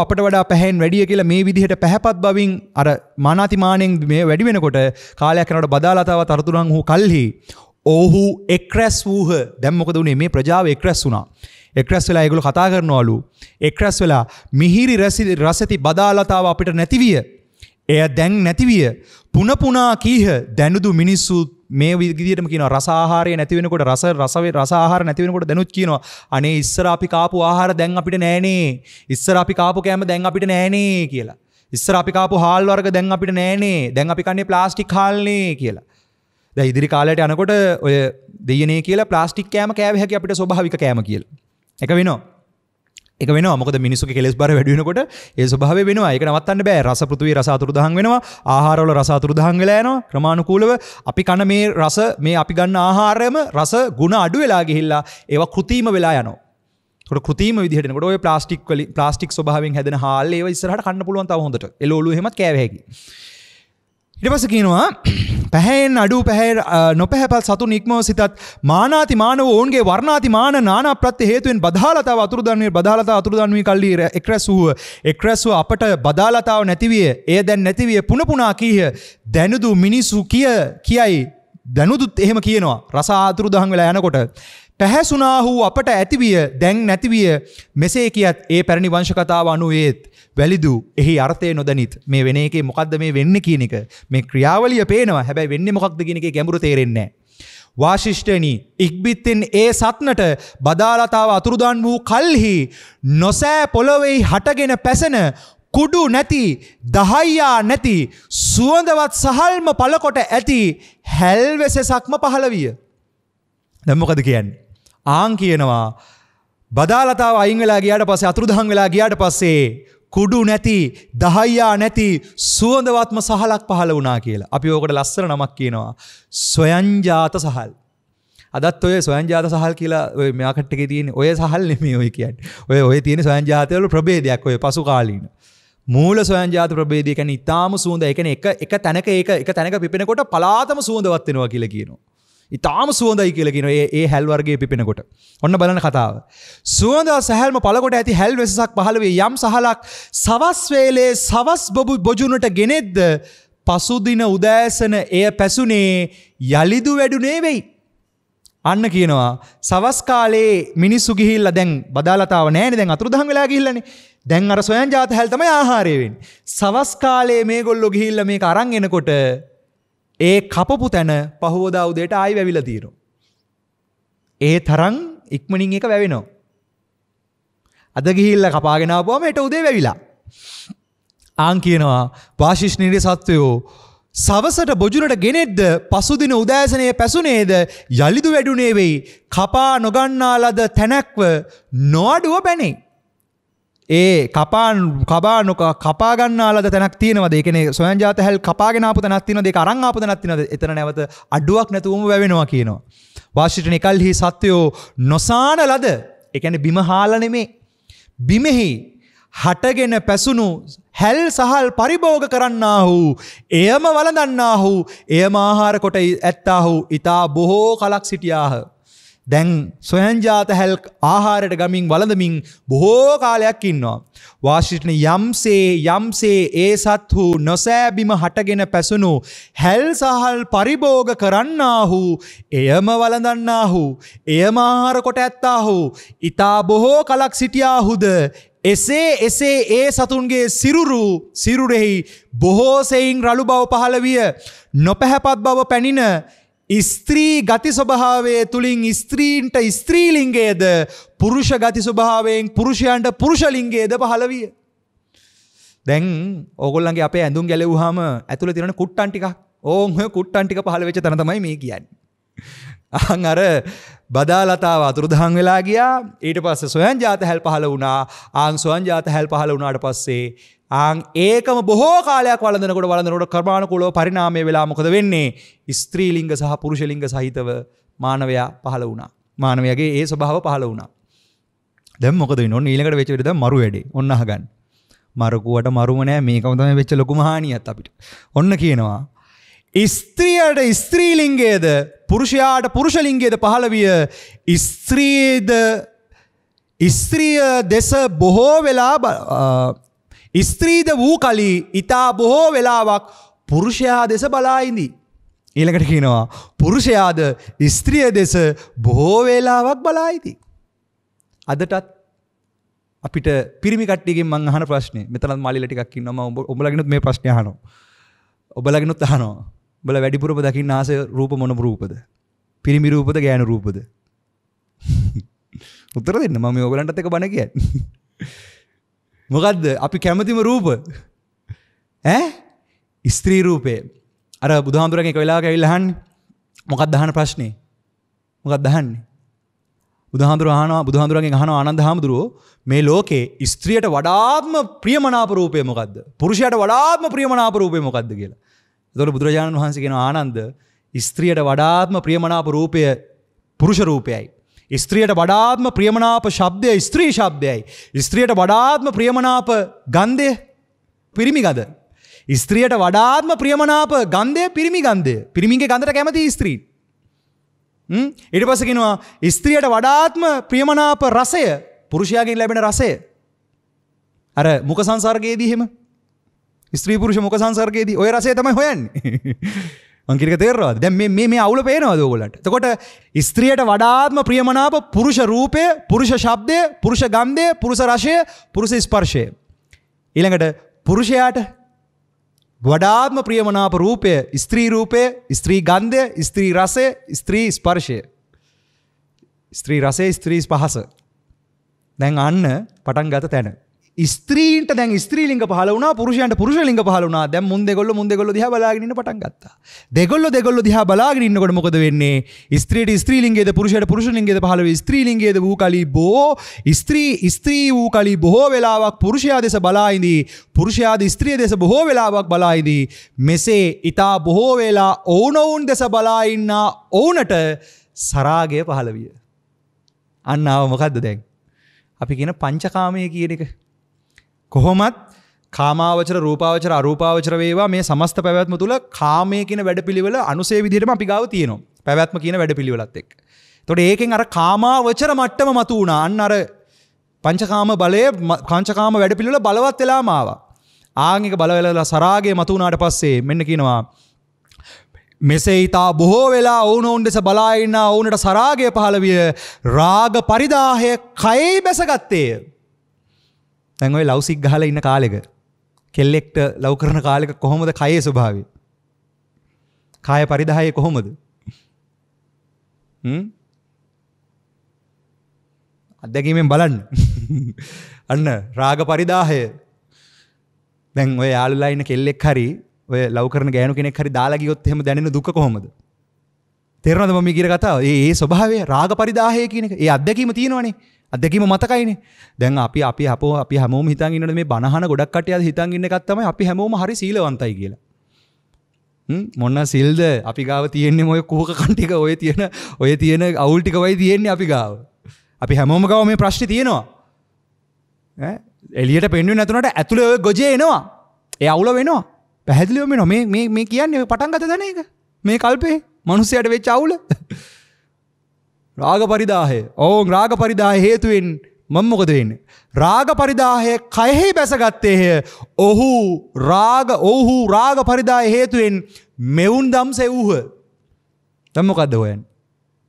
අපට වඩා පැහැයෙන් වැඩිය කියලා මේ විදිහට පැහැපත් බවින් අර මානාතිමාණයෙන් මේ වැඩි වෙනකොට කාලයක් යනකොට බදාලතාවත් අතුරුදහන් වූ කල්හි ඔහු එක්රැස් වූහ. දැන් මොකද උනේ? මේ ප්‍රජාව එක්රැස් වුණා. එක්රැස් වෙලා ඒගොල්ලෝ කතා කරනවලු. එක්රැස් වෙලා මිහිරි රසති බදාලතාව අපිට නැතිවිය. එය දැන් නැතිවිය. පුන පුනා කීහ දැනුදු මිනිස්සු මේ විදිහටම කියනවා රස ආහාරය නැති වෙනකොට රස ආහාර නැති වෙනකොට දැනුත් කියනවා අනේ ඉස්සර අපි කාපු ආහාර දැන් අපිට නෑනේ. ඉස්සර අපි කාපු කෑම දැන් අපිට නෑනේ කියලා. ඉස්සර අපි කාපු හාල් වර්ග දැන් අපිට නෑනේ. දැන් අපි කන්නේ ප්ලාස්ටික් හාල්නේ කියලා. දැන් ඉදිරි කාලයට යනකොට ඔය දෙයනේ කියලා ප්ලාස්ටික් කෑම කෑව හැකි අපිට ස්වභාවික කෑම කියලා. ඒක වෙනවා. මොකද මිනිස්සුගේ කෙලෙස් බර වැඩි වෙනකොට ඒ ස්වභාවය වෙනවා. ඒක නවත්තන්න බෑ. රස පෘථිවි රස අතුරුදහන් වෙනවා. ආහාරවල රස අතුරුදහන් වෙලා යනවා. ක්‍රමානුකූලව අපි කන මේ අපි ගන්න ආහාරයම රස ගුණ අඩු වෙලා ගිහිල්ලා ඒවා කෘතිම වෙලා යනවා. ඒකට කෘතිම විදිහට එනකොට ඔය ප්ලාස්ටික් ස්වභාවයෙන් හැදෙන හාල් ඒව ඉස්සරහට කන්න පුළුවන් තව හොඳට. එළවලු එහෙමත් කෑව හැකි. ඊට පස්සේ කියනවා පැහැයෙන් අඩු නොපැහැපත් සතුන් ඉක්මව සිතත් මානාති මානව ඔවුන්ගේ වර්ණාති මාන නානා ප්‍රත්‍ය හේතුවෙන් බදාලතාව අතුරුදන් වී කල්ලි එක්රැස්ව අපට බදාලතාව නැතිවිය එය දැන් නැතිවිය පුනපුනා කීහ දැනුදු මිනිසු කියයි දැනුදුත් එහෙම කියනවා රස අතුරුදහන් වෙලා යනකොට පැහැසුනා වූ අපට ඇතිවිය දැන් නැතිවිය මෙසේ කියත් ඒ පැරණි වංශ කතාව අනුව ඒත් වැලිදු එහි අර්ථය නොදනිත් මේ වෙන එකේ මොකද්ද මේ වෙන්නේ කියන එක මේ ක්‍රියාවලිය පේනවා හැබැයි වෙන්නේ මොකක්ද කියන එකේ ගැඹුර තේරෙන්නේ නැහැ වාශිෂ්ඨෙනි ඉක්බිත්ෙන් ඒ සත්නට බදාලතාව අතුරුදන් වූ කල්හි නොසෑ පොළොවේ හටගෙන පැසෙන කුඩු නැති දහයියා නැති සුවඳවත් සහල්ම පළකොට ඇති හැල්වෙසසක්ම පහළ විය දැන් මොකද කියන්නේ ආන් කියනවා බදාලතාව අයින් වෙලා ගියාට පස්සේ අතුරුදහන් වෙලා ගියාට පස්සේ කුඩු නැති දහයියා නැති සුවඳවත්ම සහලක් පහළ වුණා කියලා. අපි ඕකට ලස්සන නමක් කියනවා ස්වයංජාත සහල්. අදත් ඔය ස්වයංජාත සහල් කියලා ඔය මාකට් එකේ තියෙන ඔය සහල් නෙමෙයි ඔය කියන්නේ. ඔය තියෙන ස්වයංජාත වල ප්‍රභේදයක් ඔය පසු කාලීන. මූල ස්වයංජාත ප්‍රභේදය කියන්නේ ඊටාම සුවඳ. ඒ කියන්නේ එක තැනක පිපෙනකොට පලාතම සුවඳවත් වෙනවා කියලා කියනවා. ඉතාම සුවඳයි කියලා කියනවා ඒ හැල් වර්ගයේ පිපෙනකොට. ඔන්න බලන්න කතාව. සුවඳ සහල්ම පළකොට ඇති හැල් වෙසසක් පහළ වේ යම් සහලක් සවස් වේලේ සවස් බොජුනට ගෙනෙද්ද පසුදින උදෑසන එය පැසුනේ යලිදු වැඩුනේ වෙයි. අන්න කියනවා සවස් කාලේ මිනිස්සු ගිහිල්ලා දැන් බදාලතාව නැහැනේ දැන් අතුරුදහන් වෙලා ගිහිල්ලානේ. දැන් අර සොයන්ජාත හැල් තමයි ආහාරය වෙන්නේ. සවස් කාලේ මේගොල්ලෝ ගිහිල්ලා මේක අරන් එනකොට ඒ කපපු තැන පහවදා උදේට ආයි වැවිලා තියෙනවා. ඒ තරම් ඉක්මනින් එක වැවෙනවා. අද ගිහිල්ලා කපාගෙන ආපුවම හෙට උදේ වැවිලා. ආන් කියනවා වාශිෂ්ඨනීය සත්වයෝ සවසට බොජුනට ගෙනෙද්ද පසුදින උදෑසනේ පැසුනේද යලිදු වැඩුනේ වෙයි කපා නොගන්නා ලද තැනක්ව නොඅඩුව බැනේ. ඒ කපා ගන්නා ලද තැනක් තියෙනවද? ඒ කියන්නේ සොයන්ජාත හැල් කපාගෙන ආපු තැනක් තියෙනවද? ඒක අරන් ආපු තැනක් තියෙනවද? එතන නැවත අඩුවක් නැතුවම වැවෙනවා කියනවා. වාශිෂ්ඨන එකල්හි සත්වයෝ නොසාන ලද ඒ කියන්නේ බිම හාල නෙමේ. බිමෙහි හටගෙන පැසුණු හැල් සහල් පරිභෝග කරන්නාහු එයම වළඳන්නාහු එයම ආහාර කොට ඇත්තාහු ඊතා බොහෝ කලක් සිටියාහ. දැන් සොයන්ජාත හැල් ආහාරයට ගමින් වළඳමින් බොහෝ කාලයක් ඉන්නවා. වාශිෂ්ඨන යම්සේ ඒ සත්හු නොසෑබිම හටගෙන පැසුණු හැල් සහල් පරිභෝග කරන්නාහු එයම වළඳන්නාහු එයම ආහාර කොට ඇත්තාහු ඊතා බොහෝ කලක් සිටියාහුද එසේ ඒ සතුන්ගේ සිරුරෙහි බොහෝ සෙයින් රළු බව පහළ විය නොපැහැපත් බව පැනින ස්ත්‍රී ගති ස්වභාවයේ තුලින් ස්ත්‍රීන්ට ස්ත්‍රීලිංගයේද පුරුෂ ගති ස්වභාවයෙන් පුරුෂයන්ට පුරුෂලිංගයේද පහළ විය. දැන් ඕගොල්ලන්ගේ අපේ ඇඳුම් ගැලෙව්වහම ඇතුලේ තියෙන කුට්ටන් ටික ඕන් ඔය කුට්ටන් ටික පහළ වෙච්ච තැන තමයි මේ කියන්නේ. අහන් අර බදාලතාව අතුරුදහන් වෙලා ගියා. ඊට පස්සේ සොයන්ජාත හැල් පහළ වුණා. ආන් සොයන්ජාත හැල් පහළ වුණාට පස්සේ ආන් ඒකම බොහෝ කාලයක් වළඳනකොට කර්මානුකූලව පරිණාමය වෙලා මොකද වෙන්නේ? ස්ත්‍රීලිංග සහ පුරුෂලිංග සහිතව මානවයා පහළ වුණා. මානවයාගේ ඒ ස්වභාව පහළ වුණා. දැන් මොකද වෙන්නේ? ඔන්න ඊළඟට වෙච්ච විදිහ දැන් මරු වැඩේ. ඔන්න අහගන්න. මරුකුවට මරුම නෑ මේකම තමයි වෙච්ච ලොකුම හානියත් අපිට. ඔන්න කියනවා ස්ත්‍රියට ස්ත්‍රීලිංගයේද පුරුෂයාට පුරුෂලිංගයේද පහළ විය ස්ත්‍රිය දෙස බොහෝ වෙලා ස්ත්‍රීද වූ කලි ඊතා බොහෝ වෙලාවක් පුරුෂයා දෙස බලා ඉඳි. ඊළඟට කියනවා පුරුෂයාද ස්ත්‍රිය දෙස බොහෝ වෙලාවක් බලා ඉඳි. අදටත් අපිට පිරිමි කට්ටියකින් මම අහන ප්‍රශ්නේ මෙතනත් මාළිලා ටිකක් ඉන්නවා මම ඔබලගෙනුත් මේ ප්‍රශ්නේ අහනවා. ඔබලගෙනුත් අහනවා. බල වැඩිපුරම දකින්න ආස රූප මොන රූපද? පිරිමි රූපද ගෑනු රූපද? උත්තර දෙන්න මම මේ ඔයගලන්ටත් එක බණ කියන්නේ. මොකද්ද අපි කැමතිම රූප? ස්ත්‍රී රූපේ. අර බුදුහාමුදුරන් එක වෙලාවක ඇවිල්ලා අහන්නේ මොකක්ද අහන ප්‍රශ්නේ? මොකක්ද අහන්නේ? බුදුහාමුදුරන්ගෙන් අහනවා ආනන්ද හාමුදුරුවෝ මේ ලෝකේ ස්ත්‍රියට වඩාත්ම ප්‍රියමනාප රූපය මොකද්ද? පුරුෂයාට වඩාත්ම ප්‍රියමනාප රූපය මොකද්ද කියලා. එතකොට බුදුරජාණන් වහන්සේ කියනවා ආනන්ද ස්ත්‍රියට වඩාත්ම ප්‍රියමනාප රූපය පුරුෂ රූපයයි. ස්ත්‍රියට වඩාත්ම ප්‍රියමනාප ශබ්දය ස්ත්‍රී ශබ්දයයි. ස්ත්‍රියට වඩාත්ම ප්‍රියමනාප ගන්ධය පිරිමි ගඳ. ස්ත්‍රියට වඩාත්ම ප්‍රියමනාප ගන්ධය පිරිමි ගන්ධය. පිරිමිගේ ගඳට කැමති ස්ත්‍රී. ඊට පස්සේ කියනවා ස්ත්‍රියට වඩාත්ම ප්‍රියමනාප රසය පුරුෂයාගෙන් ලැබෙන රසය. අර මුඛ සංසර්ගයේදී එහෙම ස්ත්‍රී පුරුෂ මුඛ සංසර්ගයේදී ওই රසය තමයි හොයන්නේ. මං කියන එක තේරෙනවද? දැන් මේ අවුල පේනවද ඔයගොල්ලන්ට? එතකොට ස්ත්‍රියට වඩාත්ම ප්‍රියමනාප පුරුෂ රූපය, පුරුෂ ශබ්දය, පුරුෂ ගන්ධය, පුරුෂ රසය, පුරුෂ ස්පර්ශය. ඊළඟට පුරුෂයාට වඩාත්ම ප්‍රියමනාප රූපය ස්ත්‍රී රූපය, ස්ත්‍රී ගන්ධය, ස්ත්‍රී රසය, ස්ත්‍රී ස්පර්ශය. ස්ත්‍රී රසය, ස්ත්‍රී පහස. දැන් අන්න පටන් ගත තැන. ස්ත්‍රීන්ට දැන් ස්ත්‍රී ලිංග පහළ වුණා, පුරුෂයන්ට පුරුෂ ලිංග පහළ වුණා. දැන් මුන් දෙගොල්ලෝ දිහා බලාගෙන ඉන්න පටන් ගත්තා. දෙගොල්ලෝ දිහා බලාගෙන ඉන්නකොට මොකද වෙන්නේ? ස්ත්‍රීට ස්ත්‍රී ලිංගයේද පුරුෂයට පුරුෂ ලිංගයේද පහළ වෙයි. ස්ත්‍රී ලිංගයේද වූ කලී බොහෝ ස්ත්‍රී වූ කලී බොහෝ වෙලාවක් පුරුෂයා දෙස බලා ඉඳී. පුරුෂයාද ස්ත්‍රිය දෙස බොහෝ වෙලාවක් බලා ඉඳී. මෙසේ ඊතා බොහෝ වෙලා ඔවුනොවුන් දෙස බලා ඉන්නා ඔවුනට සරාගය පහළ විය. අන්න ආව මොකද්ද දැන්? අපි කියන පංචකාමයේ කියන එක. කොහොමත් කාමාවචර රූපාවචර අරූපාවචර වේවා මේ සමස්ත පැවැත්ම තුල කාමයේ කියන වැඩපිළිවෙල අනුසේ විදිහටම අපි ගාව තියෙනවා. පැවැත්ම කියන වැඩපිළිවෙලත් එක්ක. එතකොට ඒකෙන් අර කාමාවචර මට්ටම මතු වුණා. අන්න අර පංචකාම බලයේ පංචකාම වැඩපිළිවෙල බලවත් වෙලාම ආවා. ආන් එක බල වෙලා සරාගය මතු වුණාට පස්සේ මෙන්න කියනවා මෙසේ ඊතා බොහෝ වෙලා ඔවුනොවුන් දෙස බලා ඉන්න ඔවුන්ට සරාගය පහළ විය. රාග පරිදාහය කයෙහි බැසගත්තේය. දැන් ඔය ලව්සික් ගහලා ඉන්න කාලෙක කෙල්ලෙක්ට ලව් කරන කාලෙක කොහොමද කයේ ස්වභාවය? කාය පරිදාහය කොහොමද? අත්දැකීමෙන් බලන්න. අන්න රාග පරිදාහය. දැන් ඔය යාළුලා ඉන්න කෙල්ලෙක් හරි ඔය ලව් කරන ගෑනු කෙනෙක් හරි දාලා ගියොත් එහෙම දැනෙන දුක කොහොමද? තේරෙනවද මම කියන කතාව? ඒ ස්වභාවය රාග පරිදාහය කියන එක. ඒ අත්දැකීම තියෙනවනේ. අත්දැකීම මතකයිනේ. දැන් අපි හැමෝම හිතන් ඉන්නනේ මේ බණහන ගොඩක් කට්ටිය හිතන් ඉන්න එකක් තමයි අපි හැමෝම හරි සීලවන්තයි කියලා. මොන සිල්ද අපි ගාව තියෙන්නේ? ඔය කුහක කන් ටික ඔය තියෙන අවුල් ටික වයි තියෙන්නේ අපි ගාව. අපි හැමෝම ගාව මේ ප්‍රශ්නේ තියෙනවා. එළියට පෙන්වෙන්නේ නැතුණට ඇතුලේ ඔය ගොජේ එනවා. ඒ අවුල වෙනවා. පැහැදිලිවම වෙනවා. මේ කියන්නේ පටන් ගත දැන එක. මේ කල්පේ මිනිස්සයාට වෙච්ච අවුල. රාග පරිදාහය. ඕන් රාග පරිදාහය හේතුවෙන් මම මොකද වෙන්නේ? රාග පරිදාහය කයෙහි බැසගත්තේය. ඔහු රාග පරිදාහය හේතුවෙන් මෙවුන් දම් සෙව්හ. දැන් මොකද්ද හොයන්නේ?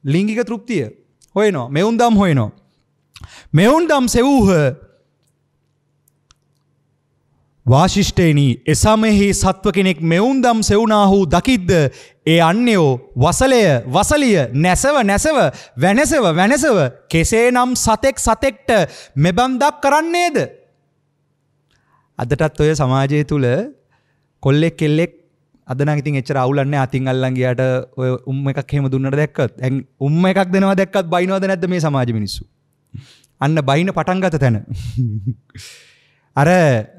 ලිංගික තෘප්තිය හොයනවා. මෙවුන් දම් හොයනවා. මෙවුන් දම් සෙව්හ. වාශිෂ්ඨේනි එසමෙහි සත්ව කෙනෙක් මෙවුන් දම් සෙවුනාහු දකිද්ද ඒ අන්‍යෝ වසලිය නැසව වෙනසව කෙසේනම් සතෙක්ට මෙබන්දක් කරන්නේද? අදටත් ඔය සමාජය තුල කොල්ලෙක් කෙල්ලෙක් අද නම් ඉතින් එච්චර අවුලක් නැහැ. අතින් අල්ලන් ගියාට ඔය එකක් එහෙම දුන්නට දැක්කත් එකක් දෙනවා දැක්කත් බයිනවද නැද්ද මේ සමාජ මිනිස්සු? අන්න බයින පටන් ගත තැන. අර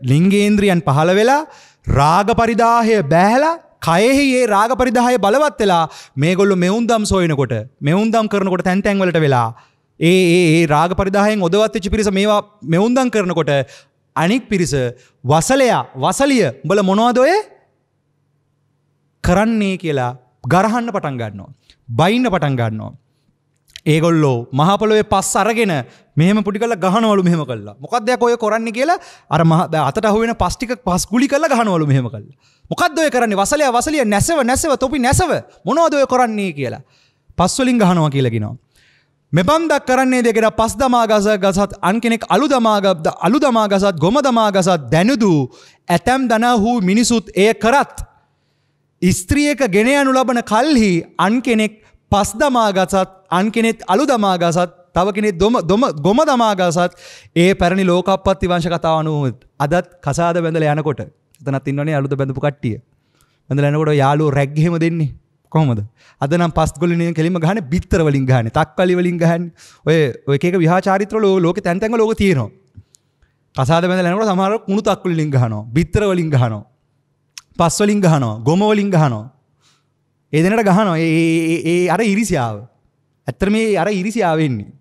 ලිංගේන්ද්‍රියන් පහළ වෙලා රාග පරිදාහය බෑහලා කයෙහි ඒ රාග පරිදාහය බලවත් වෙලා මේගොල්ලෝ මෙවුන්දම් සොයනකොට මෙවුන්දම් කරනකොට තැන් වලට වෙලා ඒ රාග පරිදාහයෙන් ඔදවත් වෙච්ච පිරිස මේවා මෙවුන්දම් කරනකොට අනික් පිරිස වසලිය උඹලා මොනවද ඔය කරන්නේ කියලා ගරහන්න පටන් ගන්නවා. බයින්න පටන් ගන්නවා. ඒගොල්ලෝ මහ පොළොවේ පස් අරගෙන මෙහෙම පුටි කරලා ගහනවලු මෙහෙම කළා. මොකක්ද යක් ඔය කරන්නේ කියලා අර අතට අහු වෙන පස් ටික පස් ගුලි කරලා ගහනවලු මෙහෙම කළා. මොකක්ද ඔය කරන්නේ? වසලිය නැසව තොපි නැසව මොනවද ඔය කරන්නේ කියලා. පස් වලින් ගහනවා කියලා කියනවා. මෙබන්දක් කරන්නේ දෙකේ පස් දමා ගසත් අන් කෙනෙක් අලු දමා ගසත් ගොම දමා ගසත් දැනුදු ඇතම් දනහු මිනිසුත් එය කරත් ස්ත්‍රියක ගෙන යනු ලබන කල්හි අන් කෙනෙක් පස් දමා ගසත් අන් කෙනෙක් අලු දමා ගසත් තව කෙනෙක් ගොම දමා ගසත් ඒ පැරණි ලෝකප්පත්ති වංශ කතාව අනුව අදත් කසාද බැඳලා යනකොට එතනත් ඉන්නවනේ අලුත බැඳපු කට්ටිය. බැඳලා යනකොට යාළුවෝ රැග් එහෙම දෙන්නේ. කොහොමද? අද නම් පස් ගොල්ලින් කෙලින්ම ගහන්නේ බිත්තර වලින් ගහන්නේ. තක්කලි වලින් ගහන්නේ. ඔය එක එක විහාචාරිත්‍ර ලෝකේ තැන් තැන් වල ඕක තියෙනවා. කසාද බැඳලා යනකොට සමහරව කුණු තක්කලි වලින් ගහනවා. බිත්තර වලින් ගහනවා. පස් වලින් ගහනවා. ගොම වලින් ගහනවා. ඒ දෙනට ගහනවා. ඒ අර ඉරිසියාව. ඇත්තට මේ අර ඉරිසියාව වෙන්නේ.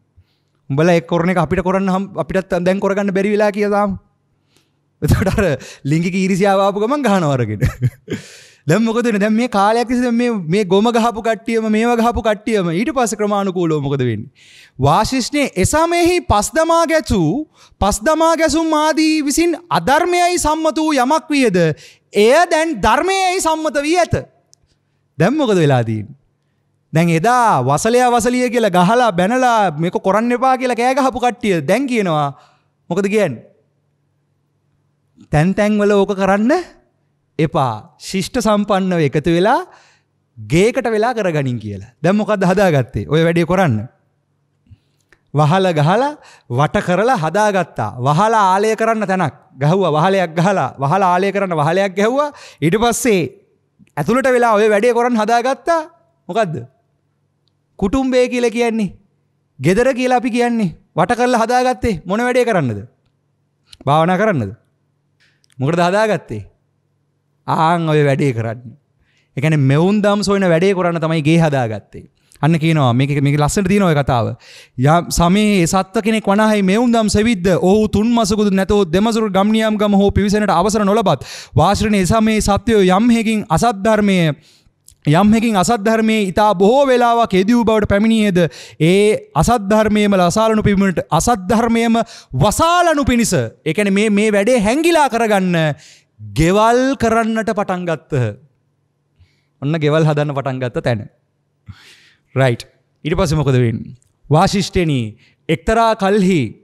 උඹලා එක් කරන එක අපිට කරන්න අපිටත් දැන් කරගන්න බැරි වෙලා කියලා තාම. එතකොට අර ලිංගික ඊර්ෂ්‍යාව ආපු ගමන් ගහනවා අරගෙන. දැන් මොකද වෙන්නේ? දැන් මේ කාලයක් තිස්සේ මේ ගොම ගහපු කට්ටියම මේව ගහපු කට්ටියම ඊට පස්සේ ක්‍රමානුකූලව මොකද වෙන්නේ? වාසිෂ්ඨේ එසමෙහි පස් දමා ගැසුම් ආදී විසින් අධර්මයයි සම්මත වූ යමක් වියද එය දැන් ධර්මයයි සම්මත වී ඇත. දැන් මොකද වෙලා තියෙන්නේ? දැන් එදා වසලිය කියලා ගහලා බැනලා මේක කරන්න එපා කියලා කෑ ගහපු කට්ටිය දැන් කියනවා මොකද කියන්නේ? තැන් වල ඕක කරන්න එපා. ශිෂ්ට සම්පන්නව එකතු වෙලා ගේකට වෙලා කරගනින් කියලා. දැන් මොකද්ද හදාගත්තේ? ඔය වැඩේ කරන්න. වහලා ගහලා වට කරලා හදාගත්තා. වහලා ආලය කරන්න තැනක් ගහුවා. වහලයක් ගහලා වහලා ආලය කරන්න වහලයක් ගැහුවා. ඊට පස්සේ ඇතුළට වෙලා ඔය වැඩේ කරන්න හදාගත්තා. මොකද්ද? කුටුම්බේ කියලා කියන්නේ. ගෙදර කියලා අපි කියන්නේ. වට කරලා හදාගත්තේ මොන වැඩේ කරන්නද? භාවනා කරන්නද? මොකටද හදාගත්තේ? ආන් ඔය වැඩේ කරන්නේ. ඒ කියන්නේ මෙවුන් දම් සොයන වැඩේ කරන්න තමයි ගේ හදාගත්තේ. අන්න කියනවා මේක ලස්සනට තියෙනවා ඔය කතාව. යම් සමේ සත්ව කෙනෙක් වනාහි මෙවුන් දම් සෙවිද්ද ඔහු තුන් මසකුදු නැතෝ දෙමසුරු ගම්නියම් ගම හෝ පිවිසෙනට අවසර නොලබත් වාශ්‍රණේ සමේ සත්වයෝ යම් හේකින් අසත් ධර්මයේ ඊතා බොහෝ වේලාවක් යෙදී වූ බවට පැමිණියේද ඒ අසත් ධර්මයේම වසාලනු පිළිමට අසත් ධර්මයේම වසාලනු පිණිස ඒ කියන්නේ මේ වැඩේ හැංගිලා කරගන්න ගෙවල් කරන්නට පටන් ගත්තහ. ඔන්න ගෙවල් හදන්න පටන් ගත්ත තැන. රයිට්. ඊට පස්සේ මොකද වෙන්නේ? වාසිෂ්ඨෙනි එක්තරා කල්හි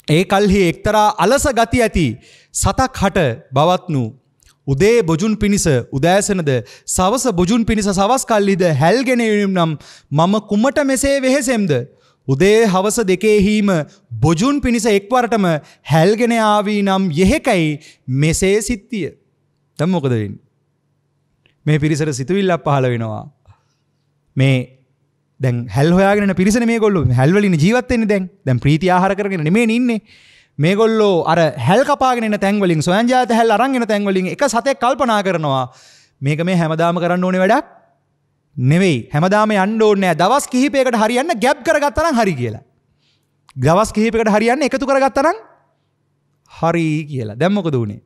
එක්තරා අලස ගති ඇති සතක් හට බවත්නු උදේ බොජුන් පිණිස උදෑසනද සවස බොජුන් පිණිස සවස් කල්හිද හැල්ගෙන නම් මම කුමට මෙසේ වෙහෙසෙම්ද? උදේ හවස දෙකේහිම බොජුන් පිණිස එක්වරටම හැල්ගෙන ආවී නම් යෙහෙකයි මෙසේ සිත්තිය. දැන් මොකද වෙන්නේ? මේ පිරිසට සිතුවිල්ලක් පහළ වෙනවා. මේ දැන් හැල් හොයාගෙන ඉන්න පිරිසනේ මේගොල්ලෝ. හැල් වලින් ජීවත් වෙන්නේ දැන්. දැන් ප්‍රීති ආහාර කරගෙන නෙමෙයි ඉන්නේ. මේගොල්ලෝ අර හැල් කපාගෙන ඉන්න තැන් වලින් සොයන්ජාත හැල් අරන් එන තැන් වලින් එක සතෙක් කල්පනා කරනවා මේක මේ හැමදාම කරන්න ඕනේ වැඩක් නෙවෙයි. හැමදාම යන්න ඕනේ නෑ. දවස් කිහිපයකට හරියන්න ගැප් කරගත්තා නම් හරි කියලා. දවස් කිහිපයකට හරියන්න එකතු කරගත්තා නම් හරි කියලා. දැන් මොකද උනේ?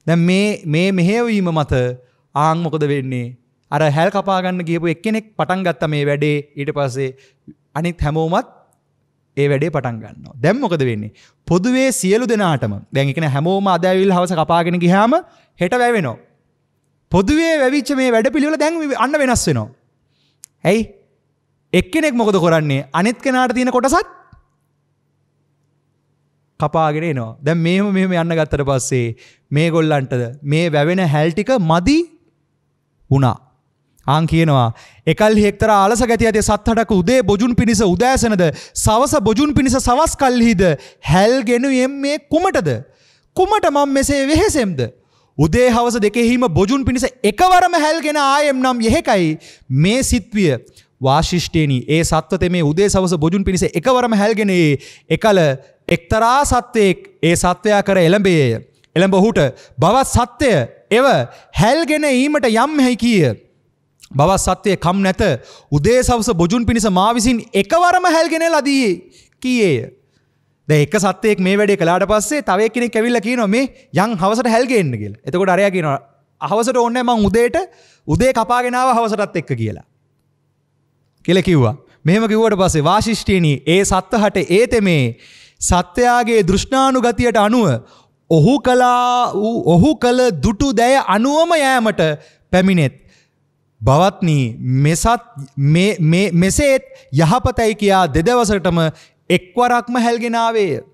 දැන් මේ මෙහෙවීම මත ආන් මොකද වෙන්නේ? අර හැල් කපා ගන්න ගියපු එක්කෙනෙක් පටන් ගත්තා මේ වැඩේ. ඊට පස්සේ අනිත් හැමෝමත් ඒ වැඩේ පටන් ගන්නවා. දැන් මොකද වෙන්නේ? පොදුවේ සියලු දෙනාටම දැන් ඒ කියන්නේ හැමෝම අද ඇවිල්ලා හවස කපාගෙන ගියාම හෙට වැවෙනවා. පොදුවේ වැවිච්ච මේ වැඩපිළිවෙල දැන් අන්න වෙනස් වෙනවා. ඇයි? එක්කෙනෙක් මොකද කරන්නේ? අනිත් කෙනාට තියෙන කොටසත් කපාගෙන එනවා. දැන් මෙහෙම යන්න ගත්තට පස්සේ මේගොල්ලන්ට මේ වැවෙන හැල් ටික මදි වුණා. ආන් කියනවා එකල්හි එක්තරා අලස ගති ඇති සත්හටක උදේ බොජුන් පිණිස උදෑසනද සවස බොජුන් පිණිස සවස් කල්හිද හැල්ගෙන මේ කුමටද? කුමට මම මෙසේ වෙහෙසෙම්ද? උදේ හවස දෙකෙහිම බොජුන් පිණිස එකවරම හැල්ගෙන ආයෙම් නම් යෙහෙකයි මේ සිත්විය. වාශිෂ්ඨේනි ඒ සත්වතේ මේ උදේ සවස බොජුන් පිණිස එකවරම හැල්ගෙන එකල එක්තරා සත්වයෙක් ඒ සත්වයා කර එළඹේය. එළඹ ඔහුට බවත් සත්වය එව හැල්ගෙන ඊමට යම් හැයි කීය. බවත් සත්වයේ කම් නැත උදේ සවස බොජුන් පිණිස මා විසින් එකවරම හැල්ගෙන ලදී කීයේය. දැන් එක සත්වයෙක් මේ වැඩේ කළාට පස්සේ තව එක්කෙනෙක් ඇවිල්ලා කියනවා මේ යන් හවසට හැල්ගෙන්න කියලා. එතකොට අරයා කියනවා හවසට ඕනේ මං උදේ කපාගෙන ආව හවසටත් එක්ක කියලා කිව්වා. මෙහෙම කිව්වට පස්සේ වාශිෂ්ඨේනි ඒ සත්වහට ඒ තෙමේ සත්වයාගේ දෘෂ්ණානුගතියට අනුව ඔහු කළ දුටු දැය අනුවම යෑමට පැමිණෙත්. බවත්නි මෙසේත් යහපතයි කියා දෙදවසටම එක්වරක්ම හැල්ගෙන ආවේය.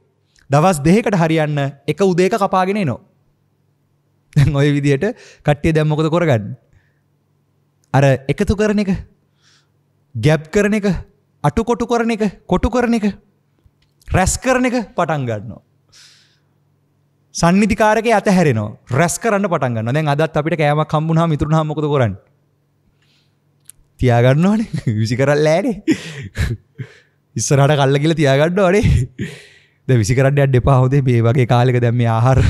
දවස් දෙකකට හරියන්න එක උදේක කපාගෙන එනවා. දැන් ওই විදිහට කට්ටිය දැන් මොකද කරගන්නේ? අර එකතු කරන එක, ගැප් කරන එක, අටු කොටු කරන එක, කොටු කරන එක, රැස් කරන එක පටන් ගන්නවා. සන්නිධිකාරකේ අතහැරෙනවා. රැස් කරන්න පටන් ගන්නවා. දැන් අදත් අපිට කෑමක් හම්බුනහම ඉතුරුනහම මොකද කරන්නේ? තියාගන්නවනේ. විසි කරලා ඈනේ. ඉස්සරහට කල්ල කියලා තියාගන්නවනේ. දැන් විසි කරන්න යන්න එපා. හොඳේ මේ වගේ කාලෙක දැන් මේ ආහාර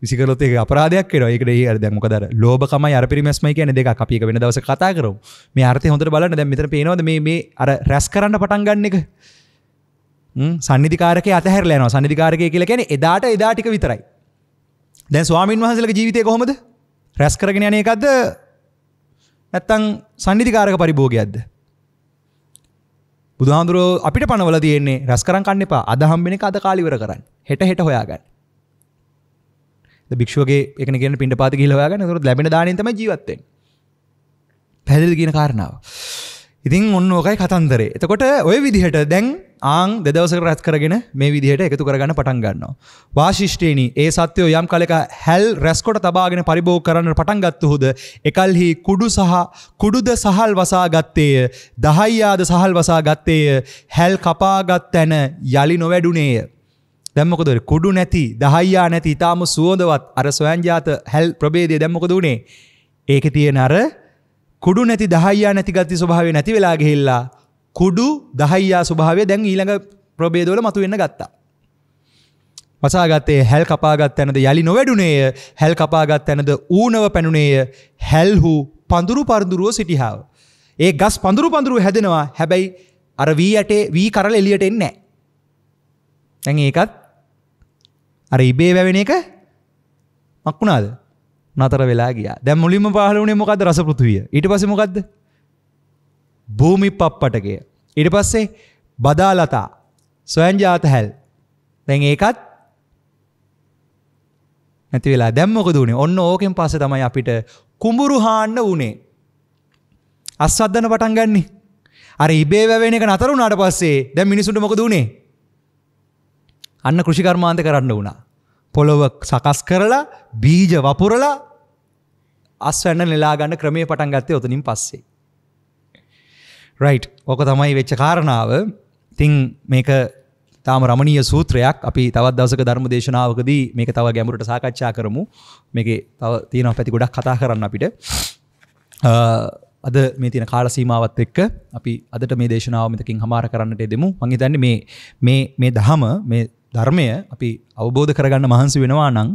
විසි කරලොත් ඒක අපරාධයක් වෙනවා. ඒකට ඒ දැන් මොකද අර ලෝභකමයි අර පිරිමැස්මයි කියන්නේ දෙකක්. අපි ඒක වෙන දවසක කතා කරමු. මේ අර්ථය හොඳට බලන්න. දැන් මෙතන පේනවද මේ අර රැස් කරන්න පටන් ගන්න එක? සන්නිධිකාරකේ අතහැරලා යනවා. සන්නිධිකාරකේ කියලා කියන්නේ එදා ටික විතරයි. දැන් ස්වාමින් වහන්සේලගේ ජීවිතය කොහොමද? රැස් කරගෙන යන එකක්ද? නැත්තම් සන්නිධිකාරක පරිභෝගයක්ද? බුදුහාමුදුරුවෝ අපිට පනවලා තියෙන්නේ රැස් කරන් කන්න එපා. අද හම්බෙන එක අද කාලේ ඉවර කරන්න. හෙට හොයාගන්න. භික්ෂුවගේ එකනේ කියන පින්ඩපාත ගිහිල්ලා හොයාගන්න. ඒකට ලැබෙන දාණයෙන් තමයි ජීවත් වෙන්නේ. පැහැදිලිද කියන කාරණාව. ඉතින් ඔන්න ඕකයි කතන්දරේ. එතකොට ඔය විදිහට දැන් දෙදවසකට රැස් කරගෙන මේ විදිහට එකතු කරගන්න පටන් ගන්නවා. වාශිෂ්ඨේනි ඒ සත්වෝ යම් කලක හැල් රැස් කොට තබාගෙන පරිභෝග කරන්න පටන් ගත්තහොද එකල්හි කුඩුද සහල් වසා ගත්තේය. දහයියාද සහල් වසා ගත්තේය. හැල් කපාගත් තැන යලි නොවැඩුනේය. දැන් මොකද කුඩු නැති දහයියා නැති ඊටාම සුවඳවත් අර සොයන්ජාත හැල් ප්‍රභේදය දැන් මොකද උනේ? ඒකේ තියෙන අර කුඩු නැති දහයියා නැති ගති ස්වභාවය නැති වෙලා ගිහිල්ලා කුඩු දහයියා ස්වභාවය දැන් ඊළඟ ප්‍රභේදවල මතුවෙන්න ගත්තා. වසාගත්තේ හැල් කපාගත් තැනද යලි නොවැඩුනේය. හැල් කපාගත් තැනද ඌනව පැනුනේය. හැල්හු පඳුරු පඳුරුව සිටිහාව. ඒ ගස් පඳුරු හැදෙනවා. හැබැයි අර වී කරල එළියට එන්නේ නැහැ. දැන් ඒකත් අර ඉබේ වැවෙන එක මක්ුණාද? නතර වෙලා ගියා. දැන් මුලින්ම පහළ වුණේ මොකද්ද? රස පෘථුවිය. ඊට පස්සේ මොකද්ද? භූමි පප්පටකය. ඊට පස්සේ බදාලතා සොයන්ජාත හැල්. දැන් ඒකත් නැති වෙලා දැන් මොකද උනේ? ඔන්න ඕකෙන් පස්සේ තමයි අපිට කුඹුරු හාන්න උනේ. අස්වද්දන පටන් ගන්නෙ. අර ඉබේ වැවෙන එක නතර වුණාට පස්සේ දැන් මිනිසුන්ට මොකද උනේ? අන්න කෘෂි කර්මාන්ත කරන්න වුණා. පොළොව සකස් කරලා බීජ වපුරලා අස්වැන්න නෙලා ගන්න ක්‍රමයේ පටන් ගත්තේ ඔතනින් පස්සේ. රයිට්. ඕක තමයි වෙච්ච කාරණාව. ඉතින් මේක තාම රමණීය සූත්‍රයක්. අපි තවත් දවසක ධර්ම දේශනාවකදී මේක තව ගැඹුරට සාකච්ඡා කරමු. මේකේ තව තියෙනවා පැති ගොඩක් කතා කරන්න අපිට. අද මේ තියෙන කාල සීමාවත් එක්ක අපි අදට මේ දේශනාව මෙතකින් හමාර කරන්නට දෙමු. මම හිතන්නේ මේ ධර්මය අපි අවබෝධ කරගන්න මහන්සි වෙනවා නම්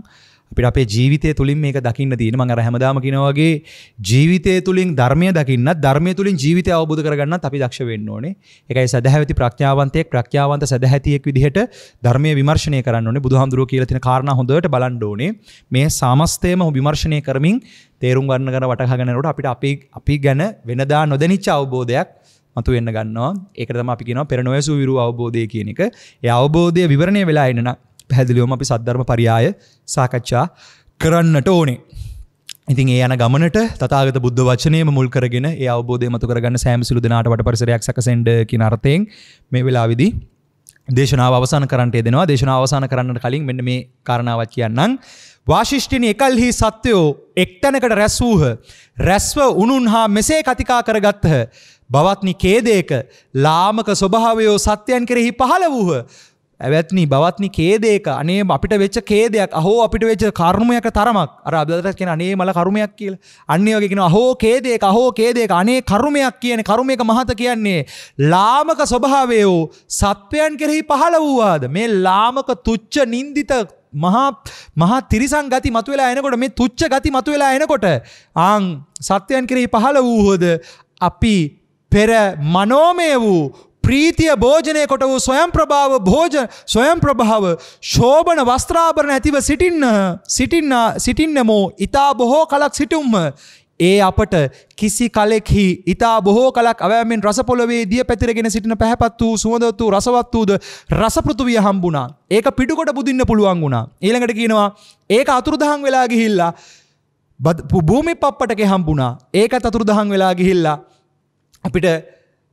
අපිට අපේ ජීවිතය තුලින් මේක දකින්න තියෙන. මම අර හැමදාම කියනවා වගේ ජීවිතය තුලින් ධර්මය දකින්නත් ධර්මය තුලින් ජීවිතය අවබෝධ කරගන්නත් අපි දක්ෂ වෙන්න ඕනේ. ඒකයි සදහැවති ප්‍රඥාවන්ත සදහැතියෙක් විදිහට ධර්මයේ විමර්ශනය කරන්න ඕනේ. බුදුහාමුදුරුවෝ කියලා තියෙන කාරණා හොඳට බලන්න ඕනේ. මේ සමස්තයම විමර්ශනය කරමින් තේරුම් ගන්න වටහා ගන්නකොට අපිට අපි ගැන වෙනදා නොදැනිච්ච අවබෝධයක් මතුවෙන්න ගන්නවා. ඒකට තමයි අපි කියනවා පෙර නොයසු විරු අවබෝධය කියන එක. ඒ අවබෝධය විවරණය වෙලා එන්න නම් පැහැදිලිවම අපි සද්ධර්ම පරියාය සාකච්ඡා කරන්නට ඕනේ. ඉතින් ඒ යන ගමනට තථාගත බුද්ධ වචනයම මුල් කරගෙන ඒ අවබෝධය මතු කරගන්න සෑම සිළු දෙනාට වට පරිසරයක් සැකසෙන්න කියන අර්ථයෙන් මේ වෙලාවේදී දේශනාව අවසන් කරන්නට යෙදෙනවා. දේශනාව අවසන් කරන්නට කලින් මෙන්න මේ කාරණාවක් කියන්නම්. වාශිෂ්ඨිනි එකල්හි සත්වයෝ එක්තැනකට රැස් වූහ. රැස්ව උනුන් හා මෙසේ කතිකා කරගත්හ. බවත්නි ඛේදයක ලාමක ස්වභාවයෝ සත්‍යයන් කෙරෙහි පහළ වූහ. ඇවැත්නි බවත්නි ඛේදයක අනේ අපිට වෙච්ච ඛේදයක් අහෝ අපිට වෙච්ච කර්මයක තරමක් අර අබ්දලට කියන අනේ මල කර්මයක් කියලා අන්නේ වගේ කියනවා අහෝ ඛේදයක අනේ කර්මයක් කියන්නේ කර්මයක මහත කියන්නේ ලාමක ස්වභාවයෝ සත්‍යයන් කෙරෙහි පහළ වූවාද මේ ලාමක තුච්ච නින්දිත මහා තිරිසන් ගති මතුවලා එනකොට මේ තුච්ච ගති මතුවලා එනකොට සත්‍යයන් කෙරෙහි පහළ වූහොද අපි පෙර මනෝමය වූ ප්‍රීතිය භෝජනය කොට වූ ස්වයං ප්‍රභාව ශෝභන වස්ත්‍රාභරණ ඇතිව සිටින්නමෝ ඊතා බොහෝ කලක් සිටුම්ම ඒ අපට කිසි කලෙක්හි ඊතා බොහෝ කලක් අවෑමෙන් රස පොළවේ දිය පැතිරගෙන සිටින පැහැපත් වූ සුවඳවත් වූ රසවත් වූද රස පෘථුවිය හම්බුණා. ඒක පිටුකොට බුදින්න පුළුවන් වුණා. ඊළඟට කියනවා ඒක අතුරුදහන් වෙලා ගිහිල්ලා භූමි පප්පටකේ හම්බුණා. ඒකත් අතුරුදහන් වෙලා ගිහිල්ලා අපිට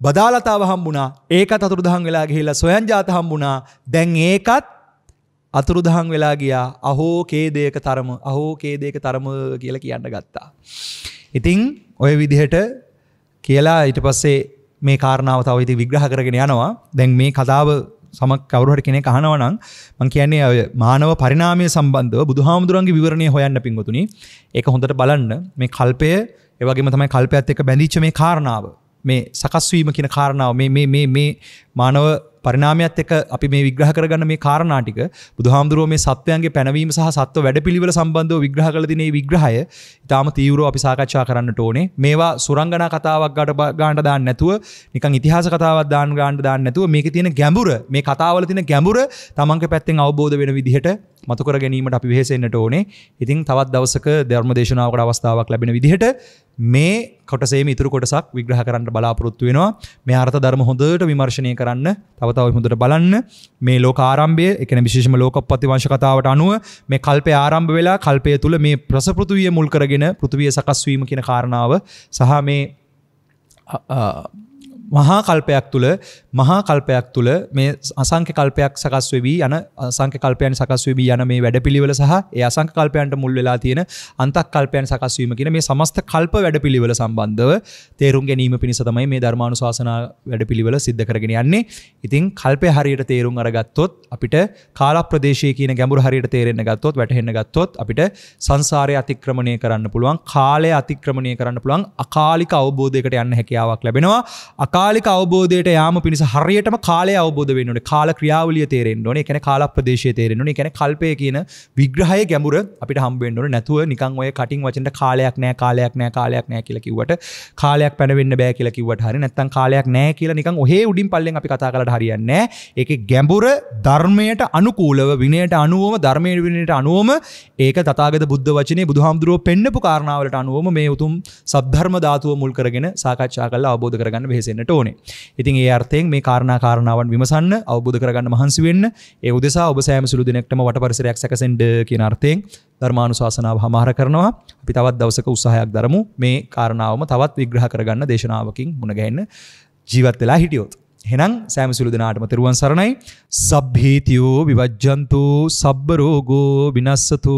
බදාලතාව හම්බුණා. ඒකත් අතුරුදහන් වෙලා ගිහිල්ලා සොයන්ජාත හම්බුණා. දැන් ඒකත් අතුරුදහන් වෙලා ගියා. අහෝ ඛේදයක තරම කියලා කියන්න ගත්තා. ඉතින් ওই විදිහට කියලා ඊට පස්සේ මේ කාරණාව තව ඉතින් විග්‍රහ කරගෙන යනවා. දැන් මේ කතාව කවුරු හරි කෙනෙක් අහනවා නම් මම කියන්නේ මානව පරිණාමය සම්බන්ධව බුදුහාමුදුරන්ගේ විවරණය හොයන්න පින්වතුනි. ඒක හොඳට බලන්න. මේ කල්පය ඒ වගේම තමයි කල්පයත් එක්ක බැඳිච්ච මේ කාරණාව. මේ සකස් වීම කියන කාරණාව මේ මානව පරිණාමයත් එක්ක අපි මේ විග්‍රහ කරගන්න මේ කාරණා ටික බුදුහාමුදුරුවෝ මේ සත්වයන්ගේ පැනවීම සහ සත්ව වැඩපිළිවෙල සම්බන්ධව විග්‍රහ කළ දිනේ මේ විග්‍රහය ඊටාම තීව්‍රව අපි සාකච්ඡා කරන්නට ඕනේ. මේවා සුරංගනා කතාවක් ගානට දාන්න නැතුව නිකන් ඉතිහාස කතාවක් ගානට දාන්න නැතුව මේකේ තියෙන ගැඹුර මේ කතාවල තියෙන ගැඹුර තමන්ගේ පැත්තෙන් අවබෝධ වෙන විදිහට මතු කර ගැනීමට අපි වෙහෙසෙන්නට ඕනේ. ඉතින් තවත් දවසක ධර්ම දේශනාවකට අවස්ථාවක් ලැබෙන විදිහට මේ කොටසේම ඉතුරු කොටසක් විග්‍රහ කරන්න බලාපොරොත්තු වෙනවා. මේ අර්ථ ධර්ම හොඳට විමර්ශනය කරන්න, තව තව හොඳට බලන්න. මේ ලෝක ආරම්භය, ඒ කියන්නේ විශේෂම ලෝකෝපපති වංශ කතාවට අනුව මේ කල්පය ආරම්භ වෙලා කල්පය තුල මේ පෘථිවිය මුල් කරගෙන පෘථිවිය සකස් වීම කියන කාරණාව සහ මේ මහා කල්පයක් තුල මේ අසංඛ්‍ය කල්පයක් සකස් වෙවි යන අසංඛ්‍ය කල්පයන් සකස් වෙවි යන මේ වැඩපිළිවෙල සහ ඒ අසංඛ්‍ය කල්පයන්ට මුල් වෙලා තියෙන අන්තක් කල්පයන් සකස් වීම කියන මේ සමස්ත කල්ප වැඩපිළිවෙල සම්බන්ධව තේරුම් ගැනීම පිණිස තමයි මේ ධර්මානුශාසනා වැඩපිළිවෙල සිද්ධ කරගෙන යන්නේ. ඉතින් කල්පය හරියට තේරුම් අරගත්තොත් අපිට කාල ප්‍රදේශයේ කියන ගැඹුර හරියට තේරෙන්න ගත්තොත් වැටහෙන්න ගත්තොත් අපිට සංසාරය අතික්‍රමණය කරන්න පුළුවන්, කාලය අතික්‍රමණය කරන්න පුළුවන්, අකාලික අවබෝධයකට යන්න හැකියාවක් ලැබෙනවා. කාලික අවබෝධයට යාම පිණිස හරියටම කාලය අවබෝධ වෙන්න ඕනේ. කාල ක්‍රියාවලිය තේරෙන්න ඕනේ. ඒ කියන්නේ කාල ප්‍රදේශය තේරෙන්න ඕනේ. ඒ කියන්නේ කල්පය කියන විග්‍රහයේ ගැඹුර අපිට හම්බ වෙන්න ඕනේ. නැතුව නිකන් ඔය කටින් වචෙන්ට කාලයක් නැහැ කියලා කිව්වට, කාලයක් පැනවෙන්න බෑ කියලා කිව්වට හරිය නැත්නම් කාලයක් නැහැ කියලා නිකන් ඔහේ උඩින් පල්ලෙන් අපි කතා කරලාට හරියන්නේ නැහැ. ඒකේ ගැඹුර ධර්මයට අනුකූලව, විනයට අනුවම, ධර්මයේ විනයට අනුවම ඒක තථාගත බුද්ධ වචනේ බුදුහාමුදුරුවෝ පෙන්නපු කාරණාවලට අනුවම මේ උතුම් සද්ධර්ම ධාතුව මුල් කරගෙන සාකච්ඡා කරලා අවබෝධ කරගන්න වෙහෙසෙන්නට ඕනේ. ඉතින් ඒ අර්ථයෙන් මේ කාරණාවන් විමසන්න, අවබෝධ කරගන්න මහන්සි වෙන්න, ඒ උදෙසා ඔබ සෑම සුළු දිනකටම වට පරිසරයක් සැකසෙන්න කියන අර්ථයෙන් ධර්මානුශාසනාව හමාර කරනවා. අපි තවත් දවසක උත්සාහයක් දරමු මේ කාරණාවම තවත් විග්‍රහ කරගන්න, දේශනාවකින් මුණ ගැහෙන්න ජීවත් වෙලා හිටියොත්. එහෙනම් සෑම සුළු දිනාටම තෙරුවන් සරණයි. සබ්බීතියෝ විවජ්ජන්තු සබ්බ රෝගෝ විනස්සතු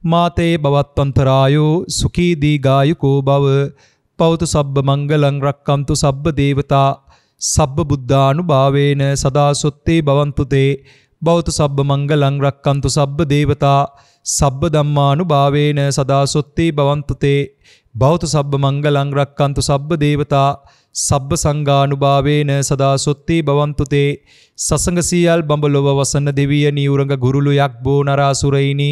මාතේ භවත්වන්තරායෝ සුඛී දීඝායුකෝ භව පෞතු සබ්බ මංගලං රක්කන්තු සබ්බ දේවතා සබ්බ බුද්ධානුභාවේන සදා සොත්තේ භවන්තු තේ බෞතු සබ්බ මංගලං රක්කන්තු සබ්බ දේවතා සබ්බ ධම්මානුභාවේන සදා සොත්තේ භවන්තු තේ බෞතු සබ්බ මංගලං රක්කන්තු සබ්බ දේවතා සබ්බ සංඝානුභාවේන සදා සොත්තේ භවන්තු තේ සසංග සියල් බඹලොව වසන දෙවිය නියුරඟ ගුරුළු යක්බෝ නරාසුරයිනි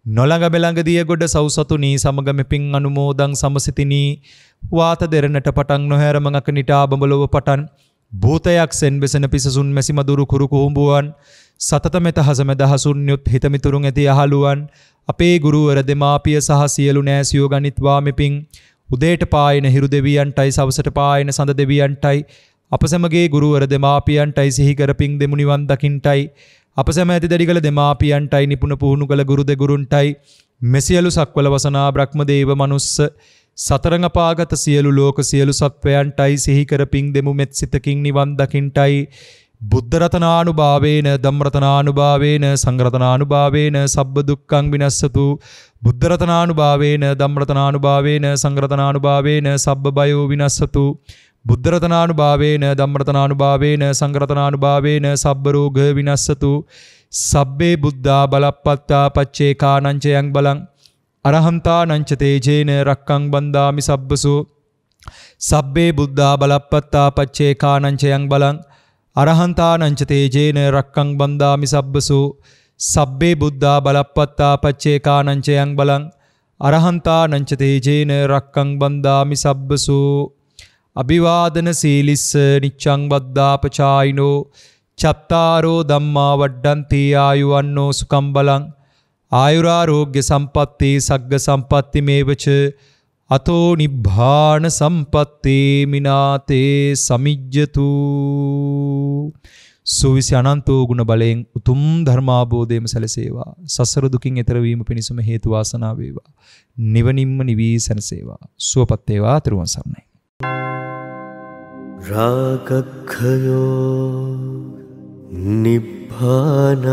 නොළඟ බෙළඟ දිය ගොඩ සෞසතුනි සමග මෙපින් අනුමෝදන් සමසිතිනි වාත දෙරණට පටන් නොහැර මඟක නිටා බඹලොව පටන් භූතයක් සෙන් වෙසෙන පිසසුන් මැසි මදුරු කුරු කුහුඹුවන් සතත මෙත හස මෙද හසුන් යුත් හිත මිතුරුන් ඇති අහලුවන් අපේ ගුරුවර දෙමාපිය සහ සියලු නෑසියෝ ගනිත්වා මෙපින් උදේට පායන හිරු දෙවියන්ටයි සවසට පායන සඳ දෙවියන්ටයි අප සැමගේ ගුරුවර දෙමාපියන්ටයි සිහි කරපින් දෙමු නිවන් දකින්ටයි අප සැම ඇති දැඩිකල දෙමාපියන්ටයි නිපුණ පුහුණු කළ ගුරු දෙගුරුන්ටයි මෙසියලු සක්වල වසනා බ්‍රහ්මදේව මනුස්ස සතරංග පාගත සියලු ලෝක සියලු සත්වයන්ටයි සිහි කරපින් දෙමු මෙත් සිතකින් නිවන් දකින්ටයි බුද්ධ රතනානුභාවේන ධම්ම රතනානුභාවේන සංඝ රතනානුභාවේන සබ්බ දුක්ඛං විනස්සතු බුද්ධ රතනානුභාවේන ධම්ම රතනානුභාවේන සංඝ රතනානුභාවේන සබ්බ බයෝ විනස්සතු බුද්ධ රතනානුභාවේන ධම්ම රතනානුභාවේන සංඝ රතනානුභාවේන සබ්බ රෝග විනස්සතු සබ්බේ බුද්ධා බලප්පත්තා පච්චේකානං චයං බලං අරහන්තානං ච තේජේන රක්ඛං බන්දාමි සබ්බසෝ සබ්බේ බුද්ධා බලප්පත්තා පච්චේකානං චයං බලං අරහන්තානං ච තේජේන රක්ඛං බන්දාමි සබ්බසෝ සබ්බේ බුද්ධා බලප්පත්තා පච්චේකානං චයං බලං අරහන්තානං ච තේජේන රක්ඛං බන්දාමි සබ්බසෝ අභිවාදන සීලිස්ස නිච්ඡං වද්දාපචායිනෝ චත්තාරෝ ධම්මා වඩ්ඩන්ති ආයුවන්නෝ සුඛං බලං ආයුරාෝග්‍ය සම්පatti සග්ග සම්පatti මේවච අතෝ නිබ්බාන සම්පatti මිනාතේ සමිජ්ජතු සුවිසි අනන්තෝ ගුණ බලයෙන් උතුම් ධර්මාභෝධයම සැලසේවා සසර දුකින් එතර වීම පිණිසම හේතු වාසනා වේවා නිවනින්ම නිවී සැනසේවා සුවපත් වේවා ත්‍රිවන් සරණයි රාගක්ඛයෝ නිබ්බානං